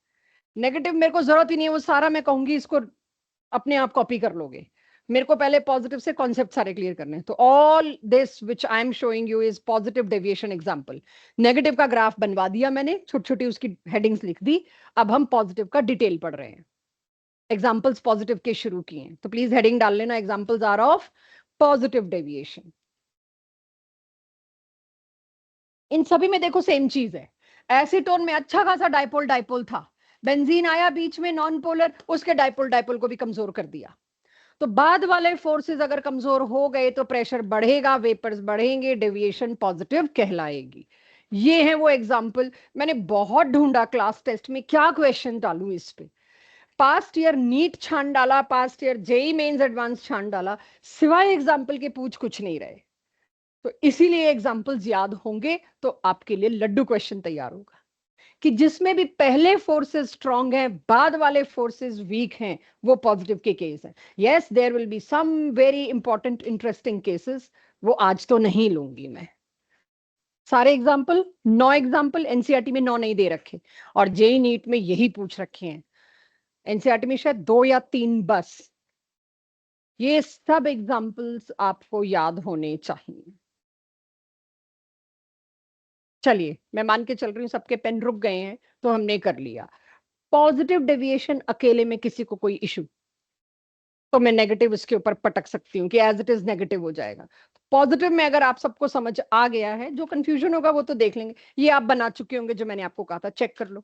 नेगेटिव मेरे को जरूरत ही नहीं है, वो सारा मैं कहूंगी इसको अपने आप कॉपी कर लोगे। मेरे को पहले पॉजिटिव से कॉन्सेप्ट सारे क्लियर करने हैं। तो all this which I am showing you is positive deviation example. Negative का ग्राफ बनवा दिया मैंने, छोटी छोटी उसकी हेडिंग्स लिख दी। अब हम पॉजिटिव का डिटेल पढ़ रहे हैं। एग्जांपल्स पॉजिटिव के शुरू किए हैं, तो प्लीज हेडिंग डाल लेना, examples are of positive deviation. इन सभी में देखो सेम चीज है। एसीटोन में अच्छा खासा डाइपोल डाइपोल था, बेंजीन आया बीच में नॉन पोलर, उसके डाइपोल डाइपोल को भी कमजोर कर दिया। तो बाद वाले फोर्सेस अगर कमजोर हो गए तो प्रेशर बढ़ेगा, वेपर्स बढ़ेंगे, डेविएशन पॉजिटिव कहलाएगी। ये है वो एग्जांपल। मैंने बहुत ढूंढा क्लास टेस्ट में क्या क्वेश्चन डालूं इस पे। पास्ट ईयर नीट छान डाला, past year JEE mains advance छान डाला, सिवाय एग्जांपल के पूछ कुछ नहीं रहे। तो इसीलिए एग्जांपल्स याद होंगे तो आपके लिए लड्डू क्वेश्चन तैयार होगा, कि जिसमें भी पहले फोर्सेस स्ट्रांग हैं, बाद वाले फोर्सेस वीक हैं, वो पॉजिटिव के केस हैं। Yes, there will be some very important interesting cases, वो आज तो नहीं लूंगी मैं। सारे एग्जाम्पल 9 एग्जाम्पल एनसीईआरटी में 9 नहीं दे रखे, और जेई नीट में यही पूछ रखे हैं। एनसीईआरटी में शायद 2 या 3 बस। ये सब एग्जाम्पल्स आपको याद होने चाहिए। चलिए, मैं मान के चल रही हूँ सबके पेन रुक गए हैं, तो हमने कर लिया। पॉजिटिव डेविएशन अकेले में किसी को कोई इशू, तो मैं नेगेटिव इसके ऊपर पटक सकती हूँ कि एज इट इज नेगेटिव हो जाएगा। पॉजिटिव में अगर आप सबको समझ आ गया है, जो कंफ्यूजन होगा वो तो देख लेंगे। ये आप बना चुके होंगे, जो मैंने आपको कहा था चेक कर लो,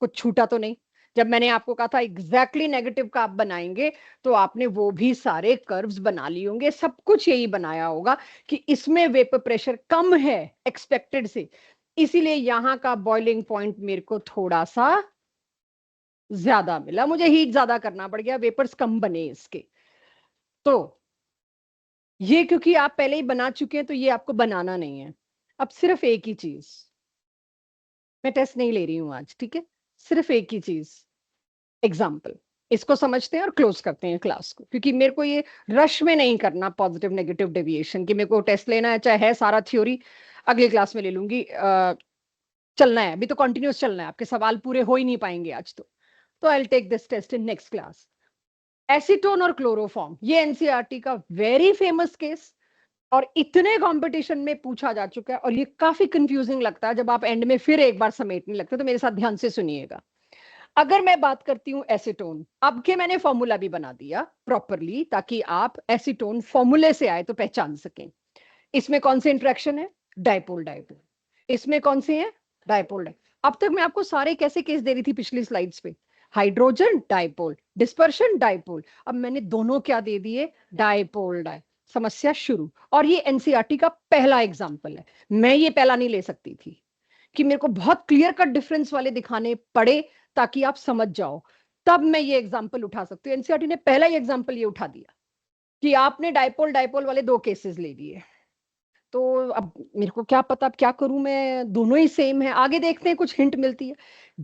कुछ छूटा तो नहीं। जब मैंने आपको कहा था एग्जैक्टली नेगेटिव का आप बनाएंगे, तो आपने वो भी सारे कर्व्स बना लिए होंगे, सब कुछ यही बनाया होगा कि इसमें वेपर प्रेशर कम है एक्सपेक्टेड से, इसीलिए यहां का बॉइलिंग पॉइंट मेरे को थोड़ा सा ज्यादा मिला, मुझे हीट ज्यादा करना पड़ गया, वेपर्स कम बने इसके। तो ये क्योंकि आप पहले ही बना चुके हैं, तो ये आपको बनाना नहीं है। अब सिर्फ एक ही चीज, मैं टेस्ट नहीं ले रही हूं आज, ठीक है? सिर्फ एक ही चीज, एग्जाम्पल। इसको समझते हैं और क्लोज करते हैं क्लास को, क्योंकि मेरे को ये रश में नहीं करना पॉजिटिव नेगेटिव डेविएशन की। मेरे को टेस्ट लेना है, चाहे है सारा थ्योरी, अगली क्लास में ले लूंगी। चलना है, अभी तो कंटिन्यूस चलना है, आपके सवाल पूरे हो ही नहीं पाएंगे आज तो I will take this test in next class. Acetone और क्लोरोफॉर्म, ये एनसीईआरटी का वेरी फेमस केस, और इतने कंपटीशन में पूछा जा चुका है, और ये काफी कंफ्यूजिंग लगता है जब आप एंड में फिर एक बार समेटने लगते हैं। तो मेरे साथ ध्यान से सुनिएगा। अगर मैं बात करती हूं एसीटोन, अब के मैंने फॉर्मूला भी बना दिया प्रॉपरली, ताकि आप एसीटोन फॉर्मूले से आए तो पहचान सकें। इसमें कौन से इंट्रैक्शन है? Dipole dipole. इसमें कौन से हैं? Dipole dipole. अब तक मैं आपको सारे कैसे केस दे रही थी पिछली स्लाइड्स पे? Hydrogen dipole, dispersion dipole. अब मैंने दोनों क्या दे दिए? Dipole dipole. समस्या शुरू। और ये एनसीईआरटी का पहला एग्जाम्पल है। मैं ये पहला नहीं ले सकती थी कि मेरे को बहुत क्लियर कट डिफरेंस वाले दिखाने पड़े ताकि आप समझ जाओ, तब मैं ये एग्जाम्पल उठा सकती हूँ। एनसीईआरटी ने पहला ही एग्जाम्पल ये उठा दिया कि आपने डाइपोल डाइपोल वाले 2 केसेस ले लिए। तो अब मेरे को क्या पता, अब क्या करूं मैं, दोनों ही सेम है। आगे देखते हैं, कुछ हिंट मिलती है।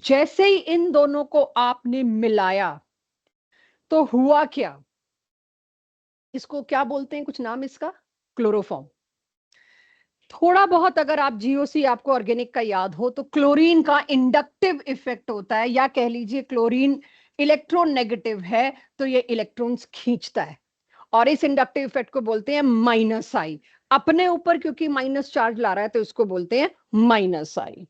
जैसे ही इन दोनों को आपने मिलाया, तो हुआ क्या? इसको क्या बोलते हैं, कुछ नाम इसका? क्लोरोफॉर्म। थोड़ा बहुत अगर आप जीओसी, आपको ऑर्गेनिक का याद हो, तो क्लोरीन का इंडक्टिव इफेक्ट होता है, या कह लीजिए क्लोरीन इलेक्ट्रोनेगेटिव है, तो ये इलेक्ट्रॉन्स खींचता है, और इस इंडक्टिव इफेक्ट को बोलते हैं माइनस आई। अपने ऊपर क्योंकि माइनस चार्ज ला रहा है, तो इसको बोलते हैं माइनस आई।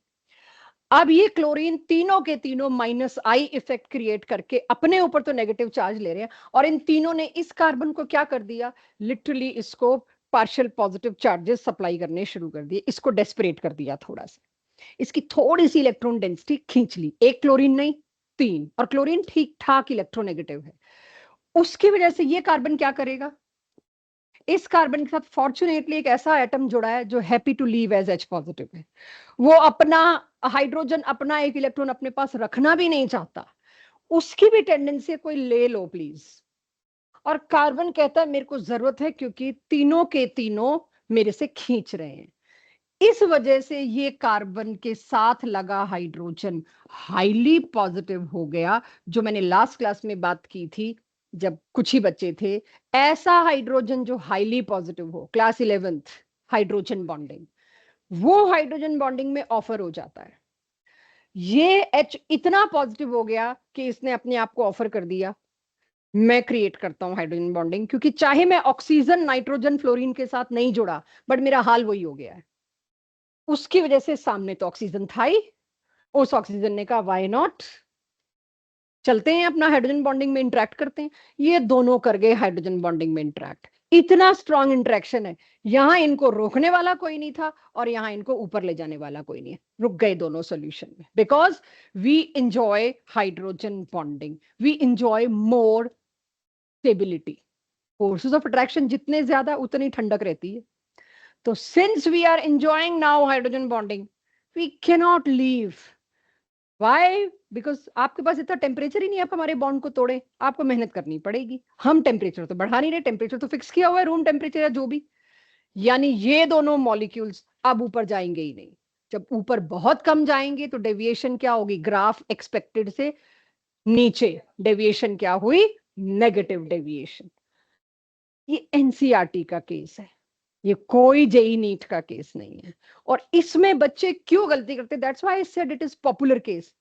अब ये क्लोरीन तीनों के तीनों माइनस आई इफेक्ट क्रिएट करके अपने ऊपर तो नेगेटिव चार्ज ले रहे हैं, और इन तीनों ने इस कार्बन को क्या कर दिया? लिटरली इसको पार्शियल पॉजिटिव चार्जेस सप्लाई करने शुरू कर दिए, इसको डेस्परेट कर दिया थोड़ा सा, इसकी थोड़ी सी इलेक्ट्रॉन डेंसिटी खींच ली। एक क्लोरीन नहीं, 3, और क्लोरीन ठीक ठाक इलेक्ट्रोनेगेटिव है। उसकी वजह से ये कार्बन क्या करेगा? इस कार्बन के साथ फॉर्चुनेटली एक ऐसा एटम जुड़ा है जो happy to leave as H positive है। वो अपना हाइड्रोजन, अपना एक इलेक्ट्रॉन अपने पास रखना भी नहीं चाहता, उसकी भी टेंडेंसी है कोई ले लो प्लीज। और कार्बन कहता है मेरे को जरूरत है, क्योंकि तीनों के तीनों मेरे से खींच रहे हैं। इस वजह से ये कार्बन के साथ लगा हाइड्रोजन हाईली पॉजिटिव हो गया, जो मैंने लास्ट क्लास में बात की थी जब कुछ ही बच्चे थे। ऐसा हाइड्रोजन जो हाईली पॉजिटिव हो, क्लास 11th, हाइड्रोजन बॉन्डिंग, वो हाइड्रोजन बॉन्डिंग में ऑफर हो जाता है। ये एच इतना पॉजिटिव हो गया कि इसने अपने आप को ऑफर कर दिया, मैं क्रिएट करता हूं हाइड्रोजन बॉन्डिंग, क्योंकि चाहे मैं ऑक्सीजन नाइट्रोजन फ्लोरीन के साथ नहीं जुड़ा, बट मेरा हाल वही हो गया है। उसकी वजह से सामने तो ऑक्सीजन था ही, उस ऑक्सीजन ने कहा व्हाई नॉट, चलते हैं अपना हाइड्रोजन बॉन्डिंग में इंटरेक्ट करते हैं। ये दोनों कर गए हाइड्रोजन बॉन्डिंग में इंटरेक्ट। इतना स्ट्रॉन्ग इंटरेक्शन है, यहां इनको रोकने वाला कोई नहीं था, और यहां इनको ऊपर ले जाने वाला कोई नहीं है। रुक गए दोनों सोल्यूशन में, because we enjoy hydrogen bonding, we enjoy more stability. Forces of attraction जितने ज्यादा, उतनी ठंडक रहती है। तो since we are enjoying now hydrogen bonding, we cannot leave. Why? Because आपके पास इतना टेम्परेचर ही नहीं है, आप हमारे बॉन्ड को तोड़े, आपको मेहनत करनी पड़ेगी। हम टेम्परेचर तो बढ़ा नहीं रहे, टेम्परेचर तो फिक्स किया हुआ है, रूम टेम्परेचर या जो भी। यानी ये दोनों मॉलिक्यूल्स अब ऊपर जाएंगे ही नहीं। जब ऊपर बहुत कम जाएंगे तो डेविएशन क्या होगी? ग्राफ एक्सपेक्टेड से नीचे डेविएशन क्या हुई? Negative deviation. ये एनसीईआरटी का केस है। ये कोई जेई नीट का केस नहीं है। और इसमें बच्चे क्यों गलती करते, that's why I said it is popular case.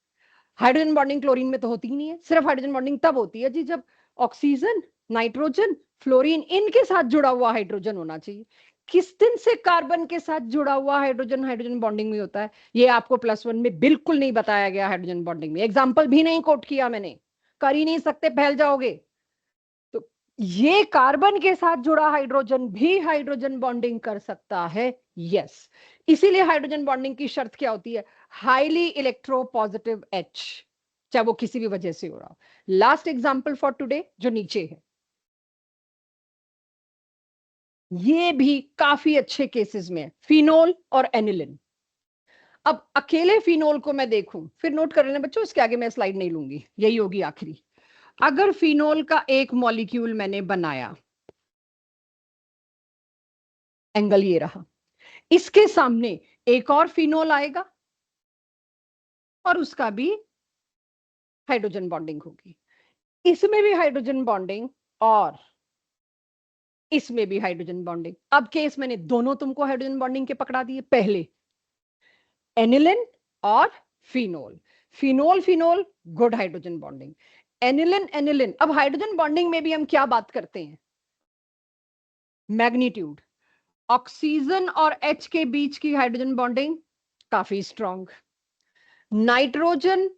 Hydrogen bonding chlorine में तो होती ही नहीं है, सिर्फ हाइड्रोजन बॉन्डिंग तब होती है जी जब ऑक्सीजन, नाइट्रोजन, फ्लोरीन इनके साथ जुड़ा हुआ हाइड्रोजन होना चाहिए। किस दिन से कार्बन के साथ जुड़ा हुआ हाइड्रोजन हाइड्रोजन बॉन्डिंग में होता है, ये आपको +1 में बिल्कुल नहीं बताया गया। हाइड्रोजन बॉन्डिंग में एग्जाम्पल भी नहीं कोट किया मैंने, कर ही नहीं सकते, फैल जाओगे। तो ये कार्बन के साथ जुड़ा हाइड्रोजन भी हाइड्रोजन बॉन्डिंग कर सकता है, यस। इसीलिए हाइड्रोजन बॉन्डिंग की शर्त क्या होती है, हाईली इलेक्ट्रोपॉजिटिव H, चाहे वो किसी भी वजह से हो रहा हो। लास्ट एग्जांपल फॉर टुडे जो नीचे है, ये भी काफी अच्छे केसेस में, फिनोल और एनिलिन। अब अकेले फिनोल को मैं देखूं, फिर नोट कर लेना बच्चों, इसके आगे मैं स्लाइड नहीं लूंगी, यही होगी आखिरी। अगर फिनोल का एक मॉलिक्यूल मैंने बनाया, एंगल ये रहा, इसके सामने एक और फिनोल आएगा और उसका भी हाइड्रोजन बॉन्डिंग होगी, इसमें भी हाइड्रोजन बॉन्डिंग और इसमें भी हाइड्रोजन बॉन्डिंग। अब केस मैंने दोनों तुमको हाइड्रोजन बॉन्डिंग के पकड़ा दिए, पहले एनिलिन और phenol, phenol phenol good hydrogen bonding, aniline aniline. अब हाइड्रोजन बॉन्डिंग में भी हम क्या बात करते हैं, मैग्नीट्यूड। ऑक्सीजन और H के बीच की हाइड्रोजन बॉन्डिंग काफी स्ट्रॉन्ग, नाइट्रोजन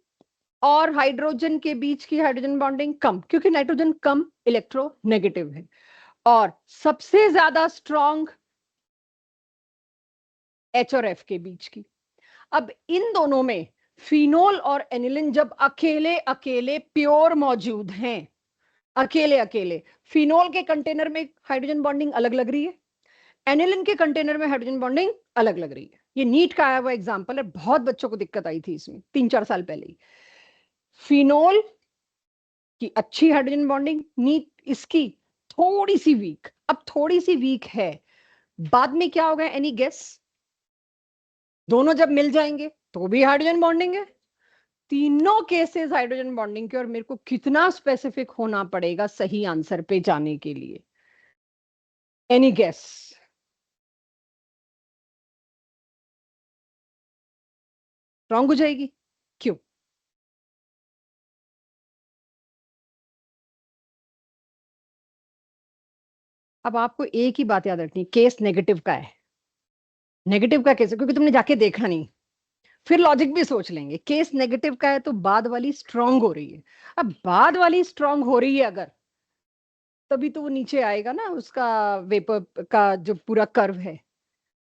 और हाइड्रोजन के बीच की हाइड्रोजन बॉन्डिंग कम, क्योंकि नाइट्रोजन कम इलेक्ट्रोनेगेटिव है, और सबसे ज्यादा स्ट्रॉन्ग H और F के बीच की। अब इन दोनों में फिनोल और एनिलिन जब अकेले अकेले प्योर मौजूद हैं, अकेले अकेले, फिनोल के कंटेनर में हाइड्रोजन बॉन्डिंग अलग लग रही है, एनिलिन के कंटेनर में हाइड्रोजन बॉन्डिंग अलग लग रही है। ये नीट का आया हुआ एग्जांपल है, बहुत बच्चों को दिक्कत आई थी इसमें 3-4 साल पहले ही। फिनोल की अच्छी हाइड्रोजन बॉन्डिंग, नीट इसकी थोड़ी सी वीक। अब थोड़ी सी वीक है, बाद में क्या होगा, एनी गेस? दोनों जब मिल जाएंगे तो भी हाइड्रोजन बॉन्डिंग है। तीनों केसेस हाइड्रोजन बॉन्डिंग के, और मेरे को कितना स्पेसिफिक होना पड़ेगा सही आंसर पे जाने के लिए, एनी गेस? रॉन्ग हो जाएगी, क्यों? अब आपको एक ही बात याद रखनी, केस नेगेटिव का है। नेगेटिव का केस है क्योंकि तुमने जाके देखा नहीं, फिर लॉजिक भी सोच लेंगे। केस नेगेटिव का है तो बाद वाली स्ट्रांग हो रही है। अब बाद वाली स्ट्रांग हो रही है अगर, तभी तो वो नीचे आएगा ना, उसका वेपर का जो पूरा कर्व है।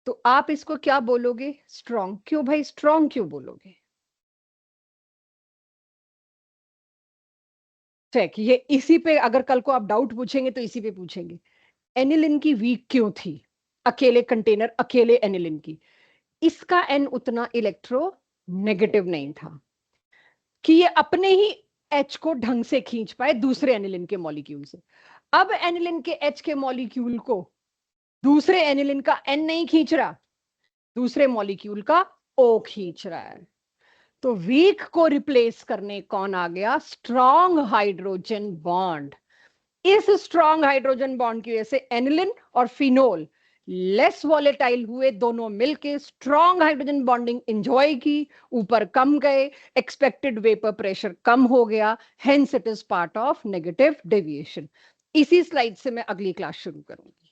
तो आप इसको क्या बोलोगे, स्ट्रांग। क्यों भाई स्ट्रांग क्यों बोलोगे? चेक, ये इसी पे अगर कल को आप डाउट पूछेंगे तो इसी पे पूछेंगे। एनिलिन की वीक क्यों थी, अकेले कंटेनर, अकेले एनिलिन की, इसका एन उतना इलेक्ट्रो नेगेटिव नहीं था कि ये अपने ही एच को ढंग से खींच पाए दूसरे एनिलिन के मॉलिक्यूल से। अब एनिलिन के एच के मॉलिक्यूल को दूसरे एनिलिन का एन नहीं खींच रहा, दूसरे मॉलिक्यूल का ओ खींच रहा है। तो वीक को रिप्लेस करने कौन आ गया, स्ट्रॉन्ग हाइड्रोजन बॉन्ड। इस स्ट्रॉन्ग हाइड्रोजन बॉन्ड की वजह से एनिलिन और फिनोल लेस वॉलेटाइल हुए, दोनों मिलके स्ट्रॉन्ग हाइड्रोजन बॉन्डिंग एंजॉय की, ऊपर कम गए, एक्सपेक्टेड वेपर प्रेशर कम हो गया, hence it is part of negative deviation. इसी स्लाइड से मैं अगली क्लास शुरू करूंगी।